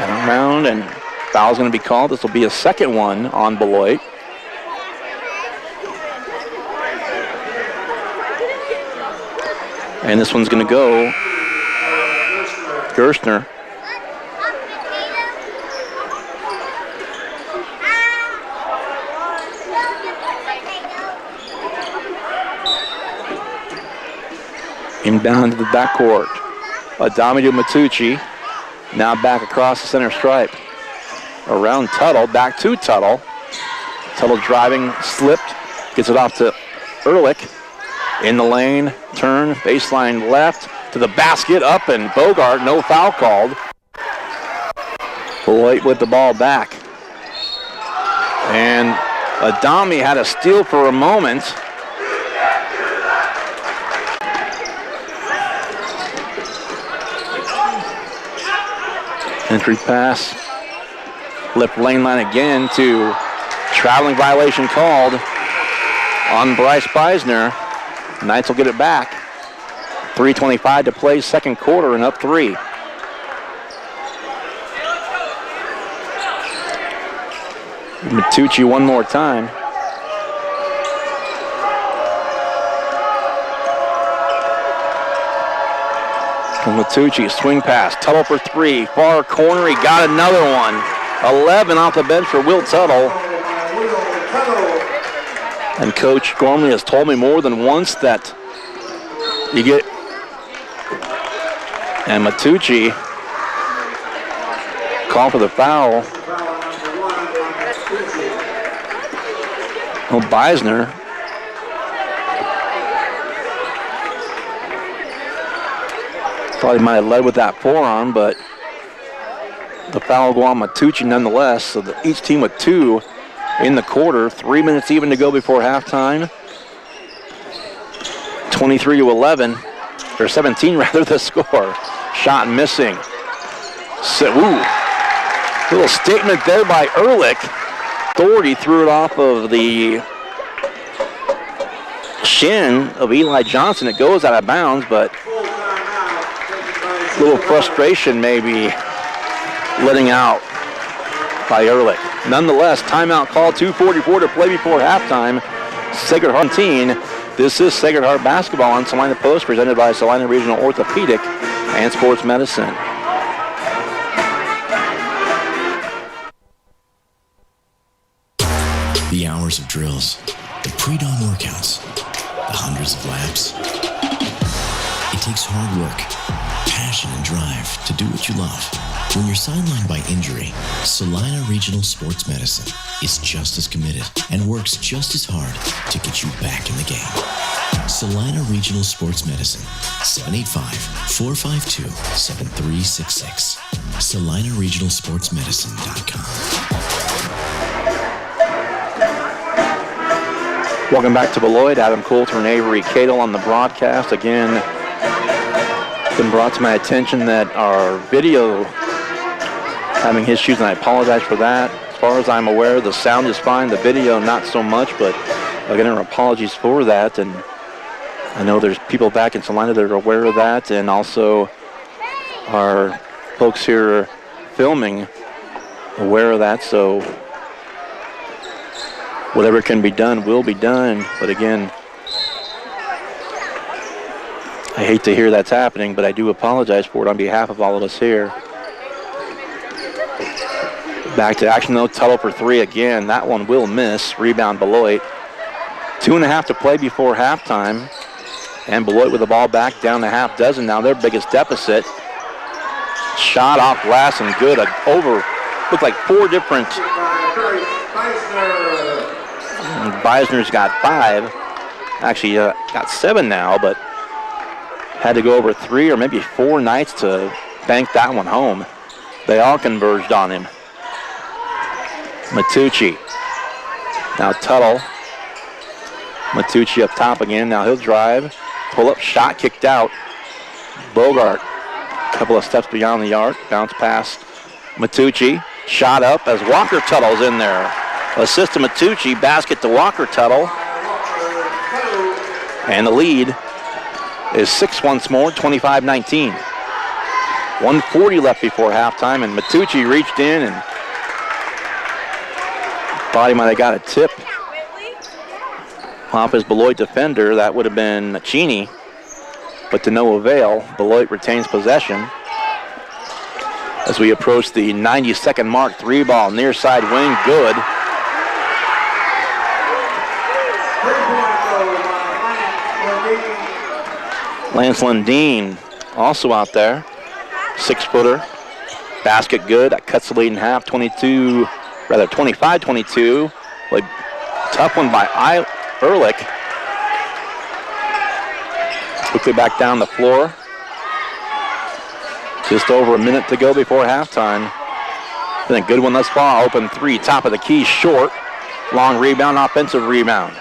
And around, and foul's going to be called. This will be a second one on Beloit. And this one's going to go Gerstner. Inbound to the backcourt. Adami to Matucci. Now back across the center stripe. Around Tuttle, back to Tuttle. Tuttle driving, slipped, gets it off to Ehrlich. In the lane, turn, baseline left, to the basket, up, and Bogart, no foul called. Beloit with the ball back. And Adami had a steal for a moment. Entry pass, left lane line again to traveling violation called on Bryce Beisner. Knights will get it back. 3:25 to play, second quarter, and up 3. Matucci one more time. Matucci, swing pass, Tuttle for 3, far corner, he got another one. 11 off the bench for Will Tuttle. And Coach Gormley has told me more than once that you get, and Matucci call for the foul. Oh, Beisner. Thought he might have led with that forearm, but the foul will go on Matucci nonetheless. So each team with 2 in the quarter. 3 minutes even to go before halftime. 23-11, or 17 rather, the score. Shot missing. So, little statement there by Ehrlich. Doherty threw it off of the shin of Eli Johnson. It goes out of bounds, but a little frustration maybe letting out by Ehrlich. Nonetheless, timeout call, 2:44 to play before halftime. Sacred Heart team. This is Sacred Heart basketball on Salina Post, presented by Salina Regional Orthopedic and Sports Medicine. The hours of drills, the pre-dawn workouts, the hundreds of laps. It takes hard work, passion, and drive to do what you love. When you're sidelined by injury, Salina Regional Sports Medicine is just as committed and works just as hard to get you back in the game. Salina Regional Sports Medicine, 785-452-7366. SalinaRegionalSportsMedicine.com. Welcome back to Beloit. Adam Coulter and Avery Cadle on the broadcast. Again, it's been brought to my attention that our video having issues, and I apologize for that. As far as I'm aware, the sound is fine, the video not so much, but again, our apologies for that. And I know there's people back in Salina that are aware of that, and also our folks here filming aware of that. So whatever can be done will be done. But again, I hate to hear that's happening, but I do apologize for it on behalf of all of us here. Back to action though, Tuttle for three again. That one will miss. Rebound Beloit. 2.5 to play before halftime. And Beloit with the ball back down to half dozen now, their biggest deficit. Shot off glass and good. Over, looked like four different. Beisner's got 5. Actually got 7 now, but had to go over 3 or maybe 4 nights to bank that one home. They all converged on him. Matucci. Now Tuttle. Matucci up top again. Now he'll drive. Pull-up shot kicked out. Bogart. A couple of steps beyond the arc. Bounce pass. Matucci. Shot up as Walker Tuttle's in there. Assist to Matucci. Basket to Walker Tuttle. And the lead is 6 once more, 25-19. 1:40 left before halftime, and Matucci reached in and thought he might have got a tip off his Beloit defender. That would have been Cheney, but to no avail. Beloit retains possession as we approach the 90-second mark. 3-ball near side wing, good. Lance Lundeen also out there. 6-footer. Basket good. That cuts the lead in half. 25-22. Like, tough one by Ehrlich. Quickly back down the floor. Just over a minute to go before halftime. Been a good one thus far. Open 3. Top of the key. Short. Long rebound. Offensive rebound.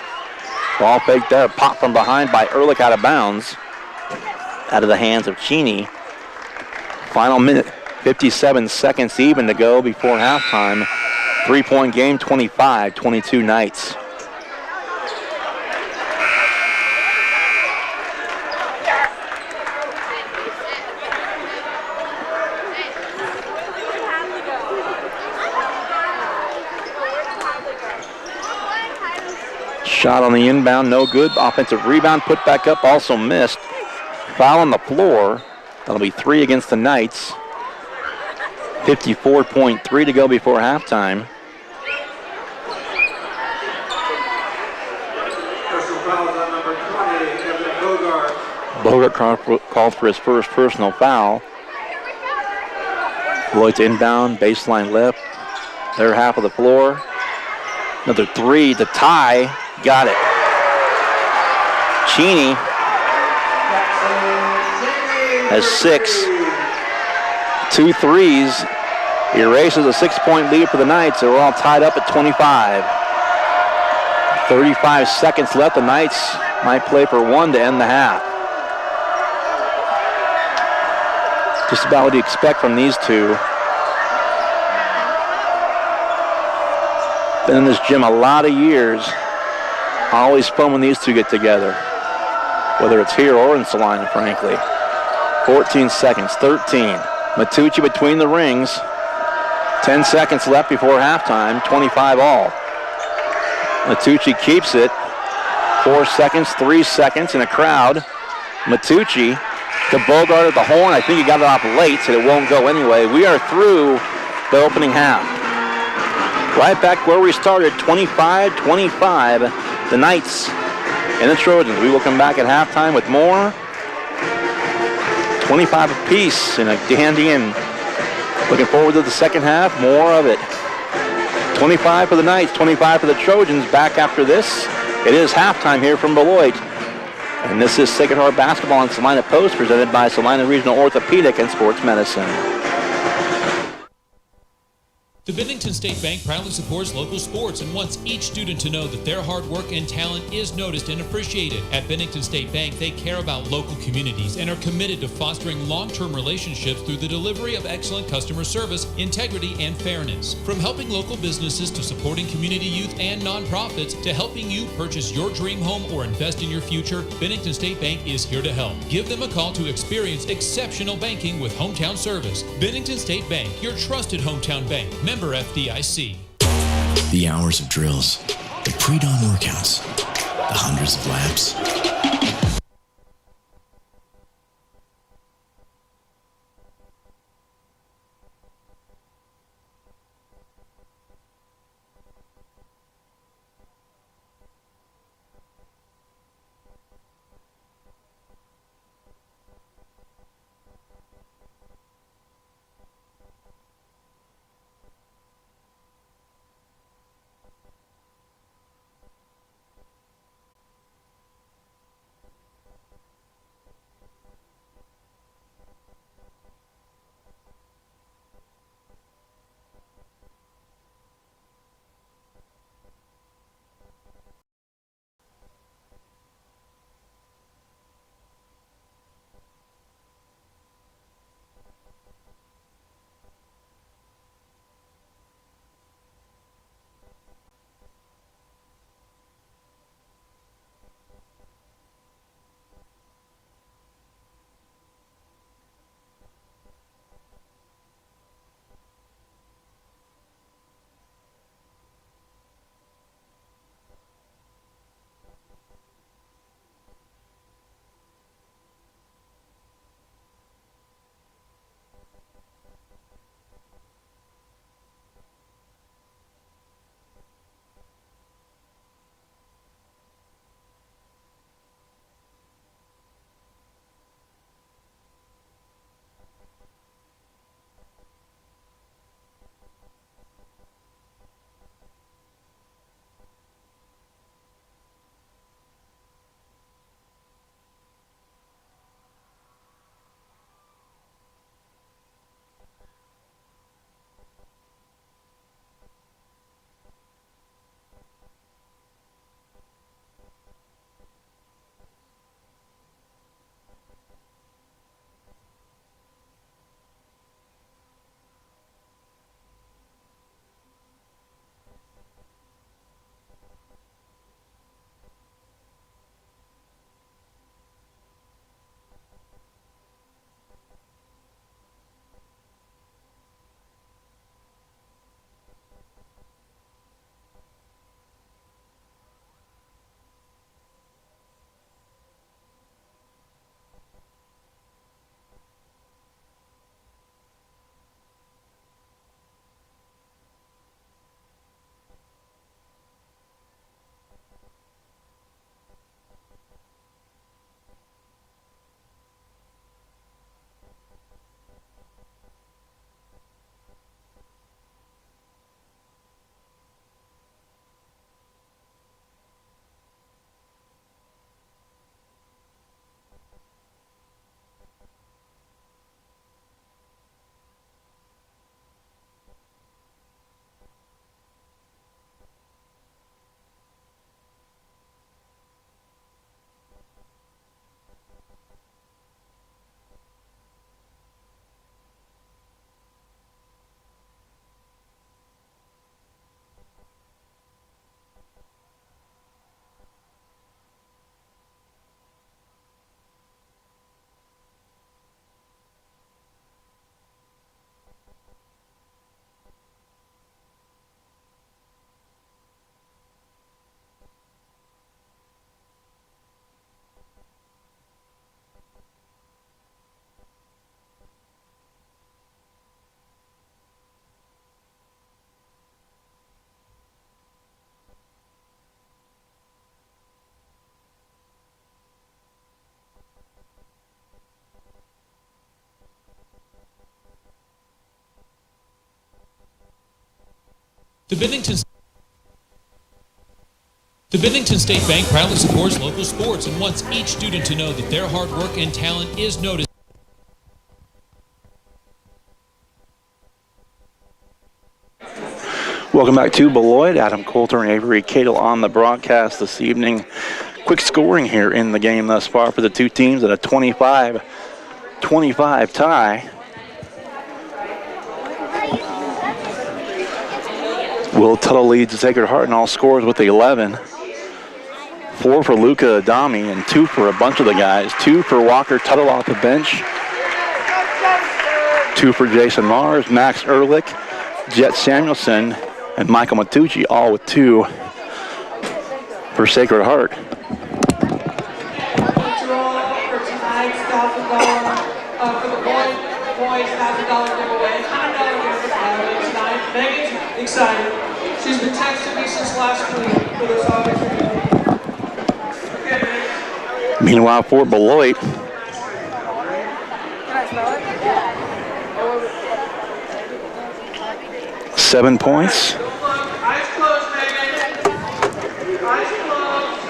Ball fake there. Pop from behind by Ehrlich out of bounds. Out of the hands of Cheney. Final minute, 57 seconds even to go before halftime. 3-point game, 25-22 Knights. Shot on the inbound, no good. Offensive rebound, put back up, also missed. Foul on the floor. That'll be 3 against the Knights. 54.3 to go before halftime. Bogart called for his first personal foul. Beloit's inbound, baseline left. Their half of the floor. Another 3 to tie. Got it. Cheney has 6. 2 threes. Erases a 6-point lead for the Knights. They're all tied up at 25. 35 seconds left. The Knights might play for 1 to end the half. Just about what you expect from these two. Been in this gym a lot of years. Always fun when these two get together. Whether it's here or in Salina, frankly. 14 seconds, 13. Matucci between the rings. 10 seconds left before halftime, 25 all. Matucci keeps it. 4 seconds, 3 seconds in a crowd. Matucci to Bogart at the horn. I think he got it off late, so it won't go anyway. We are through the opening half. Right back where we started, 25-25. The Knights and the Trojans. We will come back at halftime with more. 25 apiece in a dandy, and looking forward to the second half. More of it. 25 for the Knights, 25 for the Trojans. Back after this. It is halftime here from Beloit. And this is Sacred Heart Basketball on Salina Post, presented by Salina Regional Orthopedic and Sports Medicine. The Bennington State Bank proudly supports local sports and wants each student to know that their hard work and talent is noticed and appreciated. At Bennington State Bank, they care about local communities and are committed to fostering long-term relationships through the delivery of excellent customer service, integrity, and fairness. From helping local businesses to supporting community youth and nonprofits to helping you purchase your dream home or invest in your future, Bennington State Bank is here to help. Give them a call to experience exceptional banking with hometown service. Bennington State Bank, your trusted hometown bank. Member FDIC. The hours of drills, the pre-dawn workouts, the hundreds of laps. The Bennington State Bank proudly supports local sports and wants each student to know that their hard work and talent is noticed. Welcome back to Beloit. Adam Coulter and Avery Cato on the broadcast this evening. Quick scoring here in the game thus far for the two teams at a 25-25 tie. Will Tuttle leads Sacred Heart in all scores with 11. 4 for Luca Adami and 2 for a bunch of the guys. 2 for Walker Tuttle off the bench. 2 for Jason Mars, Max Ehrlich, Jet Samuelson, and Michael Matucci, all with 2 for Sacred Heart. Excited. She's been texting me since last week for this opportunity. Meanwhile, for Beloit, seven points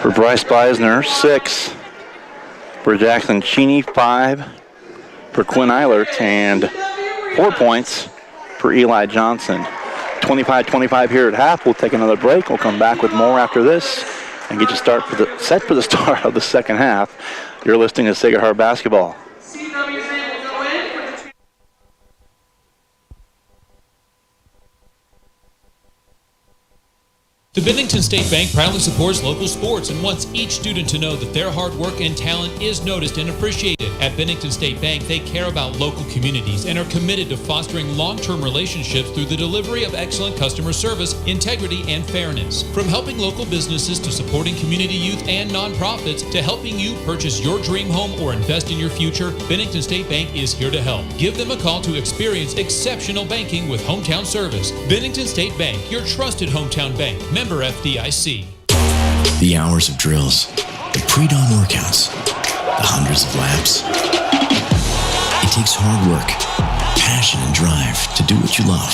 for Bryce Beisner, 6 for Jackson Cheney, 5 for Quinn Eilert, and 4 points for Eli Johnson. 25-25 here at half. We'll take another break. We'll come back with more after this and get you set for the start of the second half. You're listening to Sacred Heart Basketball. The Bennington State Bank proudly supports local sports and wants each student to know that their hard work and talent is noticed and appreciated. At Bennington State Bank, they care about local communities and are committed to fostering long-term relationships through the delivery of excellent customer service, integrity, and fairness. From helping local businesses to supporting community youth and nonprofits to helping you purchase your dream home or invest in your future, Bennington State Bank is here to help. Give them a call to experience exceptional banking with hometown service. Bennington State Bank, your trusted hometown bank. Member FDIC. The hours of drills, the pre-dawn workouts, the hundreds of laps. It takes hard work, passion, and drive to do what you love.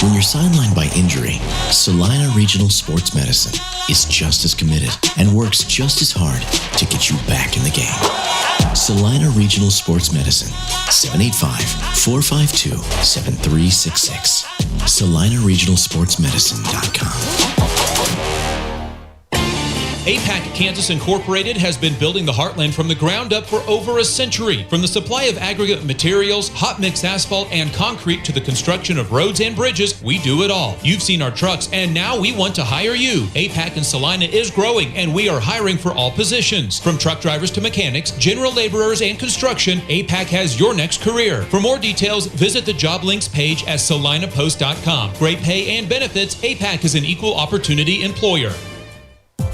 When you're sidelined by injury, Salina Regional Sports Medicine is just as committed and works just as hard to get you back in the game. Salina Regional Sports Medicine, 785-452-7366. SalinaRegionalSportsMedicine.com. APAC Kansas Incorporated has been building the heartland from the ground up for over a century. From the supply of aggregate materials, hot mix asphalt, and concrete to the construction of roads and bridges, we do it all. You've seen our trucks, and now we want to hire you. APAC in Salina is growing, and we are hiring for all positions. From truck drivers to mechanics, general laborers, and construction, APAC has your next career. For more details, visit the job links page at salinapost.com. Great pay and benefits, APAC is an equal opportunity employer.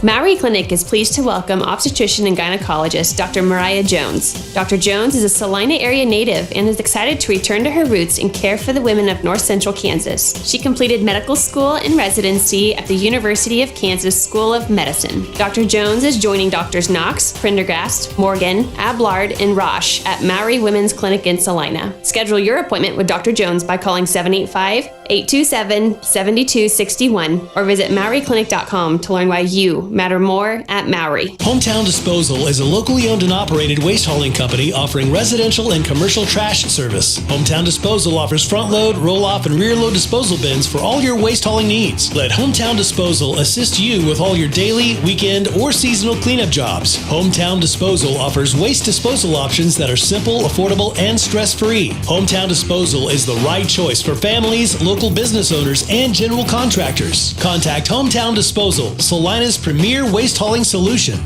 Maori Clinic is pleased to welcome obstetrician and gynecologist Dr. Mariah Jones. Dr. Jones is a Salina area native and is excited to return to her roots and care for the women of North Central Kansas. She completed medical school and residency at the University of Kansas School of Medicine. Dr. Jones is joining Drs. Knox, Prendergast, Morgan, Ablard, and Roche at Maori Women's Clinic in Salina. Schedule your appointment with Dr. Jones by calling 785-827-7261 or visit MaoriClinic.com to learn why you matter more at Maori. Hometown Disposal is a locally owned and operated waste hauling company offering residential and commercial trash service. Hometown Disposal offers front load, roll off, and rear load disposal bins for all your waste hauling needs. Let Hometown Disposal assist you with all your daily, weekend, or seasonal cleanup jobs. Hometown Disposal offers waste disposal options that are simple, affordable, and stress-free. Hometown Disposal is the right choice for families, local business owners, and general contractors. Contact Hometown Disposal, Salina's premier waste hauling solution.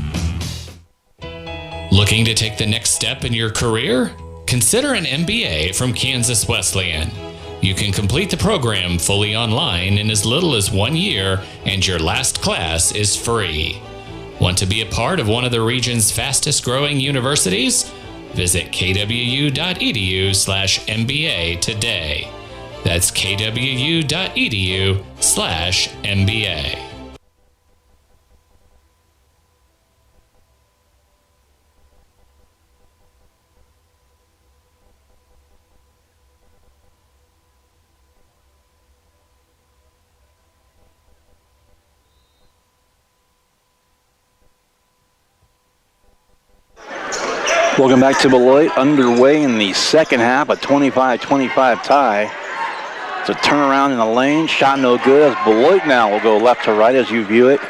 Looking to take the next step in your career? Consider an MBA from Kansas Wesleyan. You can complete the program fully online in as little as 1 year, and your last class is free. Want to be a part of one of the region's fastest growing universities? Visit kwu.edu/MBA today. That's kwu.edu/MBA. Welcome back to Beloit. Underway in the second half, a 25-25 tie. It's a turnaround in the lane. Shot no good as Beloit now will go left to right as you view it.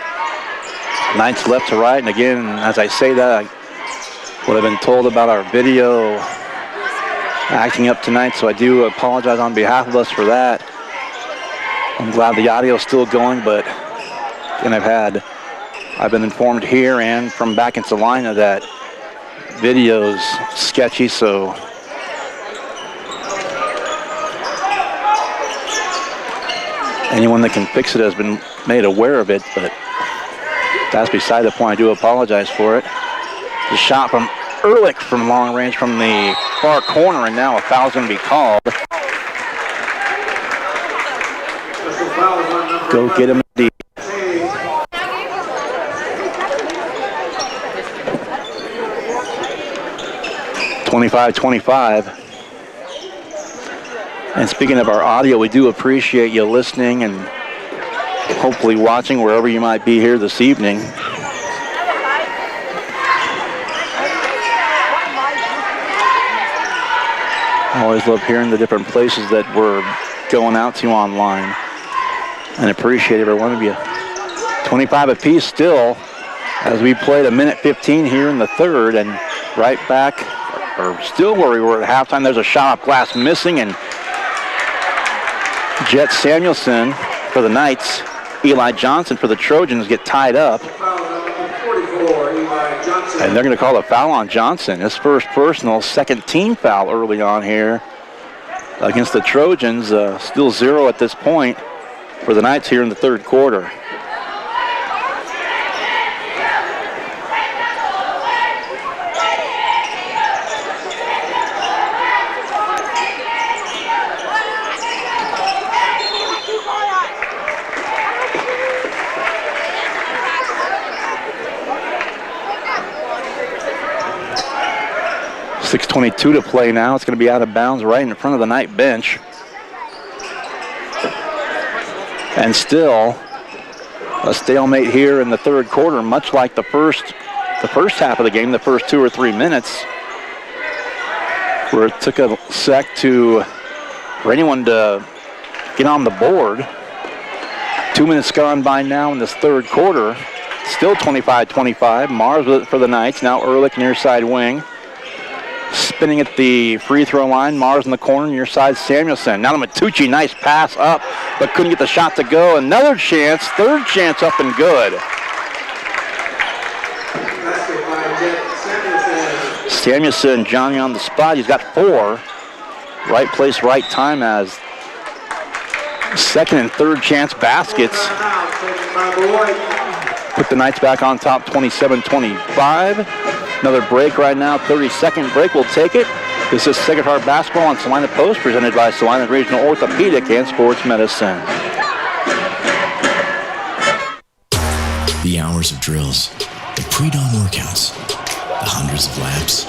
Knights left to right. And again, as I say that, I would have been told about our video acting up tonight, so I do apologize on behalf of us for that. I'm glad the audio is still going, but again, I've been informed here and from back in Salina that video's sketchy, so anyone that can fix it has been made aware of it, but that's beside the point. I do apologize for it. The shot from Ehrlich from long range from the far corner, and now a foul's going to be called. Go get him deep. (25-25). And speaking of our audio, we do appreciate you listening and hopefully watching wherever you might be here this evening. I always love hearing the different places that we're going out to online, and appreciate every one of you. 25 apiece still as we played a minute 15 here in the third, and right back, or still where we were at halftime. There's a shot off glass missing, and Jet Samuelson for the Knights, Eli Johnson for the Trojans get tied up. And they're going to call a foul on Johnson. His first personal, second team foul early on here against the Trojans. Still 0 at this point for the Knights here in the third quarter. .6:22 to play now. It's going to be out of bounds right in front of the Knight bench. And still a stalemate here in the third quarter, much like the first half of the game, the first 2 or 3 minutes, where it took a sec for anyone to get on the board. 2 minutes gone by now in this third quarter. Still 25-25. Mars with it for the Knights. Now Ehrlich near side wing. Spinning at the free throw line. Mars in the corner, near side Samuelson. Now to Matucci, nice pass up, but couldn't get the shot to go. Another chance, third chance up and good. Samuelson, Johnny on the spot. He's got 4. Right place, right time as second and third chance baskets. Put the Knights back on top, 27-25. Another break right now, 30-second break. We'll take it. This is Sacred Heart Basketball on Salina Post, presented by Salina Regional Orthopedic and Sports Medicine. The hours of drills, the pre-dawn workouts, the hundreds of laps.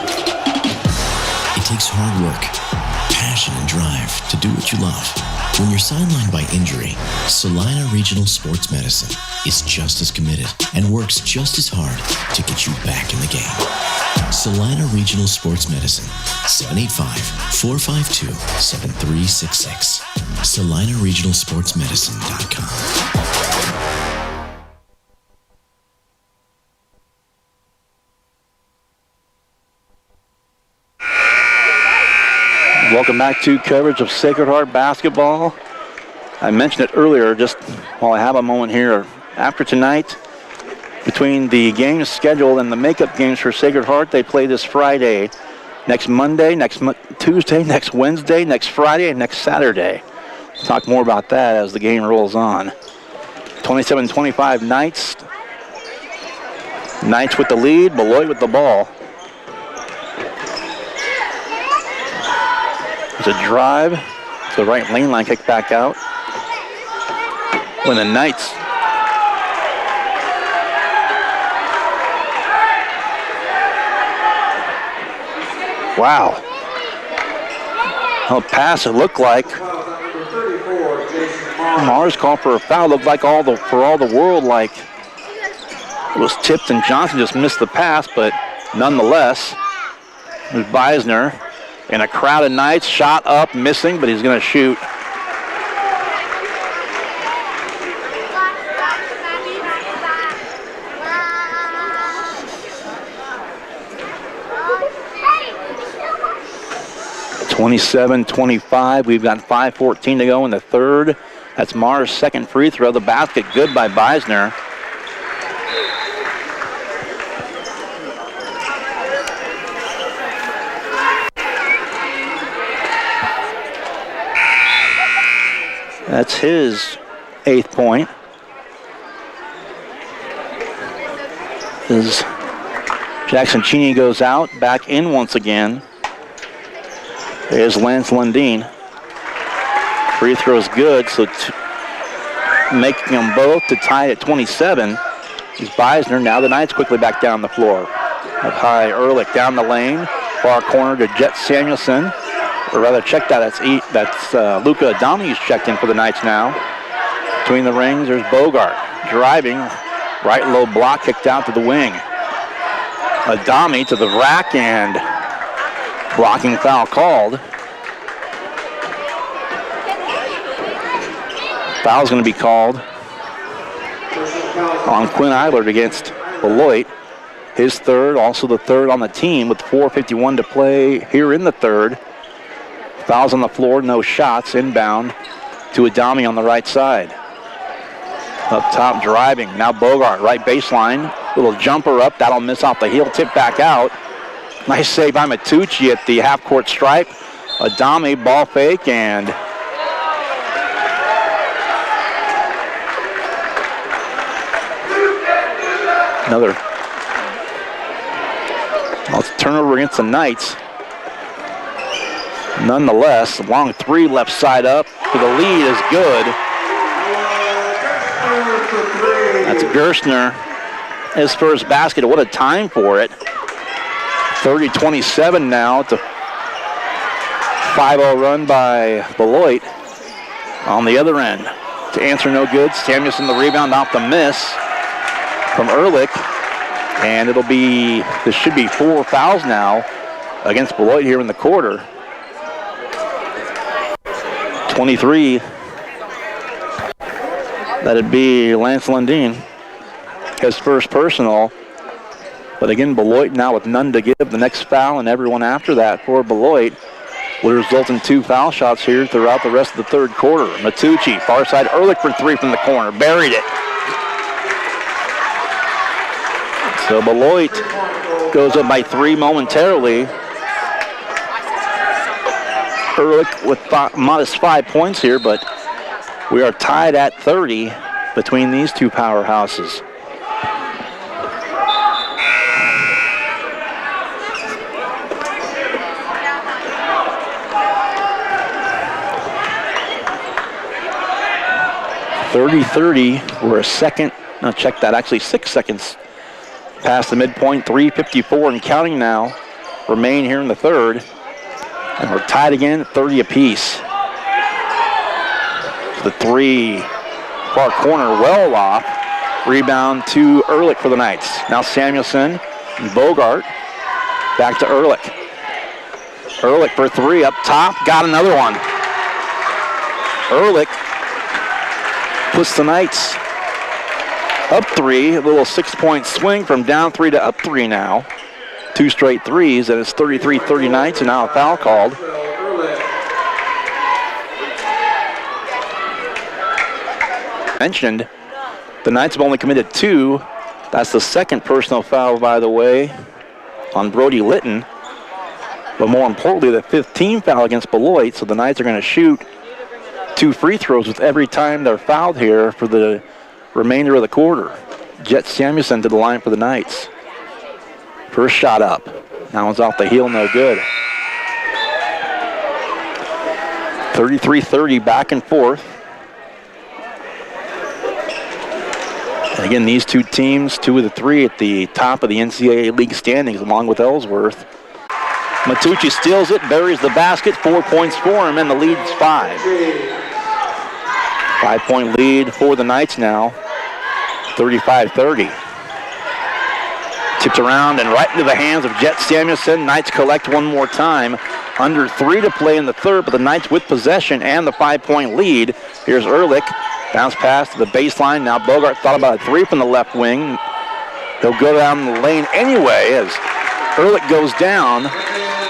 It takes hard work, passion, and drive to do what you love. When you're sidelined by injury, Salina Regional Sports Medicine is just as committed and works just as hard to get you back in the game. Salina Regional Sports Medicine, 785-452-7366. SalinaRegionalSportsMedicine.com. Welcome back to coverage of Sacred Heart Basketball. I mentioned it earlier, just while I have a moment here. After tonight, between the games scheduled and the makeup games for Sacred Heart, they play this Friday, next Monday, next Tuesday, next Wednesday, next Friday, and next Saturday. We'll talk more about that as the game rolls on. 27-25 Knights. Knights with the lead, Beloit with the ball. There's a drive to the right lane line, kick back out. When the Knights wow. A pass, it looked like. Mars called for a foul. Looked like for all the world like it was tipped and Johnson just missed the pass, but nonetheless, There's Beisner. In a crowded Knights, shot up, missing, but he's going to shoot. (27-25). We've got 5:14 to go in the third. That's Marr's second free throw. The basket good by Beisner. That's his 8th point. As Jackson Cheney goes out, back in once again. There's Lance Lundeen. Free throw's good, so making them both to tie at 27 is Beisner. Now the Knights quickly back down the floor. Up high, Ehrlich down the lane. Far corner to Jet Samuelson. Or rather, check that. That's Luka Adami who's checked in for the Knights now. Between the rings, there's Bogart driving. Right low block kicked out to the wing. Adami to the rack and blocking foul called. Foul's going to be called on Quinn Eilert against Beloit. His third, also the third on the team with 4:51 to play here in the third. Fouls on the floor, no shots, inbound to Adami on the right side. Up top driving, now Bogart, right baseline. Little jumper up, that'll miss off the heel, tip back out. Nice save by Matucci at the half-court stripe. Adami, ball fake, and another turnover against the Knights. Nonetheless, long three left side up for the lead is good. That's Gerstner. His first basket. What a time for it. 30-27 now. It's a 5-0 run by Beloit. On the other end, to answer no good. Samuelson the rebound off the miss from Ehrlich. And this should be 4 fouls now against Beloit here in the quarter. 23. That'd be Lance Lundeen. His first personal. But again, Beloit now with none to give. The next foul and everyone after that for Beloit would result in 2 foul shots here throughout the rest of the third quarter. Matucci, far side, Ehrlich for 3 from the corner. Buried it. So Beloit goes up by 3 momentarily. Ehrlich with modest 5 points here, but we are tied at 30 between these two powerhouses. We're a second, no, check that, actually 6 seconds past the midpoint, 3:54 and counting now remain here in the third. And we're tied again at 30 apiece. The 3, far corner, well off. Rebound to Ehrlich for the Knights. Now Samuelson and Bogart. Back to Ehrlich. Ehrlich for 3 up top. Got another one. Ehrlich puts the Knights up 3. A little 6-point swing from down 3 to up 3 now. 2 straight threes, and it's 33-30 Knights, and now a foul called. Mentioned, the Knights have only committed 2. That's the second personal foul, by the way, on Brody Litton. But more importantly, the 5th team foul against Beloit, so the Knights are going to shoot 2 free throws with every time they're fouled here for the remainder of the quarter. Jet Samuelson to the line for the Knights. First shot up. That one's off the heel, no good. 33-30, back and forth. And again, these two teams, 2 of the 3 at the top of the NCAA league standings, along with Ellsworth. Matucci steals it, buries the basket, 4 points for him, and the lead's 5. 5-point lead for the Knights now, 35-30. Tipped around and right into the hands of Jet Samuelson. Knights collect one more time. Under 3 to play in the third, but the Knights with possession and the 5-point lead. Here's Ehrlich. Bounce pass to the baseline. Now Bogart thought about a 3 from the left wing. He'll go down the lane anyway as Ehrlich goes down.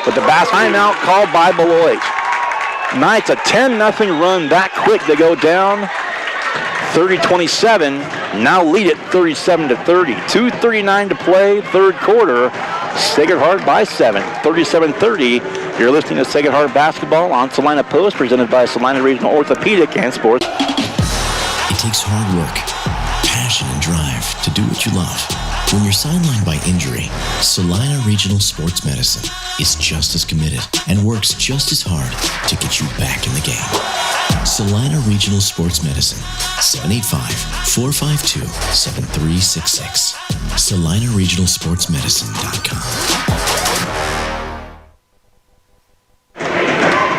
But the timeout called by Beloit. Knights a 10-0 run that quick. They go down 30-27. Now lead it 37-30. 2:39 to play, third quarter. Sacred Heart by 7, 37-30. You're listening to Sacred Heart Basketball on Salina Post, presented by Salina Regional Orthopedic and Sports. It takes hard work, passion, and drive to do what you love. When you're sidelined by injury, Salina Regional Sports Medicine is just as committed and works just as hard to get you back in the game. Salina Regional Sports Medicine, 785-452-7366. SalinaRegionalSportsMedicine.com.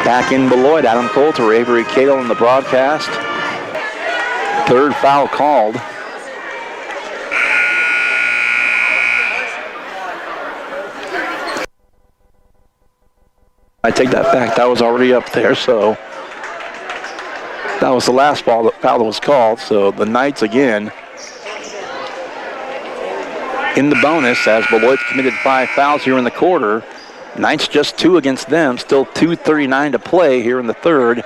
Back in Beloit, Adam Coulter, Avery Cato on the broadcast. Third foul called. I take that back. That was already up there, so that was the last foul that was called. So the Knights again in the bonus as Beloit committed 5 fouls here in the quarter. Knights just 2 against them. Still 2:39 to play here in the third.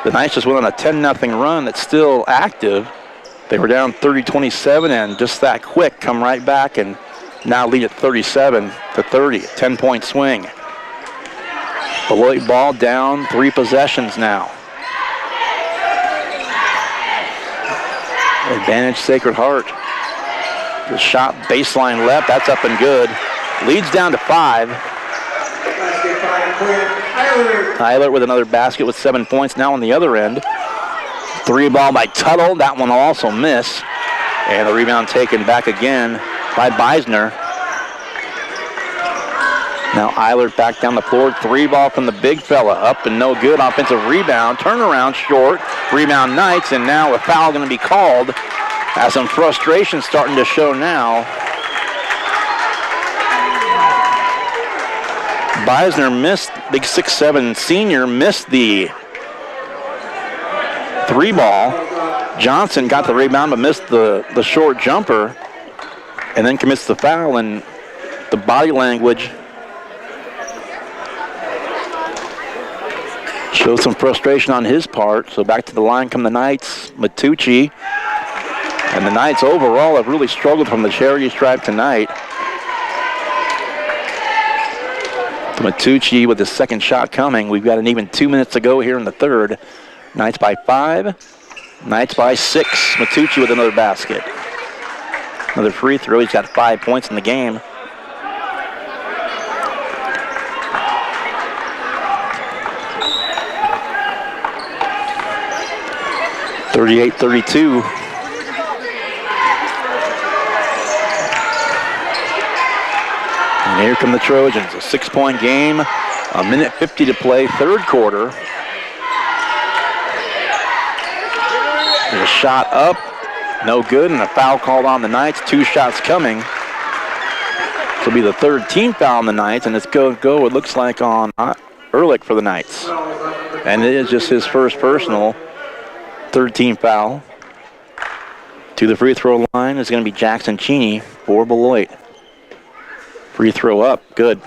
The Knights just went on a 10-0 run that's still active. They were down 30-27 and just that quick come right back and now lead at 37-30. 10-point swing. Beloit ball down 3 possessions now. Advantage Sacred Heart. The shot baseline left, that's up and good. Leads down to 5. Tyler with another basket with 7 points now on the other end. 3 ball by Tuttle, that one will also miss. And the rebound taken back again by Beisner. Now Eilert back down the floor, 3 ball from the big fella, up and no good. Offensive rebound, turnaround short, rebound Knights, and now a foul going to be called. Has some frustration starting to show now. Beisner missed, big 6'7" senior, missed the 3 ball. Johnson got the rebound but missed the short jumper and then commits the foul, and the body language shows some frustration on his part. So back to the line come the Knights. Matucci. And the Knights overall have really struggled from the charity stripe tonight. Matucci with the second shot coming. We've got an even 2 minutes to go here in the third. Knights by 5. Knights by 6. Matucci with another basket. Another free throw. He's got 5 points in the game. (38-32). And here come the Trojans. A 6-point game. 1:50 to play, third quarter. There's a shot up, no good, and a foul called on the Knights. 2 shots coming. This will be the third team foul on the Knights, and it's go, it looks like, on Ehrlich for the Knights. And it is just his first personal. Third team foul. To the free throw line is going to be Jackson Cheney for Beloit. Free throw up, good.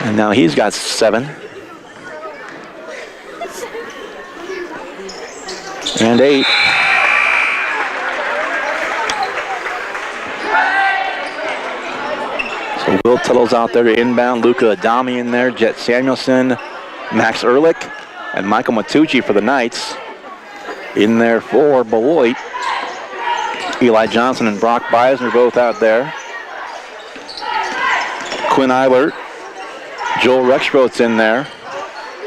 And now he's got 7. And 8. So Will Tuttle's out there to inbound. Luca Adami in there. Jet Samuelson, Max Ehrlich, and Michael Matucci for the Knights. In there for Beloit. Eli Johnson and Brock Beisner both out there. Quinn Eilert. Joel Rexroth's in there.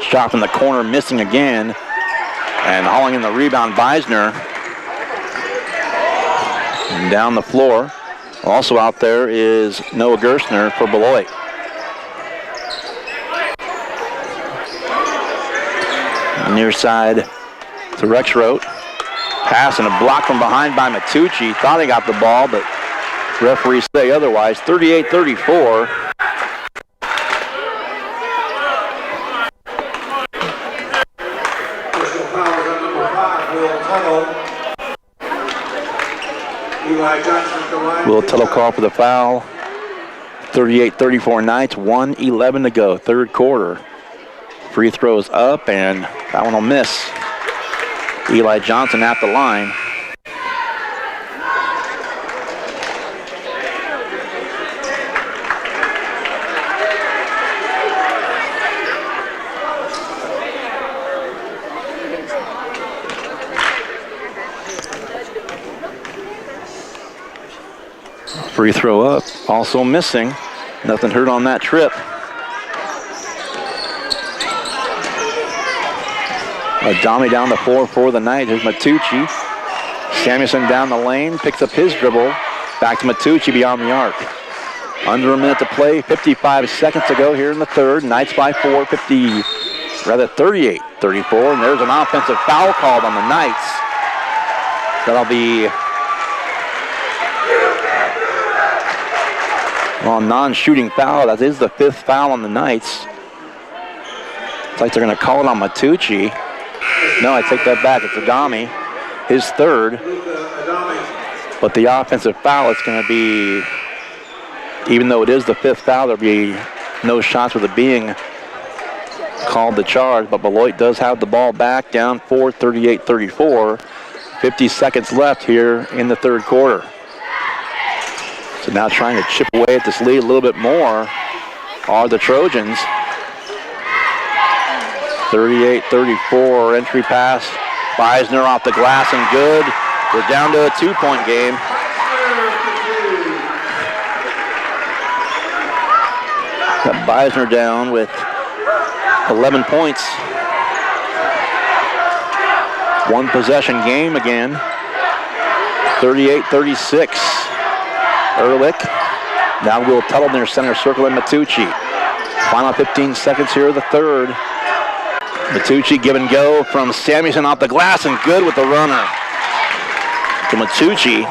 Shot from the corner, missing again. And hauling in the rebound, Beisner. And down the floor. Also out there is Noah Gerstner for Beloit. near side to Rexroth. Pass and a block from behind by Matucci. Thought he got the ball, but referees say otherwise. 38-34. Will Tuttle call for the foul. 38-34 Knights, 1:11 to go, third quarter. Free throws up, and that one will miss. Eli Johnson at the line. Free throw up, also missing. Nothing hurt on that trip. Adami down the floor for the Knights. Here's Matucci. Samuelson down the lane, picks up his dribble. Back to Matucci beyond the arc. Under a minute to play, 55 seconds to go here in the third. Knights by 4, 38-34. And there's an offensive foul called on the Knights. That'll be non-shooting foul. That is the 5th foul on the Knights. It's like they're going to call it on Matucci. No, I take that back. It's Adami, his 3rd. But the offensive foul, it's going to be, even though it is the 5th foul, there'll be no shots with it being called the charge. But Beloit does have the ball back, down 4, 38-34. 50 seconds left here in the third quarter. So now trying to chip away at this lead a little bit more are the Trojans. 38-34, entry pass. Beisner off the glass and good. We're down to a 2-point game. Got Beisner down with 11 points. One possession game again. 38-36. Ehrlich. Now Will Tuttle near center circle and Matucci. Final 15 seconds here of the third. Matucci give and go from Samuelson off the glass and good with the runner. To Matucci,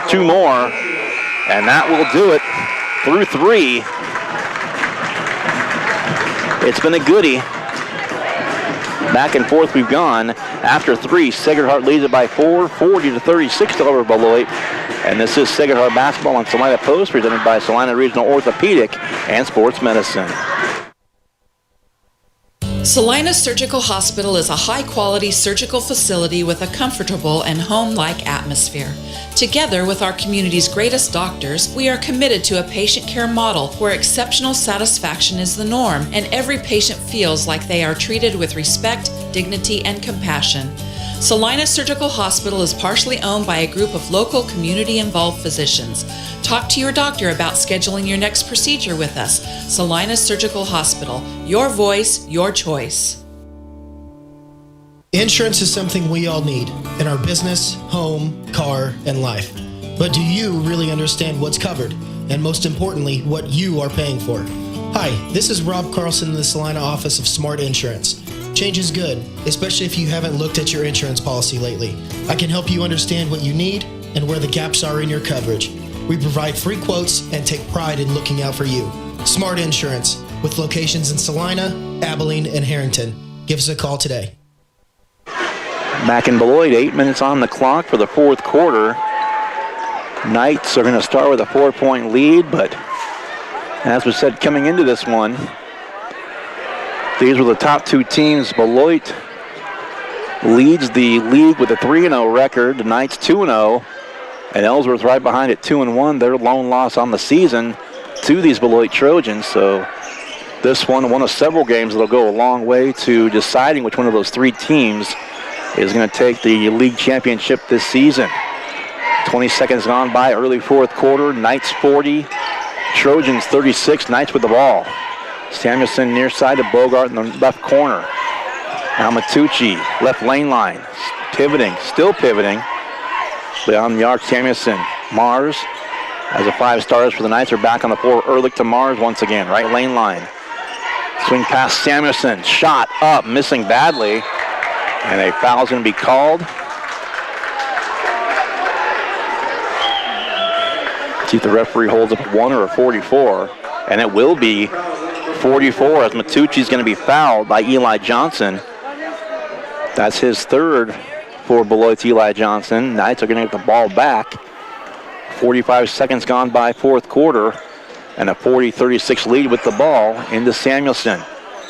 2 more, and that will do it through 3. It's been a goodie. Back and forth we've gone. After 3, Sacred Heart leads it by 4, 40-36 over Beloit. And this is Sacred Heart basketball on Salina Post, presented by Salina Regional Orthopedic and Sports Medicine. Salina Surgical Hospital is a high-quality surgical facility with a comfortable and home-like atmosphere. Together with our community's greatest doctors, we are committed to a patient care model where exceptional satisfaction is the norm and every patient feels like they are treated with respect, dignity, and compassion. Salina Surgical Hospital is partially owned by a group of local community-involved physicians. Talk to your doctor about scheduling your next procedure with us. Salina Surgical Hospital. Your voice, your choice. Insurance is something we all need in our business, home, car, and life. But do you really understand what's covered? And most importantly, what you are paying for? Hi, this is Rob Carlson in the Salina office of Smart Insurance. Change is good, especially if you haven't looked at your insurance policy lately. I can help you understand what you need and where the gaps are in your coverage. We provide free quotes and take pride in looking out for you. Smart Insurance, with locations in Salina, Abilene, and Harrington. Give us a call today. Back in Beloit, 8 minutes on the clock for the fourth quarter. Knights are going to start with a 4-point lead, but as we said coming into this one, these were the top 2 teams. Beloit leads the league with a 3-0 record. The Knights 2-0. And Ellsworth right behind it, 2-1. Their lone loss on the season to these Beloit Trojans. So this one of several games that'll go a long way to deciding which one of those 3 teams is going to take the league championship this season. 20 seconds gone by, early fourth quarter. Knights 40, Trojans 36. Knights with the ball. Samuelson near side to Bogart in the left corner. Now Matucci, left lane line, pivoting, still pivoting. Beyond the arc, Samuelson, Mars, as the 5 starters for the Knights are back on the floor. Ehrlich to Mars once again, right lane line. Swing past Samuelson, shot up, missing badly. And a foul's going to be called. See if the referee holds up a 1 or a 44. And it will be 44 as Matucci's going to be fouled by Eli Johnson. That's his third for Beloit's Eli Johnson. Knights are going to get the ball back. 45 seconds gone by fourth quarter. And a 40-36 lead with the ball into Samuelson.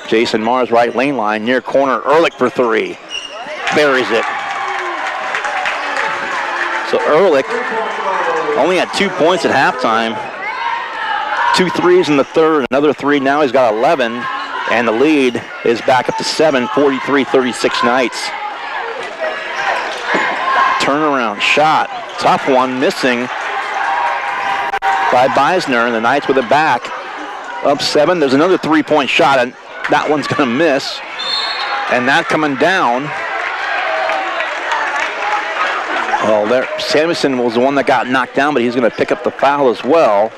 Jason Mars right lane line, near corner, Ehrlich for three. Buries it. So Ehrlich only had 2 points at halftime. 2 threes in the third, another 3. Now he's got 11, and the lead is back up to 7, 43-36 Knights. Turnaround shot, tough one, missing by Beisner, and the Knights with it back. Up 7, there's another 3-point shot, and that one's going to miss. And that coming down. Well, there, Samuelson was the one that got knocked down, but he's going to pick up the foul as well.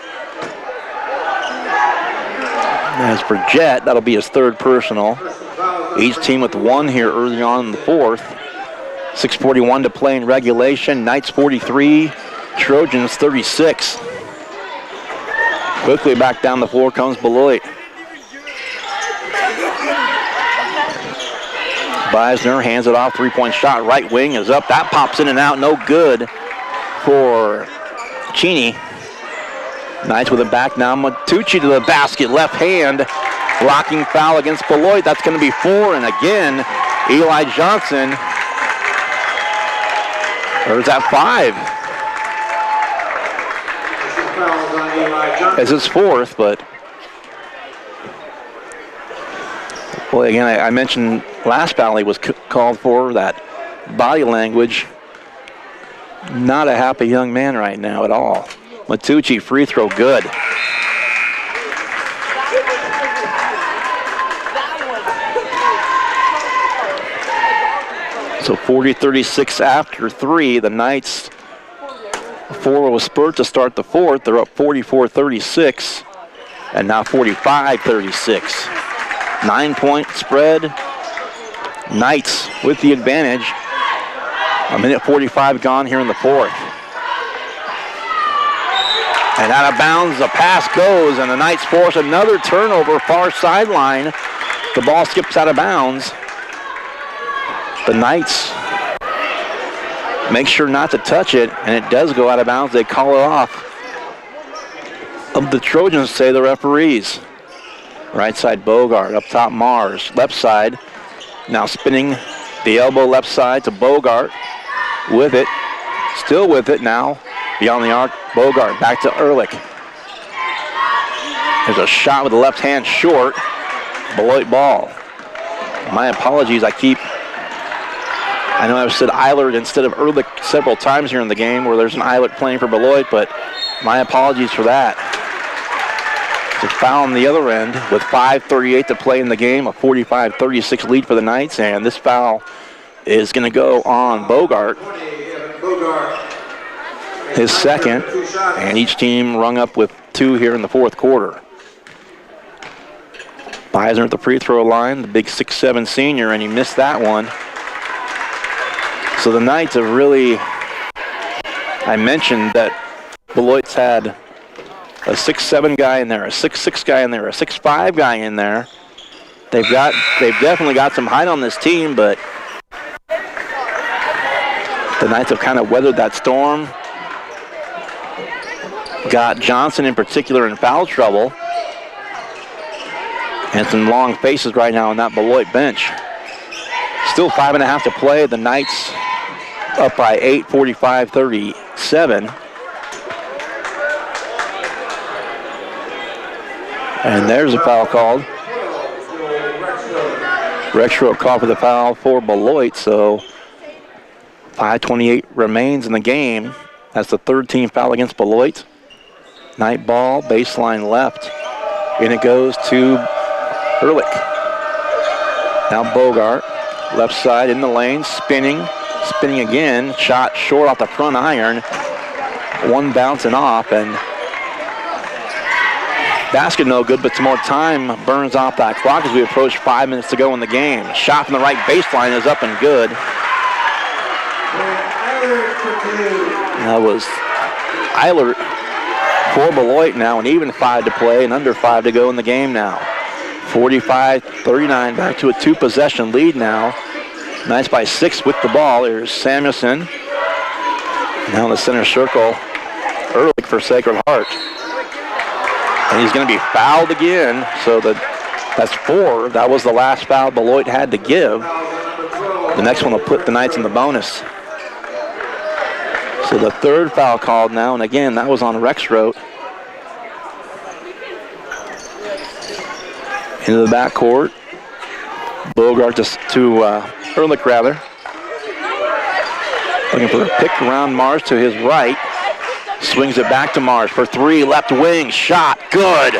As for Jett, that'll be his third personal. Each team with 1 here early on in the fourth. 6:41 to play in regulation. Knights 43, Trojans 36. Quickly back down the floor comes Beloit. Beisner hands it off, 3-point shot, right wing is up. That pops in and out, no good for Cheney. Knights with it back now. Matucci to the basket, left hand, blocking foul against Beloit. That's going to be 4, and again, Eli Johnson. Or is that 5? It's his 4th, but boy, again, I mentioned last foul he was called for, that body language. Not a happy young man right now at all. Matucci, free throw, good. So 40-36 after 3. The Knights, 4 was spurt to start the fourth. They're up 44-36, and now 45-36. 9-point spread. Knights with the advantage. A minute 45 gone here in the fourth. And out of bounds, the pass goes, and the Knights force another turnover, far sideline. The ball skips out of bounds. The Knights make sure not to touch it, and it does go out of bounds. They call it off. Of the Trojans, say the referees. Right side Bogart, up top Mars. Left side, now spinning the elbow left side to Bogart. With it, still with it now. Beyond the arc, Bogart back to Ehrlich. There's a shot with the left hand short. Beloit ball. My apologies, I know I've said Eilert instead of Ehrlich several times here in the game where there's an Eilert playing for Beloit, but my apologies for that. It's a foul on the other end with 5:38 to play in the game, a 45-36 lead for the Knights, and this foul is going to go on Bogart. His second, and each team rung up with 2 here in the fourth quarter. Beisner at the free throw line, the big 6'7" senior, and he missed that one. So the Knights have really, I mentioned that Beloit's had a 6'7" guy in there, a 6'6" guy in there, a 6'5" guy in there. They've definitely got some height on this team, but the Knights have kind of weathered that storm. Got Johnson in particular in foul trouble. And some long faces right now on that Beloit bench. Still 5.5 to play. The Knights up by 8, 45-37. And there's a foul called. Rexroth called for the foul for Beloit, so 5:28 remains in the game. That's the third team foul against Beloit. Knight ball, baseline left. And it goes to Ehrlich. Now Bogart, left side in the lane, spinning again. Shot short off the front iron. One bouncing off, and Basket no good, but some more time burns off that clock as we approach 5 minutes to go in the game. Shot from the right baseline is up and good. That was Eilert for Beloit now, and even 5 to play and under 5 to go in the game now. 45-39, back to a 2-possession lead now. Knights by 6 with the ball. There's Samuelson. Now in the center circle, Ehrlich for Sacred Heart. And he's going to be fouled again, so that's 4. That was the last foul Beloit had to give. The next one will put the Knights in the bonus. So the 3rd foul called now, and again, that was on Rexroth. Into the backcourt. Bogart to Ehrlich, rather. Looking for a pick around Mars to his right. Swings it back to Mars for 3, left wing, shot, good.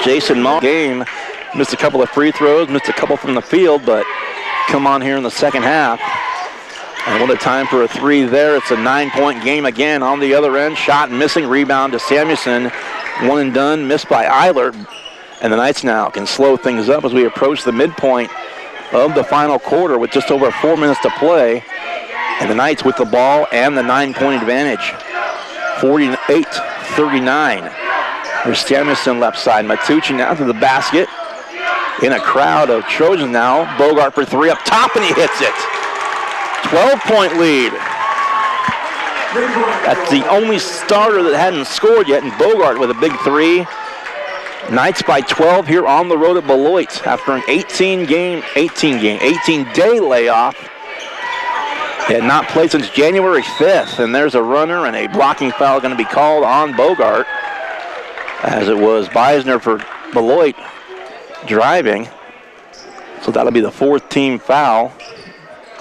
Jason Mars, game, missed a couple of free throws, missed a couple from the field, but come on here in the second half. And what a time for a 3 there. It's a 9-point game again on the other end. Shot missing, rebound to Samuelson. One and done, missed by Eilert. And the Knights now can slow things up as we approach the midpoint of the final quarter with just over 4 minutes to play. And the Knights with the ball and the 9-point advantage. 48-39. There's Samuelson left side. Matucci now to the basket. In a crowd of Trojans now. Bogart for 3 up top, and he hits it. 12-point lead. That's the only starter that hadn't scored yet, and Bogart with a big 3. Knights by 12 here on the road at Beloit after an 18-day layoff. They had not played since January 5th, and there's a runner and a blocking foul going to be called on Bogart, as it was Beisner for Beloit driving. So that'll be the 4th team foul,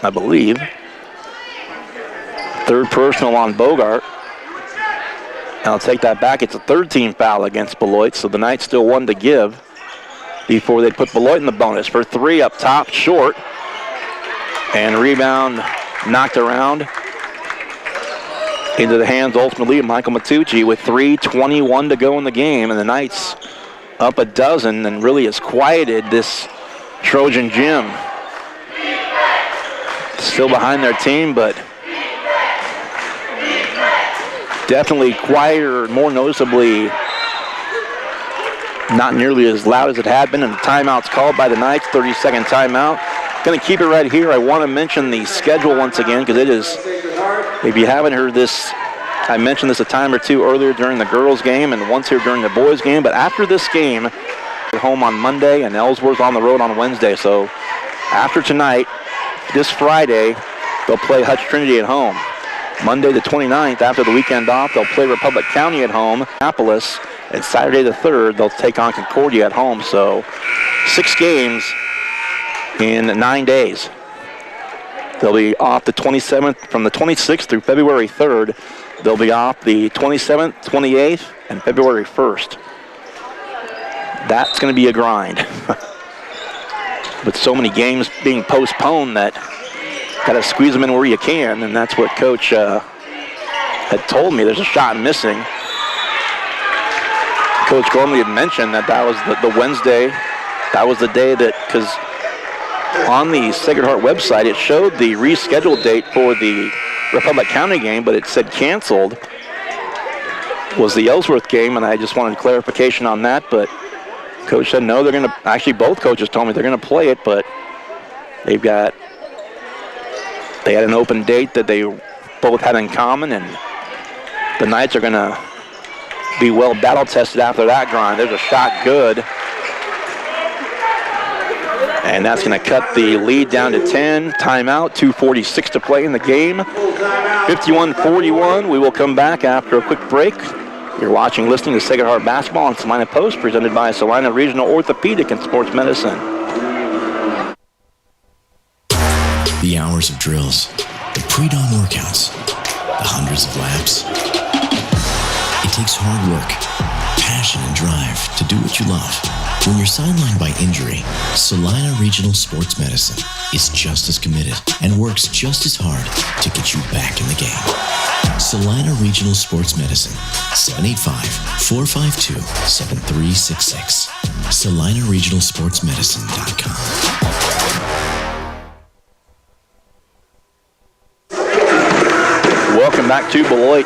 I believe. 3rd personal on Bogart. And I'll take that back. It's a 3rd team foul against Beloit, so the Knights still one to give before they put Beloit in the bonus. For 3 up top, short. And rebound knocked around into the hands ultimately of Michael Matucci with 3:21 to go in the game. And the Knights up a dozen and really has quieted this Trojan gym. Still behind their team, but definitely quieter, more noticeably not nearly as loud as it had been. And the timeout's called by the Knights, 30-second timeout. Going to keep it right here. I want to mention the schedule once again because it is, if you haven't heard this, I mentioned this a time or two earlier during the girls' game and once here during the boys' game. But after this game, they're home on Monday and Ellsworth on the road on Wednesday. So after tonight, this Friday, they'll play Hutch Trinity at home. Monday the 29th, after the weekend off, they'll play Republic County at home, Annapolis, and Saturday the 3rd, they'll take on Concordia at home. So 6 games in 9 days. They'll be off the 27th, from the 26th through February 3rd. They'll be off the 27th, 28th, and February 1st. That's going to be a grind. With so many games being postponed that got to squeeze them in where you can, and that's what Coach had told me. There's a shot missing. Coach Gormley had mentioned that was the Wednesday. That was the day that, because on the Sacred Heart website, it showed the rescheduled date for the Republic County game, but it said canceled was the Ellsworth game, and I just wanted clarification on that, but Coach said no, they're going to, actually both coaches told me they're going to play it, but they had an open date that they both had in common, and the Knights are going to be well battle tested after that grind. There's a shot, good. And that's going to cut the lead down to 10. Timeout, 2:46 to play in the game. 51-41. We will come back after a quick break. You're watching, listening to Sacred Heart Basketball on Salina Post, presented by Salina Regional Orthopedic and Sports Medicine. The hours of drills, the pre-dawn workouts, the hundreds of laps. It takes hard work, passion and drive to do what you love. When you're sidelined by injury, Salina Regional Sports Medicine is just as committed and works just as hard to get you back in the game. Salina Regional Sports Medicine, 785-452-7366. SalinaRegionalSportsMedicine.com. Welcome back to Beloit.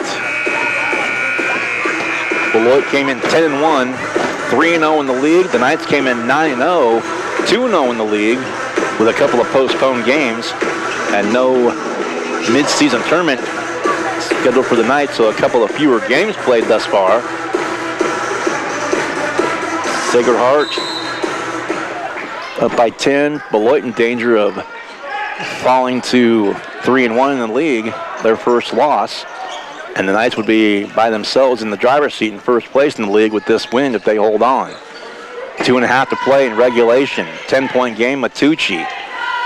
Beloit came in 10-1, 3-0 in the league. The Knights came in 9-0, 2-0 in the league with a couple of postponed games and no mid-season tournament scheduled for the Knights, so a couple of fewer games played thus far. Sacred Heart up by 10. Beloit in danger of falling to 3-1 in the league, their first loss. And the Knights would be by themselves in the driver's seat in first place in the league with this win if they hold on. 2.5 to play in regulation. 10-point game, Matucci.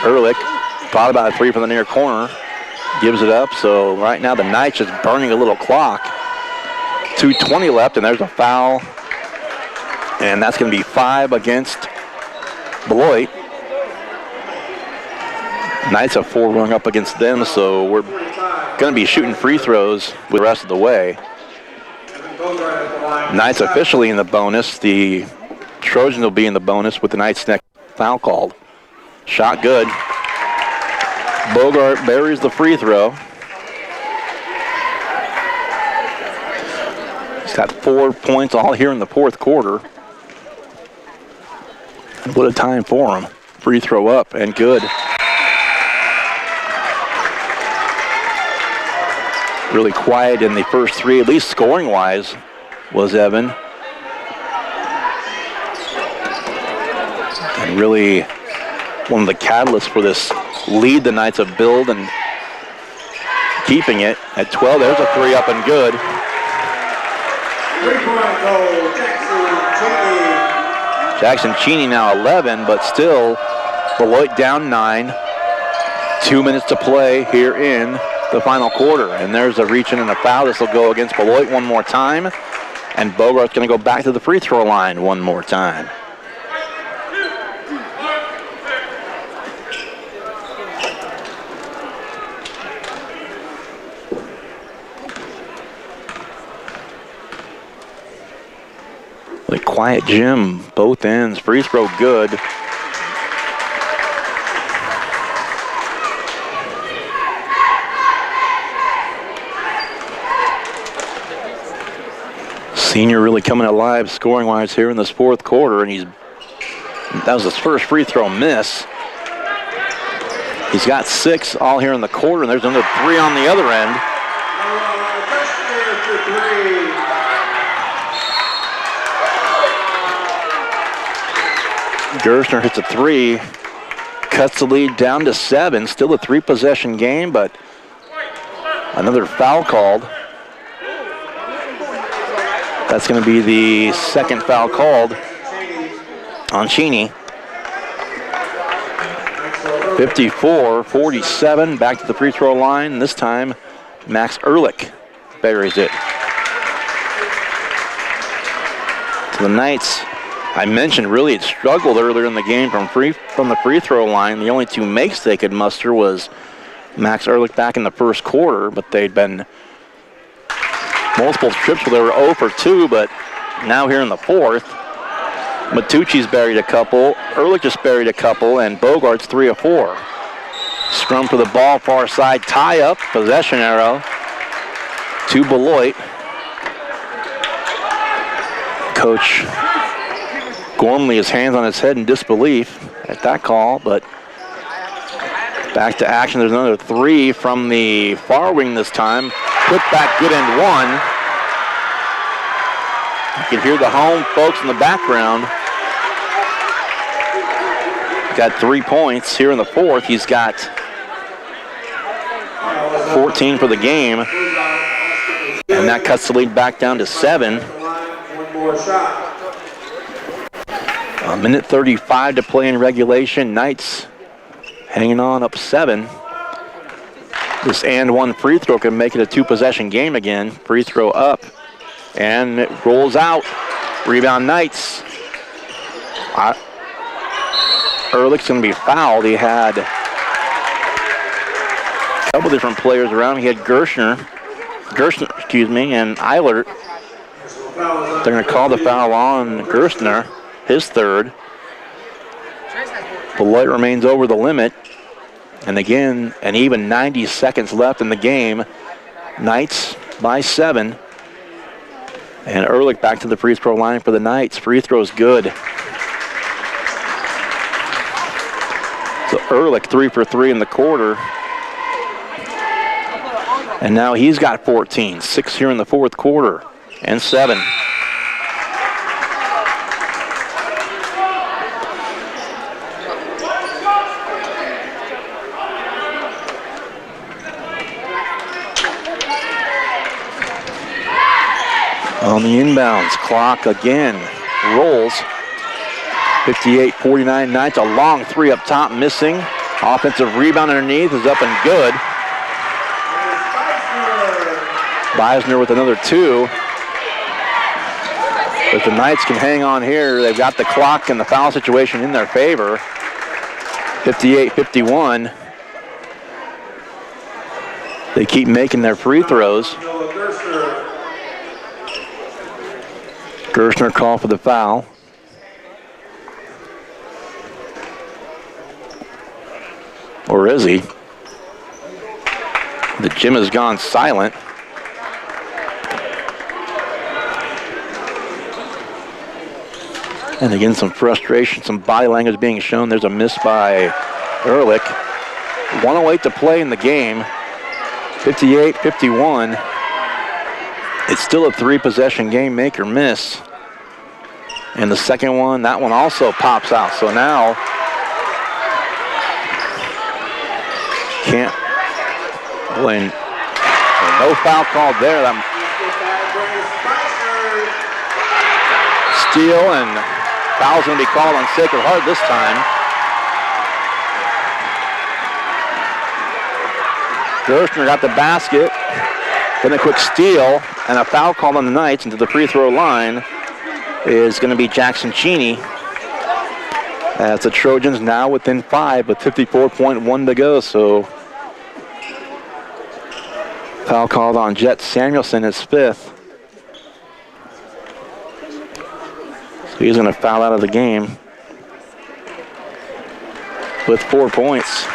Ehrlich thought about a three from the near corner. Gives it up, so right now the Knights just burning a little clock. 2:20 left, and there's a foul. And that's going to be 5 against Beloit. Knights have 4 running up against them, so we're going to be shooting free throws the rest of the way. Knights officially in the bonus. The Trojans will be in the bonus with the Knights' next foul called. Shot good. Bogart buries the free throw. He's got 4 points all here in the fourth quarter. What a time for him. Free throw up and good. Really quiet in the first 3, at least scoring-wise, was Evan. And really one of the catalysts for this lead the Knights have built and keeping it at 12. There's a 3 up and good. 3-point goal, Jackson Cheney now 11, but still Beloit down 9. 2 minutes to play here in the final quarter. And there's a reach in and a foul. This will go against Beloit one more time. And Bogart's going to go back to the free throw line one more time. Really quiet gym, both ends. Free throw good. Senior really coming alive scoring-wise here in this fourth quarter, and that was his first free throw miss. He's got 6 all here in the quarter, and there's another 3 on the other end. Gerstner hits a 3, cuts the lead down to 7. Still a 3-possession game, but another foul called. That's going to be the second foul called on Cheney. 54-47, back to the free throw line. This time, Max Ehrlich buries it. So the Knights, I mentioned, really had struggled earlier in the game from the free throw line. The only 2 makes they could muster was Max Ehrlich back in the first quarter, but they'd been multiple trips where they were 0 for 2, but now here in the fourth, Matucci's buried a couple, Ehrlich just buried a couple, and Bogart's 3 of 4. Scrum for the ball, far side, tie up, possession arrow to Beloit. Coach Gormley, his hands on his head in disbelief at that call, but back to action. There's another 3 from the far wing this time. Put back, good and 1. You can hear the home folks in the background. Got 3 points here in the fourth. He's got 14 for the game. And that cuts the lead back down to 7. A minute 35 to play in regulation. Knights hanging on up 7. This and 1 free throw can make it a 2-possession game again. Free throw up, and it rolls out. Rebound Knights. Ehrlich's going to be fouled. He had a couple different players around. He had Gerstner, and Eilert. They're going to call the foul on Gerstner, his third. Beloit remains over the limit. And again, an even 90 seconds left in the game. Knights by 7. And Ehrlich back to the free throw line for the Knights. Free throw's good. So Ehrlich 3 for 3 in the quarter. And now he's got 14. 6 here in the fourth quarter. And 7. On the inbounds, clock again rolls. 58-49 Knights. A long three up top, missing. Offensive rebound underneath is up and good. Beisner with another 2. If the Knights can hang on here, they've got the clock and the foul situation in their favor. 58-51. They keep making their free throws. Gerstner called for the foul. Or is he? The gym has gone silent. And again, some frustration, some body language being shown. There's a miss by Ehrlich. 1:08 to play in the game. 58-51. It's still a 3-possession game, make or miss. And the second one, that one also pops out. So now, can't, boy, no foul called there. Steal, and foul's going to be called on Sacred Heart this time. Gerstner got the basket, then a quick steal, and a foul called on the Knights into the free throw line is going to be Jackson Cheney. As the Trojans now within 5 with 54.1 to go. So foul called on Jet Samuelson, his 5th. So he's going to foul out of the game with 4 points.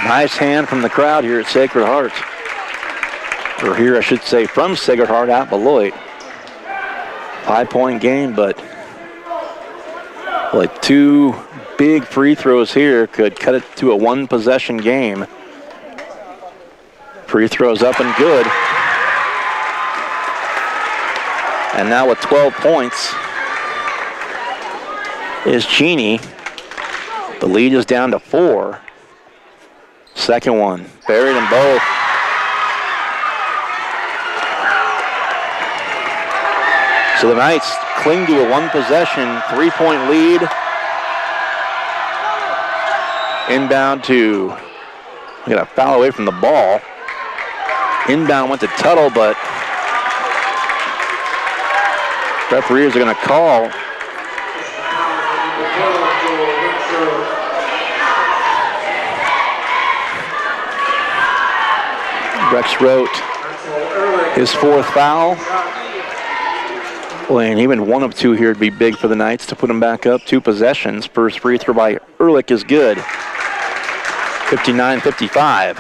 Nice hand from the crowd here at Sacred Heart. Or here, I should say, from Sacred Heart at Beloit. 5-point game, but like 2 big free throws here could cut it to a 1-possession game. Free throws up and good. And now with 12 points is Cheney. The lead is down to 4. Second one, buried them both. So the Knights cling to a 1-possession, 3-point lead. Inbound to, we got a foul away from the ball. Inbound went to Tuttle, but referees are going to call. Rex wrote his 4th foul. Well, and even 1 of 2 here would be big for the Knights to put them back up. 2 possessions. First free throw by Ehrlich is good. 59-55.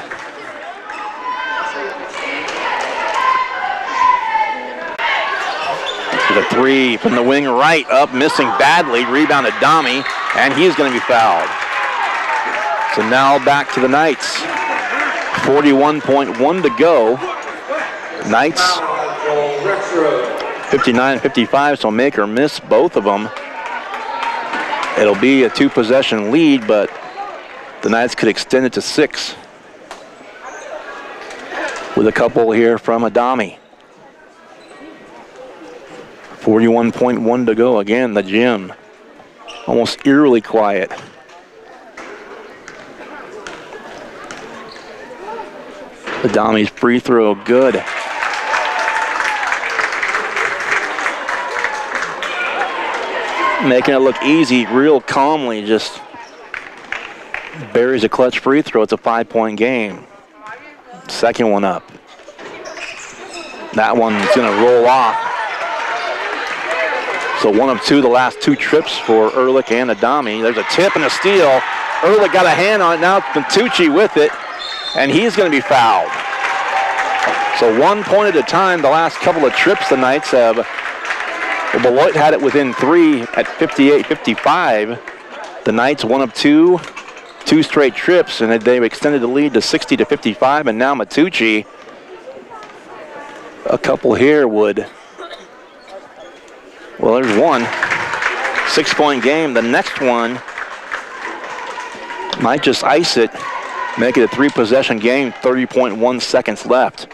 The 3 from the wing right up, missing badly. Rebounded Dami, and he's going to be fouled. So now back to the Knights. 41.1 to go. Knights 59-55, so make or miss both of them. It'll be a 2-possession lead, but the Knights could extend it to 6 with a couple here from Adami. 41.1 to go. Again, the gym almost eerily quiet. Adami's free throw good. making it look easy, real calmly, just buries a clutch free throw. It's a 5-point game. Second one up. That one's going to roll off. So 1 of 2 the last 2 trips for Ehrlich and Adami. There's a tip and a steal. Ehrlich got a hand on it. Now Matucci with it, and he's going to be fouled. So 1 point at a time. The last couple of trips the Knights have. Well, Beloit had it within 3 at 58-55. The Knights 1 of 2 straight trips, and they've extended the lead to 60-55. And now Matucci, a couple here would. Well, there's one. 6-point game. The next one might just ice it, make it a 3-possession game. 30.1 seconds left.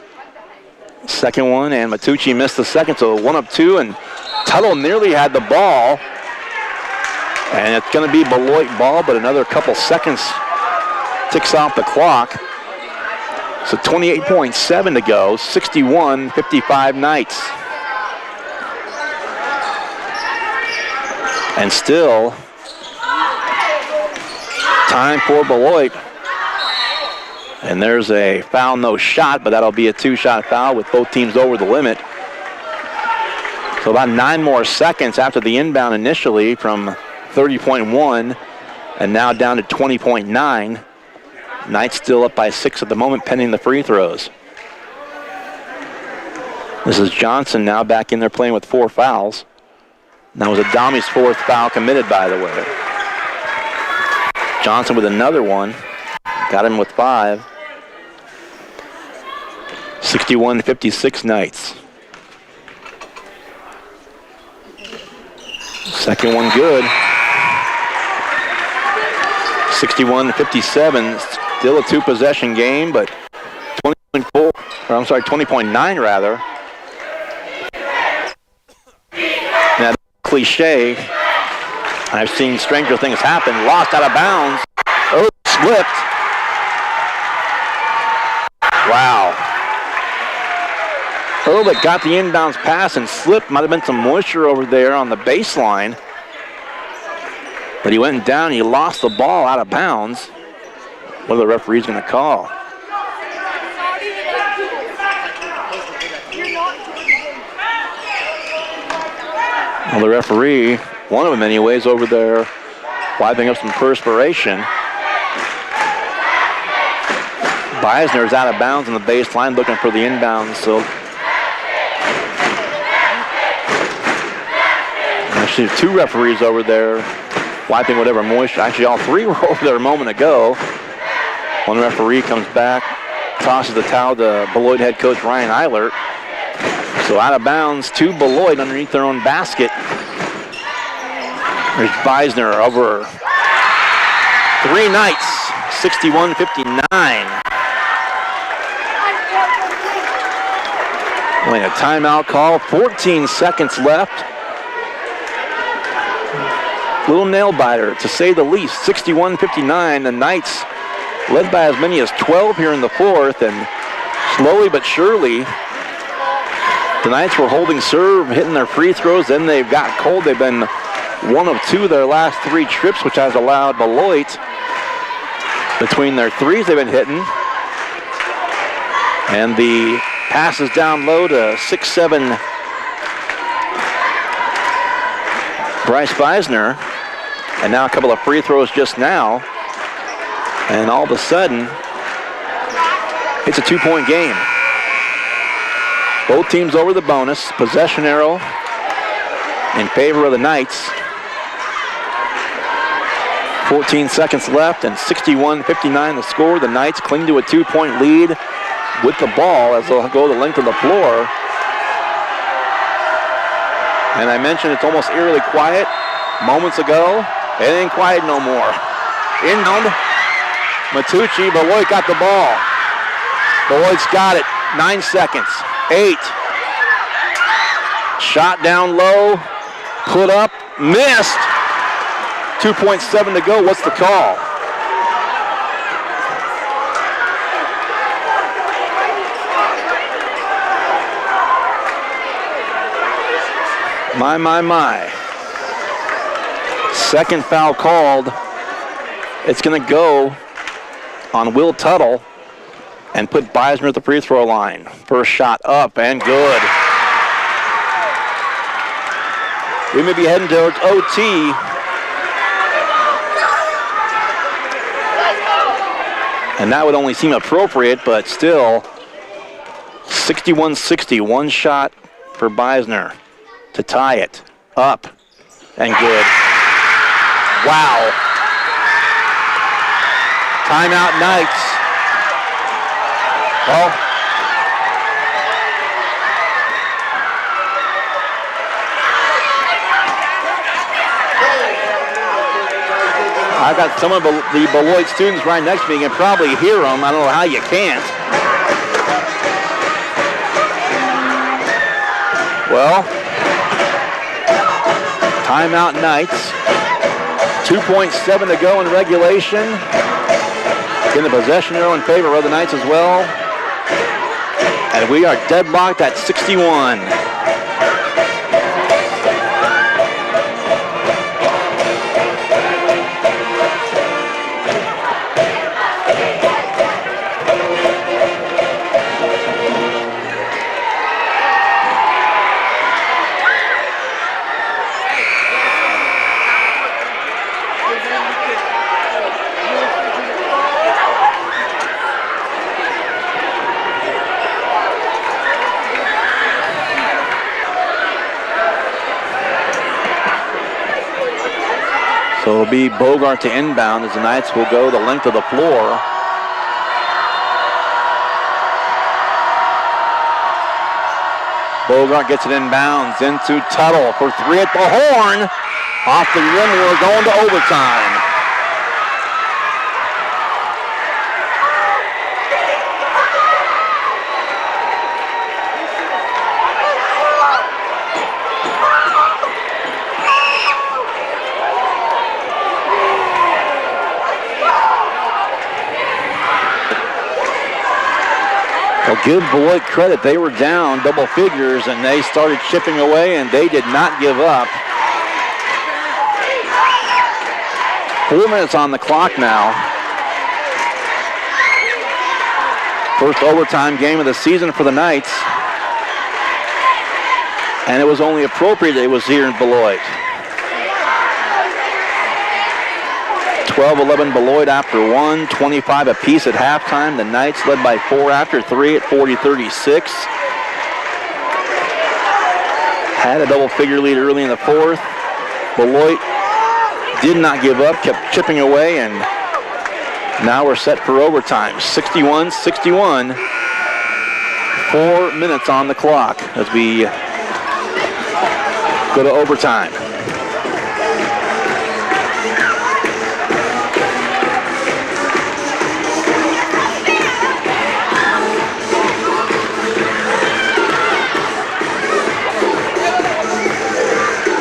Second one, and Matucci missed the second, so 1 of 2, and Tuttle nearly had the ball. And it's going to be Beloit ball, but another couple seconds ticks off the clock. So 28.7 to go, 61-55 Knights. And still, time for Beloit. And there's a foul, no shot, but that'll be a 2-shot foul with both teams over the limit. So about 9 more seconds after the inbound initially from 30.1 and now down to 20.9. Knights still up by 6 at the moment, pending the free throws. This is Johnson now back in there playing with 4 fouls. That was Adami's 4th foul committed, by the way. Johnson with another one. Got him with 5. 61-56 Knights. Second one good. 61-57. Still a 2-possession game, but 20.9 rather. Now, cliche. I've seen stranger things happen. Lost out of bounds. Oh, slipped. Wow. Ehrlich got the inbounds pass and slipped. Might have been some moisture over there on the baseline. But he went down. He lost the ball out of bounds. What are the referees going to call? Well, the referee, one of them anyways, over there wiping up some perspiration. Beisner is out of bounds on the baseline looking for the inbounds. So actually 2 referees over there wiping whatever moisture. Actually, all 3 were over there a moment ago. One referee comes back, tosses the towel to Beloit head coach Ryan Eilert. So out of bounds to Beloit underneath their own basket. There's Beisner over 3 Knights, 61-59. Only a timeout call, 14 seconds left. Little nail biter, to say the least. 61-59. The Knights led by as many as 12 here in the 4th, and slowly but surely, the Knights were holding serve, hitting their free throws. Then they've got cold. They've been 1 of 2 their last 3 trips, which has allowed Beloit, between their threes they've been hitting, and the passes down low to 6'7" Bryce Beisner. And now a couple of free throws just now. And all of a sudden, it's a 2-point game. Both teams over the bonus. Possession arrow in favor of the Knights. 14 seconds left and 61-59 the score. The Knights cling to a 2-point lead with the ball as they'll go the length of the floor. And I mentioned it's almost eerily quiet moments ago. It ain't quiet no more. Inbound. Matucci, Beloit got the ball. Beloit's got it. 9 seconds. 8. Shot down low. Put up. Missed. 2.7 to go. What's the call? My. Second foul called. It's going to go on Will Tuttle and put Beisner at the free throw line. First shot up and good. We may be heading towards OT. And that would only seem appropriate, but still, 61-60, one shot for Beisner to tie it. Up and good. Wow. Timeout Knights. Well, I've got some of the Beloit students right next to me. You can probably hear them. I don't know how you can't. Well, timeout Knights. 2.7 to go in regulation. In the possession arrow in favor of the Knights as well. And we are deadlocked at 61. So it'll be Bogart to inbound as the Knights will go the length of the floor. Bogart gets it inbounds into Tuttle for three at the horn. Off the rim, we're going to overtime. Well, give Beloit credit. They were down double figures, and they started chipping away, and they did not give up. 4 minutes on the clock now. First overtime game of the season for the Knights. And it was only appropriate it was here in Beloit. 12-11 Beloit after one, 25 apiece at halftime. The Knights led by 4 after 3 at 40-36. Had a double-figure lead early in the fourth. Beloit did not give up, kept chipping away, and now we're set for overtime. 61-61. 4 minutes on the clock as we go to overtime.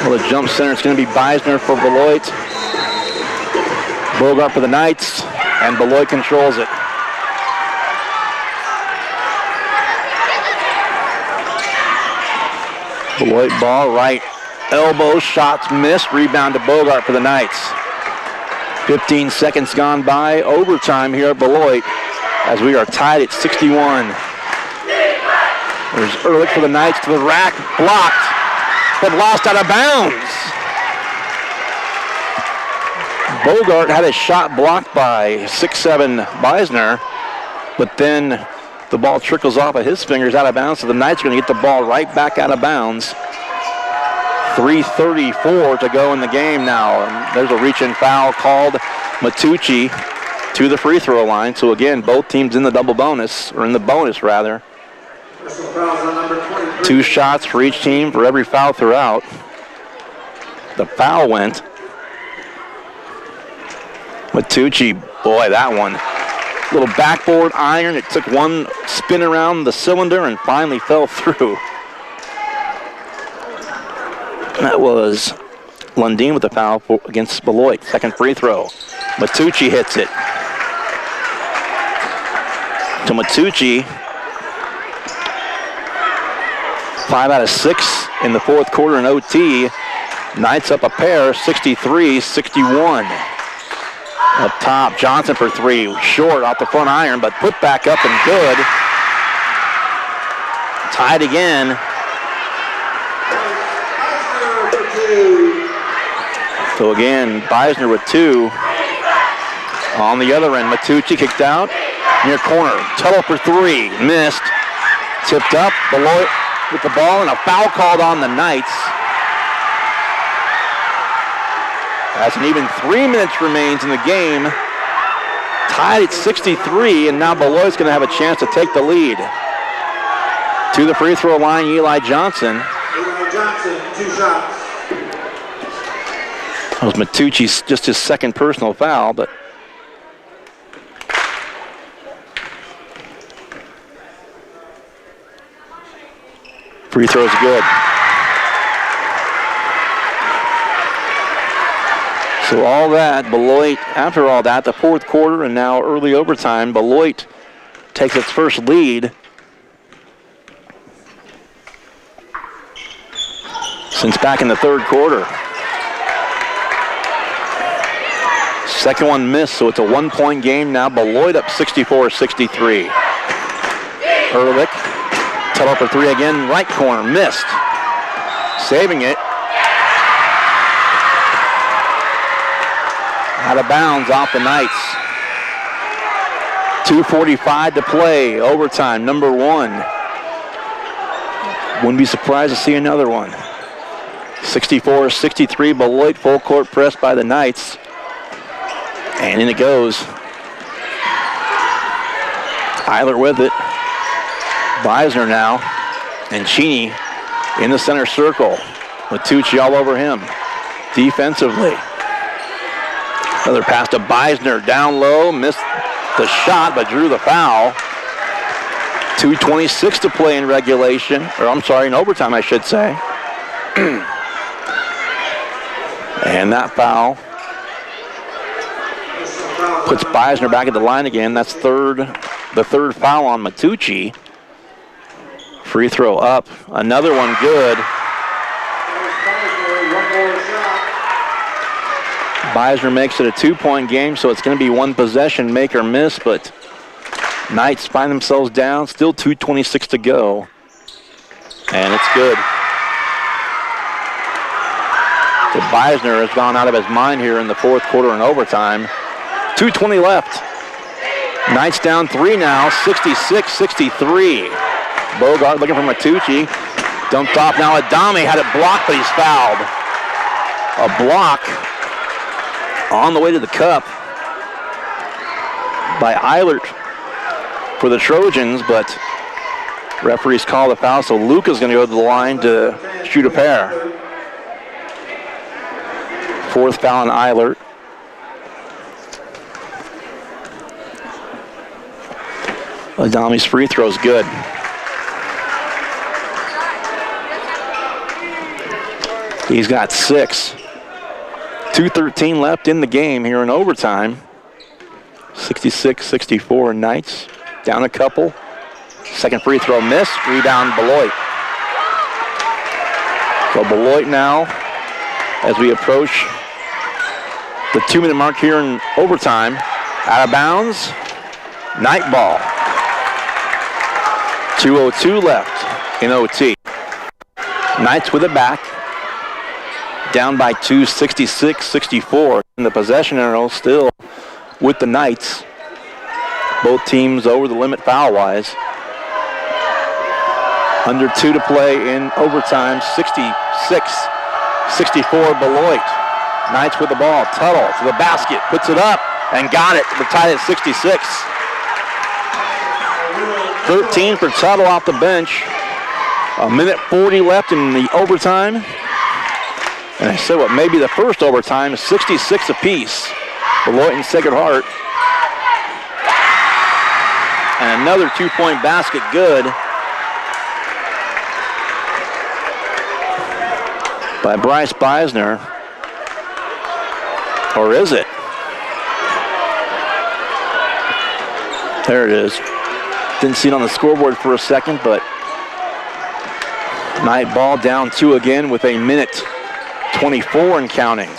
Well, the jump center is going to be Beisner for Beloit. Bogart for the Knights, and Beloit controls it. Beloit ball, right elbow, shots missed, rebound to Bogart for the Knights. 15 seconds gone by, overtime here at Beloit as we are tied at 61. There's Ehrlich for the Knights to the rack, blocked. But lost out of bounds. Bogart had a shot blocked by 6'7" Beisner, but then the ball trickles off of his fingers out of bounds, so the Knights are going to get the ball right back out of bounds. 3:34 to go in the game now. And there's a reach-in foul called. Matucci to the free throw line. So again, both teams in the double bonus, or in the bonus rather. 2 shots for each team for every foul throughout. The foul went. Matucci, boy, that one. Little backboard iron. It took one spin around the cylinder and finally fell through. That was Lundeen with the foul against Beloit. Second free throw. Matucci hits it. To Matucci. 5 out of 6 in the fourth quarter in OT. Knights up a pair, 63-61. Up top, Johnson for three. Short off the front iron, but put back up and good. Tied again. So again, Beisner with two. On the other end, Matucci kicked out. Near corner, Tuttle for three. Missed. Tipped up, Beloit with the ball, and a foul called on the Knights. As an even 3 minutes remains in the game. Tied at 63, and now Beloit's going to have a chance to take the lead. To the free throw line, Eli Johnson. Eli Johnson, 2 shots. That was Matucci's just his second personal foul, but free throw's good. So all that, Beloit, after all that, the fourth quarter and now early overtime, Beloit takes its first lead since back in the third quarter. Second one missed, so it's a 1-point game now. Beloit up 64-63. Ehrlich, Tuttle for three again, right corner, missed. Saving it. Out of bounds off the Knights. 2:45 to play, overtime, number one. Wouldn't be surprised to see another one. 64-63, Beloit, full court press by the Knights. And in it goes. Eiler with it. Beisner now. And Cheney in the center circle. Matucci all over him. Defensively. Another pass to Beisner, down low, missed the shot, but drew the foul. 2:26 to play in regulation, or I'm sorry, in overtime, I should say. And that foul puts Beisner back at the line again. That's the third foul on Matucci. Free throw up, another one good. Beisner makes it a 2-point game, so it's going to be one possession, make or miss, but Knights find themselves down, still 2:26 to go, and it's good. So Beisner has gone out of his mind here in the fourth quarter and overtime. 2:20 left. Knights down three now, 66-63. Bogart looking for Matucci. Dumped off now. Adame had it blocked, but he's fouled. A block on the way to the cup by Eilert for the Trojans, but referees call the foul, so Luca's going to go to the line to shoot a pair. Fourth foul on Eilert. Adame's free throw's good. He's got 6. 2:13 left in the game here in overtime. 66-64 Knights. Down a couple. Second free throw missed. Rebound Beloit. So Beloit now, as we approach the 2-minute mark here in overtime. Out of bounds. Knight ball. 2:02 left in OT. Knights with it back. Down by 2, 66-64. And the possession arrow still with the Knights. Both teams over the limit foul-wise. Under 2 to play in overtime, 66-64 Beloit. Knights with the ball. Tuttle to the basket, puts it up, and got it. We're tied at 66. 13 for Tuttle off the bench. 1:40 left in the overtime. And I said what may be the first overtime is 66 apiece. Beloit and Sacred Heart. And another 2-point basket good by Bryce Beisner. Or is it? There it is. Didn't see it on the scoreboard for a second, but Knight ball down 2 again with 1:12 24 and counting.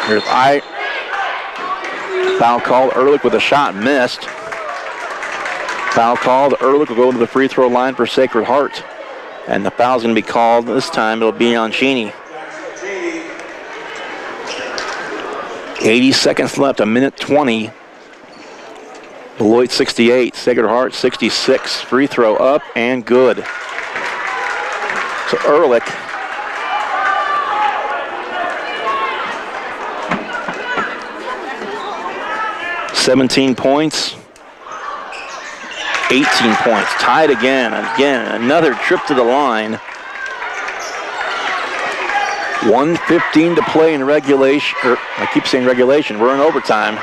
Here's foul called. Ehrlich with a shot missed. Foul called. Ehrlich will go to the free throw line for Sacred Heart. And the foul's going to be called this time. It'll be on Cheney. 80 seconds left, a minute 20. Beloit 68, Sacred Heart 66. Free throw up and good. So Ehrlich. $17 points. 18 points. Tied again. Again, another trip to the line. 1:15 to play in regulation. I keep saying regulation. We're in overtime.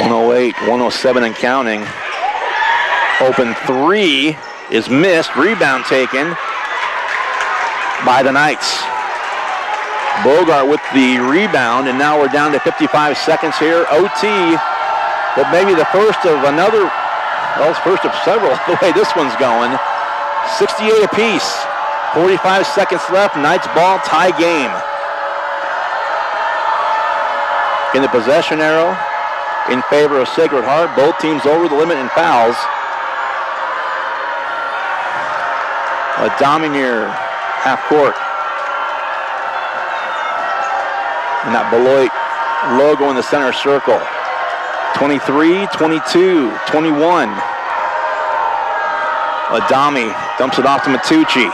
108, 107 and counting. Open three is missed. Rebound taken by the Knights. Bogart with the rebound, and now we're down to 55 seconds here. OT, but maybe the first of another, well, it's first of several the way this one's going. 68 apiece. 45 seconds left. Knights ball, tie game. In the possession arrow, in favor of Sacred Heart. Both teams over the limit in fouls. Adami near half court. And that Beloit logo in the center circle. 23, 22, 21. Adami dumps it off to Matucci.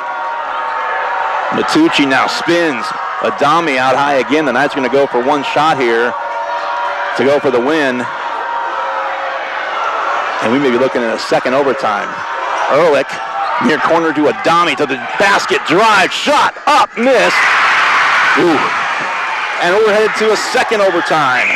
Matucci now spins. Adami out high again. The Knights are going to go for one shot here to go for the win. And we may be looking at a second overtime. Ehrlich near corner to Adami to the basket. Drive, shot, up, miss. Ooh. And we're headed to a second overtime.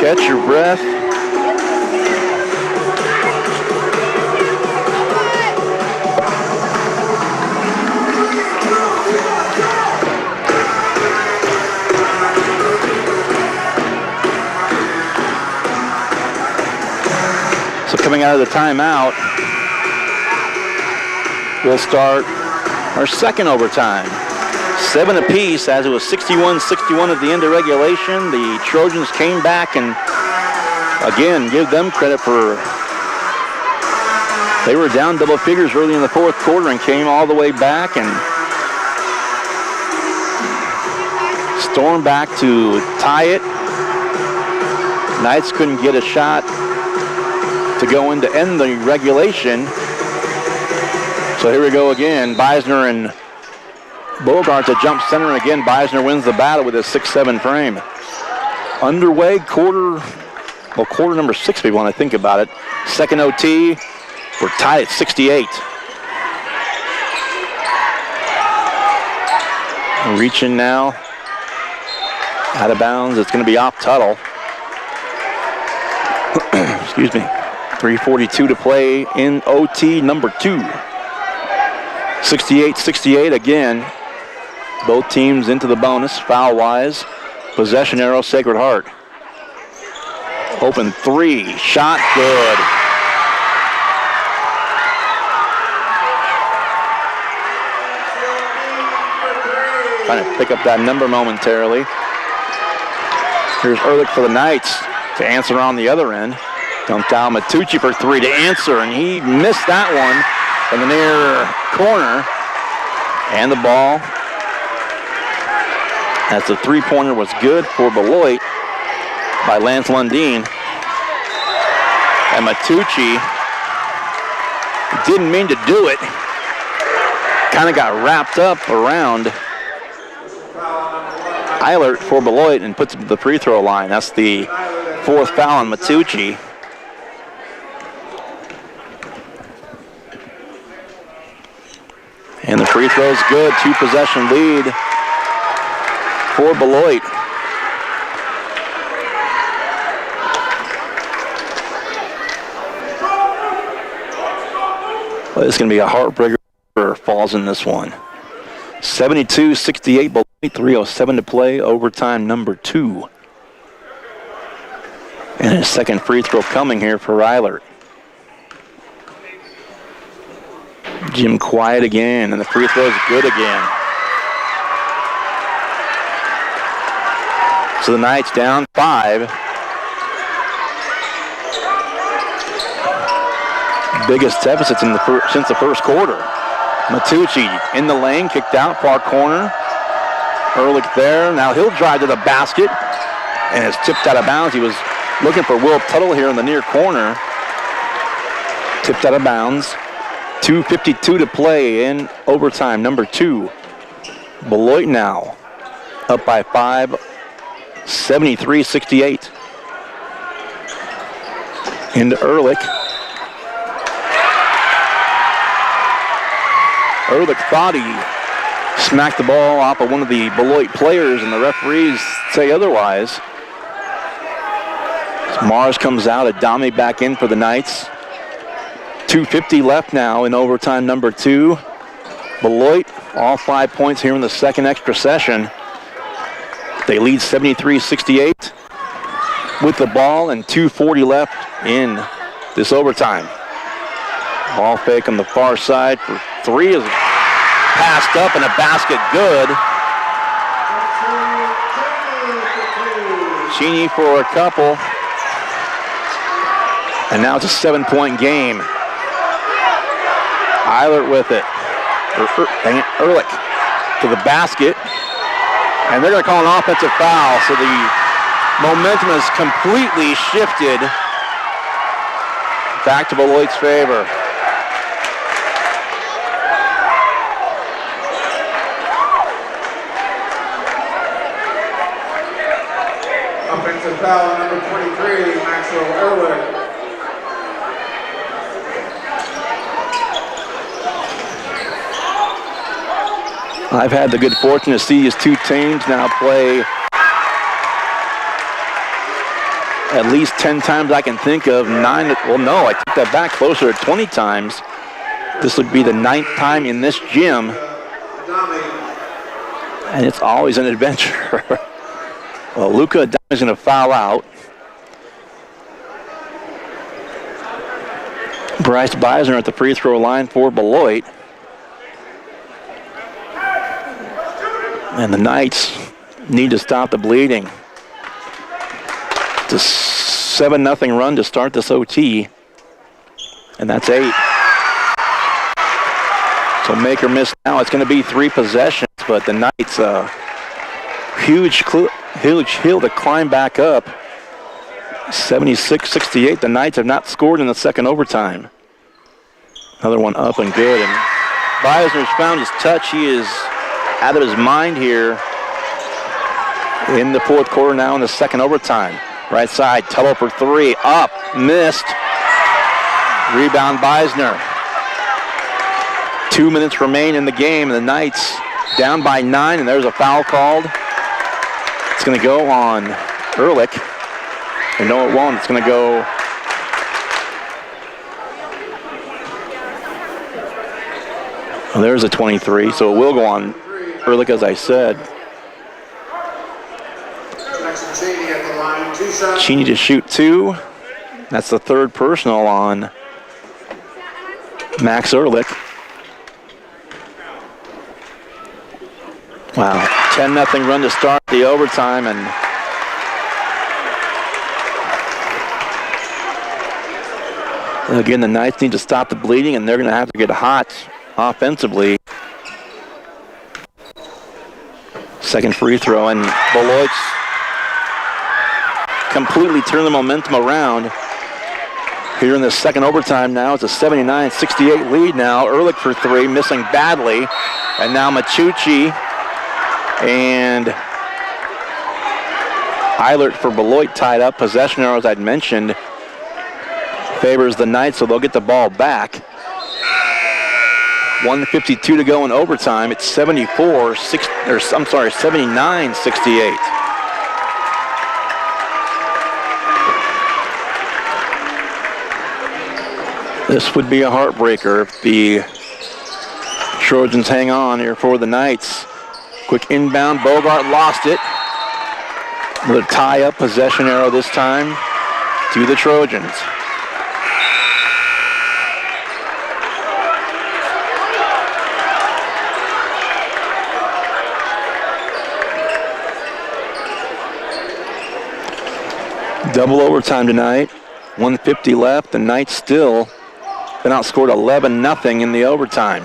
Catch your breath. So coming out of the timeout, we'll start our second overtime. 7 apiece, as it was 61-61 at the end of regulation. The Trojans came back, and again, give them credit for, they were down double figures early in the fourth quarter and came all the way back and stormed back to tie it. Knights couldn't get a shot to go in to end the regulation. So here we go again. Beisner and Bogart to jump center, and again, Beisner wins the battle with his 6'7" frame. Underway, quarter number 6 if you want to think about it. Second OT, we're tied at 68. Reaching now, out of bounds, it's going to be off Tuttle. Excuse me. 3:42 to play in OT number 2. 68-68 again. Both teams into the bonus, foul-wise. Possession arrow, Sacred Heart. Open three, shot good. Trying to pick up that number momentarily. Here's Ehrlich for the Knights to answer on the other end. Dumped down Matucci for three to answer, and he missed that one from the near corner. And the ball, as the three-pointer was good for Beloit by Lance Lundeen. And Matucci Didn't mean to do it. Kind of got wrapped up around Eilert for Beloit and puts him to the free throw line. That's the 4th foul on Matucci. And the free throw's good. 2-possession lead for Beloit. Well, it's going to be a heartbreaker for Falls in this one. 72-68, Beloit, 3:07 to play, overtime number 2. And his second free throw coming here for Eilert. Jim quiet again, and the free throw is good again. So the Knights down 5. Biggest deficits in since the first quarter. Matucci in the lane, kicked out, far corner. Ehrlich there, now he'll drive to the basket, and it's tipped out of bounds. He was looking for Will Tuttle here in the near corner. Tipped out of bounds. 2:52 to play in overtime number 2. Beloit now up by 5, 73-68. Into Ehrlich. Ehrlich thought he smacked the ball off of one of the Beloit players, and the referees say otherwise. Mars comes out, Adami back in for the Knights. 2:50 left now in overtime number 2. Beloit, all 5 points here in the second extra session. They lead 73-68 with the ball and 2:40 left in this overtime. Ball fake on the far side for 3 is passed up and a basket good. Cheney for a couple. And now it's a 7-point game. Eilert with it. Ehrlich to the basket. And they're going to call an offensive foul. So the momentum has completely shifted back to Beloit's favor. Offensive foul number 23, Maxwell Ehrlich. I've had the good fortune to see his 2 teams now play at least 10 times I can think of. 9, well, no, I take that back, closer to 20 times. This would be the 9th time in this gym. And it's always an adventure. Well, Luka is going to foul out. Bryce Beisner at the free throw line for Beloit. And the Knights need to stop the bleeding. It's a 7-0 run to start this OT. And that's 8. So make or miss now. It's going to be 3 possessions, but the Knights, huge hill to climb back up. 76-68. The Knights have not scored in the second overtime. Another one up and good. And Beisner's found his touch. He is out of his mind here in the fourth quarter now in the second overtime. Right side, Tuttle for 3, up, missed. Rebound Beisner. 2 minutes remain in the game, and the Knights down by 9, and there's a foul called. It's going to go on Ehrlich. And no, it won't. It's going to go well, there's a 23, so it will go on Ehrlich, as I said. Cheney to shoot 2. That's the 3rd personal on Max Ehrlich. Wow, 10-0 run to start the overtime, and again, the Knights need to stop the bleeding, and they're going to have to get hot offensively. Second free throw, and Beloit's completely turned the momentum around. Here in the second overtime now, it's a 79-68 lead now. Ehrlich for three, missing badly. And now Machucci and Eilert for Beloit tied up. Possession arrow, as I'd mentioned, favors the Knights, so they'll get the ball back. 1:52 to go in overtime. It's 79-68. This would be a heartbreaker if the Trojans hang on here for the Knights. Quick inbound, Bogart lost it. Another tie-up, possession arrow this time to the Trojans. Double overtime tonight. 1:50 left. The Knights still been outscored 11-0 in the overtime.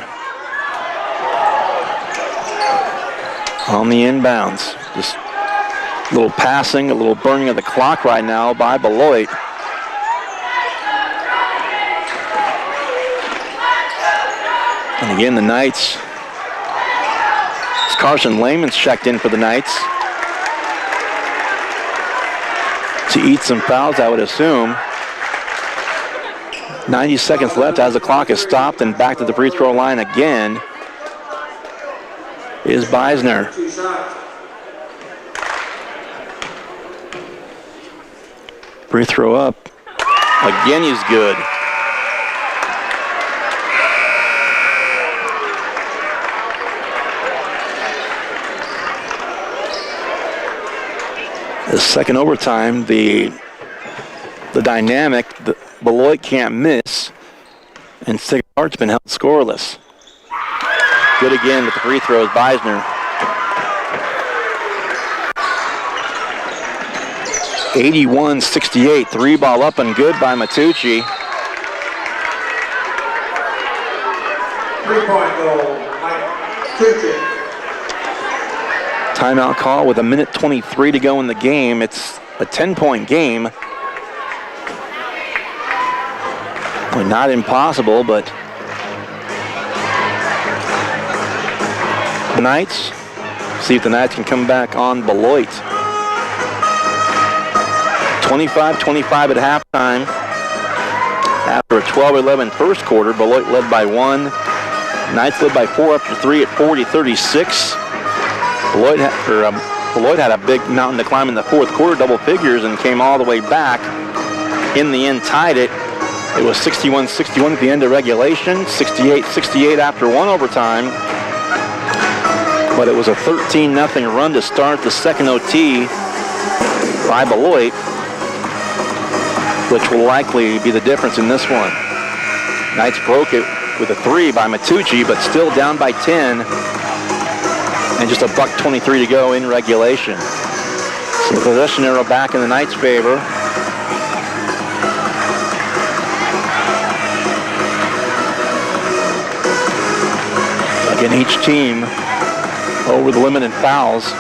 On the inbounds. Just a little passing, a little burning of the clock right now by Beloit. And again, the Knights. It's Carson Lehman's checked in for the Knights. To eat some fouls, I would assume. 90 seconds left as the clock is stopped, and back to the free throw line again is Beisner. Free throw up. Again, he's good. The second overtime, the dynamic, Beloit can't miss, and Sacred Heart's been held scoreless. Good again with the free throws, Beisner. 81-68, three ball up and good by Matucci. 3-point goal, Matucci. Timeout call with 1:23 to go in the game. It's a 10-point game. Well, not impossible, but the Knights, see if the Knights can come back on Beloit. 25-25 at halftime. After a 12-11 first quarter, Beloit led by one. Knights led by four after three at 40-36. Beloit had a big mountain to climb in the fourth quarter, double figures, and came all the way back. In the end, tied it. It was 61-61 at the end of regulation, 68-68 after one overtime. But it was a 13-0 run to start the second OT by Beloit, which will likely be the difference in this one. Knights broke it with a three by Matucci, but still down by 10. And just $1:23 to go in regulation. So the possession arrow back in the Knights' favor. Again, each team over the limit in fouls.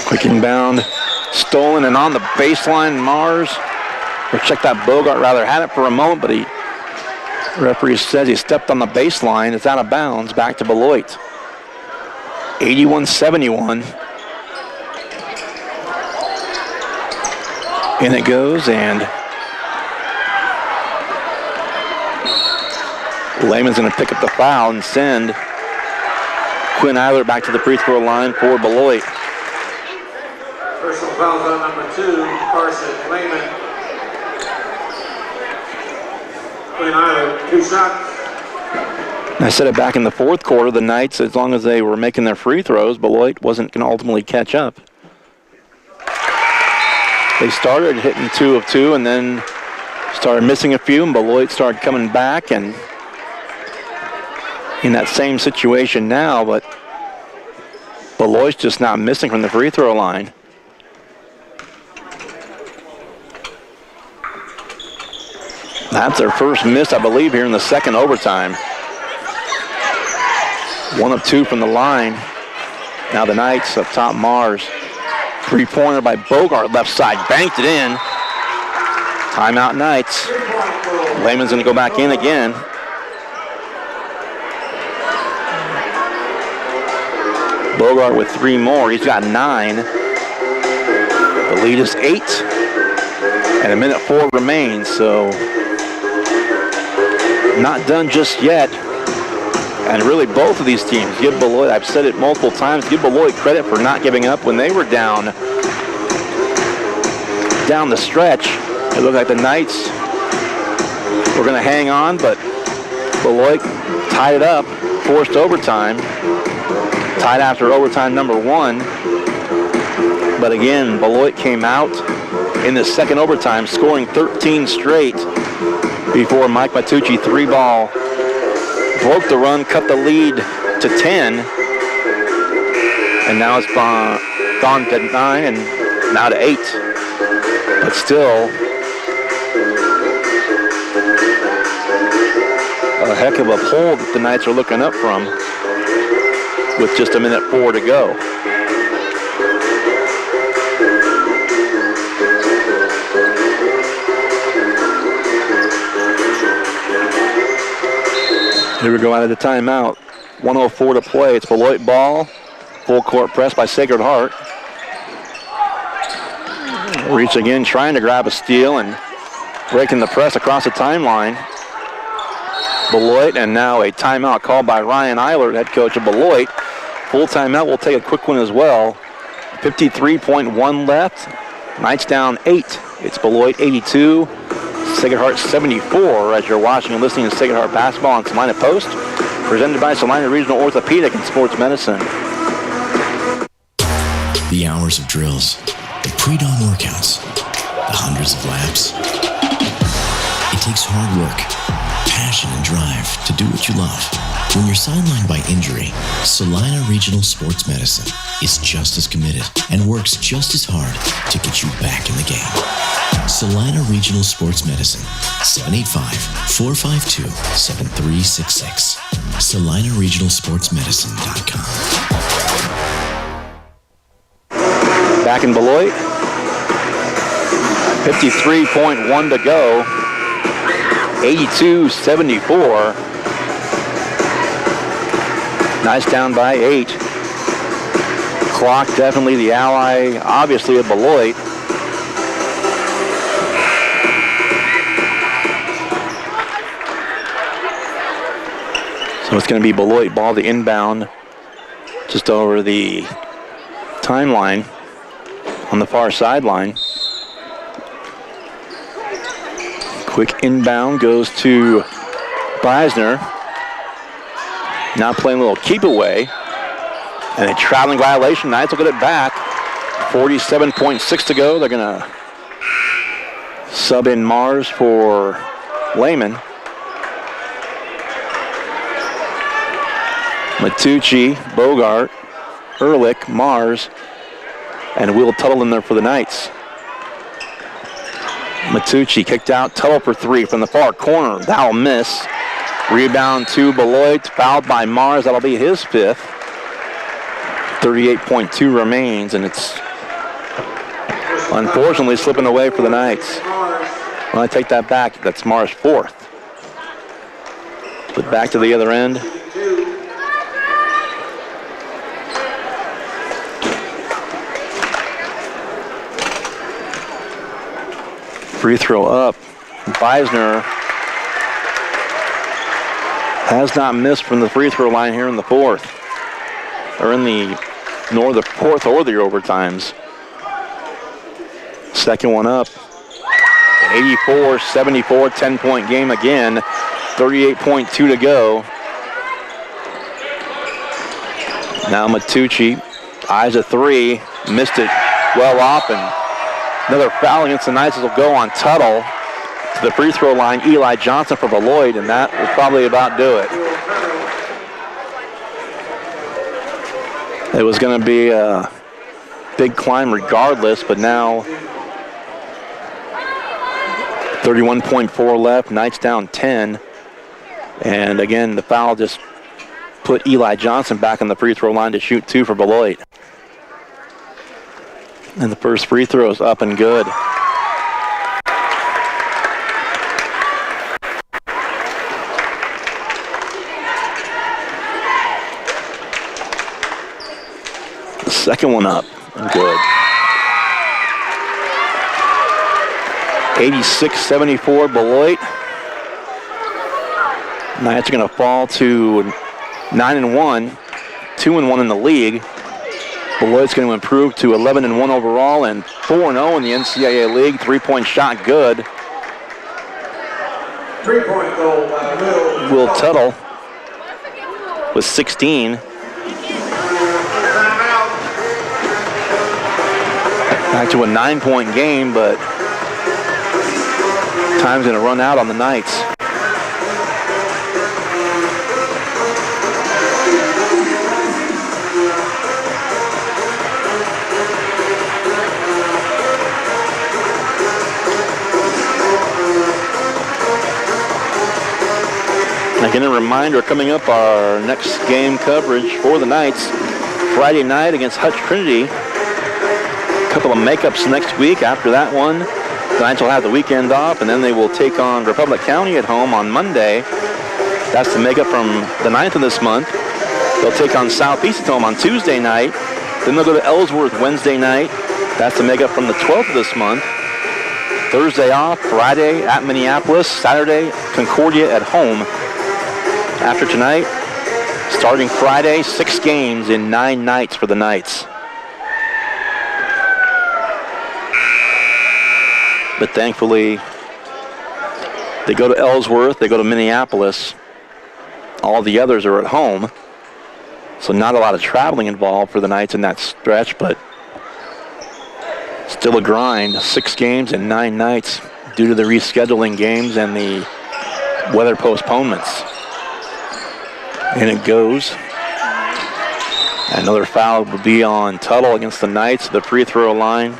Quick inbound, stolen and on the baseline, Mars. Or check that Bogart rather had it for a moment, but the referee says he stepped on the baseline. It's out of bounds. Back to Beloit. 81-71. In it goes, and Lehman's going to pick up the foul and send Quinn Eiler back to the free throw line for Beloit. Personal foul on number 2, Carson Lehman. Quinn Eiler, 2 shots. I said it back in the fourth quarter, the Knights, as long as they were making their free throws, Beloit wasn't going to ultimately catch up. They started hitting 2 of 2 and then started missing a few, and Beloit started coming back and in that same situation now, but Beloit's just not missing from the free throw line. That's their first miss, I believe, here in the second overtime. 1 of 2 from the line. Now the Knights up top, Mars. Three-pointer by Bogart, left side, banked it in. Timeout Knights. Lehman's going to go back in again. Bogart with 3 more. He's got 9. The lead is 8. And 1:04 remains, so not done just yet. And really both of these teams, give Beloit, I've said it multiple times, give Beloit credit for not giving up when they were down the stretch. It looked like the Knights were going to hang on, but Beloit tied it up, forced overtime, tied after overtime number 1. But again, Beloit came out in the second overtime, scoring 13 straight before Mike Matucci 3-ball broke the run, cut the lead to 10, and now it's gone to 9 and now to 8. But still, a heck of a pull that the Knights are looking up from with just 1:04 to go. Here we go out of the timeout. 1:04 to play. It's Beloit ball. Full court press by Sacred Heart. Reach again, trying to grab a steal and breaking the press across the timeline. Beloit, and now a timeout called by Ryan Eilert, head coach of Beloit. Full timeout, we'll take a quick one as well. 53.1 left. Knights down 8. It's Beloit 82. Sacred Heart 74 as you're watching and listening to Sacred Heart basketball on Salina Post, presented by Salina Regional Orthopedic and Sports Medicine. The hours of drills, the pre-dawn workouts, the hundreds of laps. It takes hard work, passion, and drive to do what you love. When you're sidelined by injury, Salina Regional Sports Medicine is just as committed and works just as hard to get you back in the game. Salina Regional Sports Medicine, 785-452-7366. SalinaRegionalSportsMedicine.com. Back in Beloit. 53.1 to go. 82-74. Nice down by 8. Clock definitely the ally, obviously, of Beloit. So it's going to be Beloit ball, the inbound, just over the timeline on the far sideline. Quick inbound goes to Beisner. Now playing a little keep away. And a traveling violation. Knights will get it back. 47.6 to go. They're going to sub in Mars for Lehman. Matucci, Bogart, Ehrlich, Mars, and Will Tuttle in there for the Knights. Matucci kicked out, Tuttle for 3 from the far corner. That'll miss. Rebound to Beloit, fouled by Mars. That'll be his 5th. 38.2 remains, and it's unfortunately slipping away for the Knights. Well, I take that back. That's Mars' 4th. But back to the other end. Free throw up. Beisner has not missed from the free throw line here in the 4th. Or in the 4th or the overtimes. Second one up. 84-74, 10-point game again. 38.2 to go. Now Matucci eyes a 3. Missed it well off, and another foul against the Knights will go on Tuttle. To the free throw line, Eli Johnson for Beloit, and that will probably about do it. It was going to be a big climb regardless, but now 31.4 left, Knights down 10. And again, the foul just put Eli Johnson back on the free throw line to shoot 2 for Beloit. And the first free throw is up and good. The second one up and good. 86-74 Beloit. Knights are going to fall to 9-1, 2-1 in the league. Beloit's going to improve to 11-1 overall and 4-0 in the NCAA league. 3-point shot good. 3-point goal by Will Tuttle with 16. Back to a 9-point game, but time's going to run out on the Knights. Again, a reminder, coming up, our next game coverage for the Knights, Friday night against Hutch Trinity. A couple of makeups next week. After that one, the Knights will have the weekend off, and then they will take on Republic County at home on Monday. That's the makeup from the 9th of this month. They'll take on Southeast at home on Tuesday night. Then they'll go to Ellsworth Wednesday night. That's the makeup from the 12th of this month. Thursday off, Friday at Minneapolis, Saturday, Concordia at home. After tonight, starting Friday, 6 games in 9 nights for the Knights. But thankfully, they go to Ellsworth, they go to Minneapolis. All the others are at home. So not a lot of traveling involved for the Knights in that stretch, but still a grind. 6 games in 9 nights due to the rescheduling games and the weather postponements. And it goes. Another foul will be on Tuttle against the Knights. The free throw line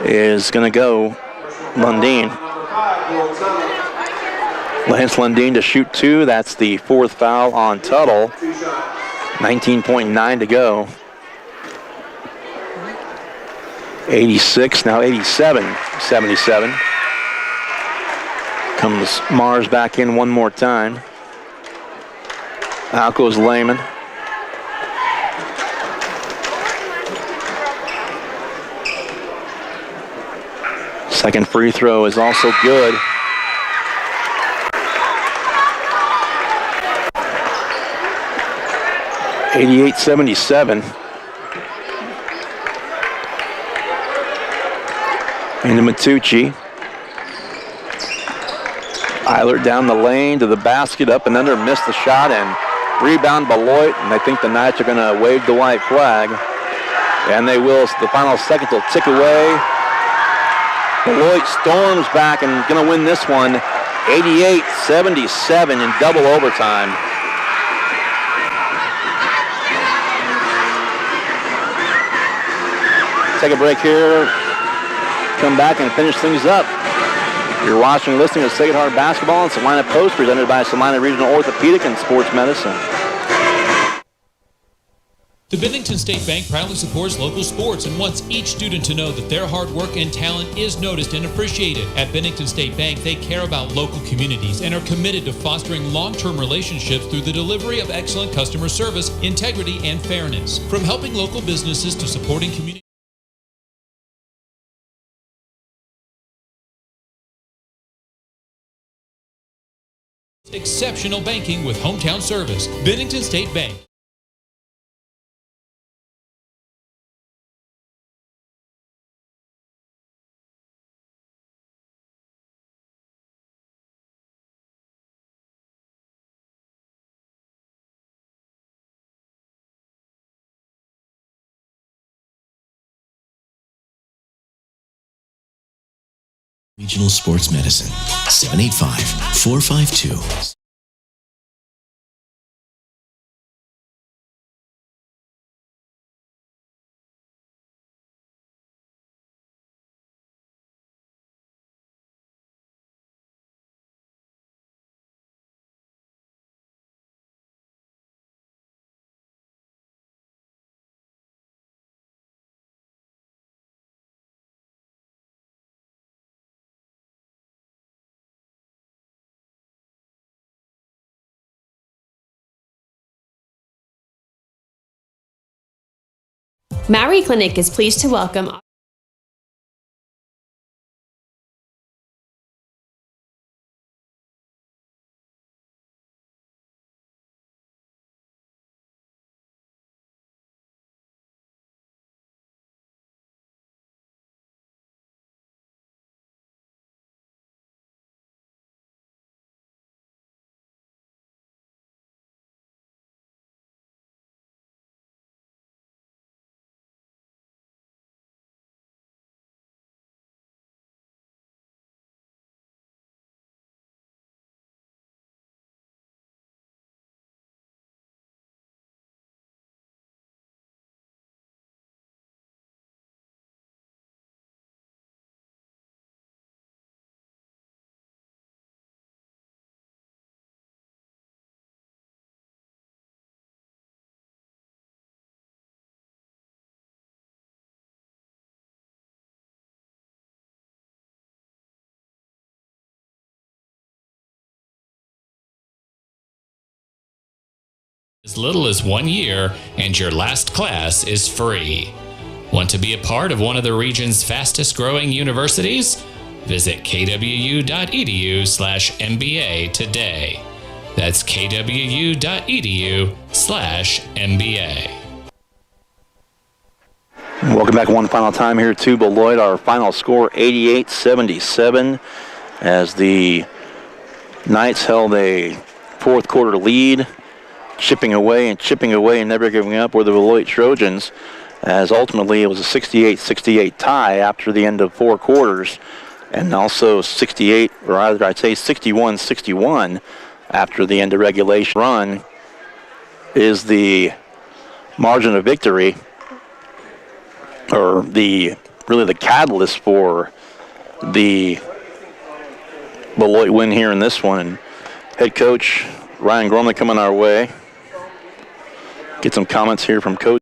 is going to go Lundeen. Lance Lundeen to shoot 2. That's the 4th foul on Tuttle. 19.9 to go. 86, now 87-77. Comes Mars back in one more time. Out goes Lehman. Second free throw is also good. (88-77). Into Matucci. Eilert down the lane to the basket, up and under, missed the shot, and rebound Beloit, and I think the Knights are going to wave the white flag. And they will. The final seconds will tick away. Beloit storms back and going to win this one 88-77 in double overtime. Take a break here. Come back and finish things up. You're watching and listening to Sacred Heart Basketball and Salina Post, presented by Salina Regional Orthopedic and Sports Medicine. The Bennington State Bank proudly supports local sports and wants each student to know that their hard work and talent is noticed and appreciated. At Bennington State Bank, they care about local communities and are committed to fostering long-term relationships through the delivery of excellent customer service, integrity, and fairness. From helping local businesses to supporting community. Exceptional banking with hometown service. Bennington State Bank. Regional Sports Medicine, 785-452. Maui Clinic is pleased to welcome as little as 1 year, and your last class is free. Want to be a part of one of the region's fastest growing universities? Visit kwu.edu/MBA today. That's kwu.edu/MBA. Welcome back one final time here to Beloit. Our final score 88-77 as the Knights held a fourth quarter lead, chipping away and never giving up were the Beloit Trojans, as ultimately it was a 68-68 tie after the end of 4 quarters, and also 61-61 after the end of regulation. Run is the margin of victory, or the catalyst for the Beloit win here in this one. And head coach Ryan Gormley coming our way. Get some comments here from Coach.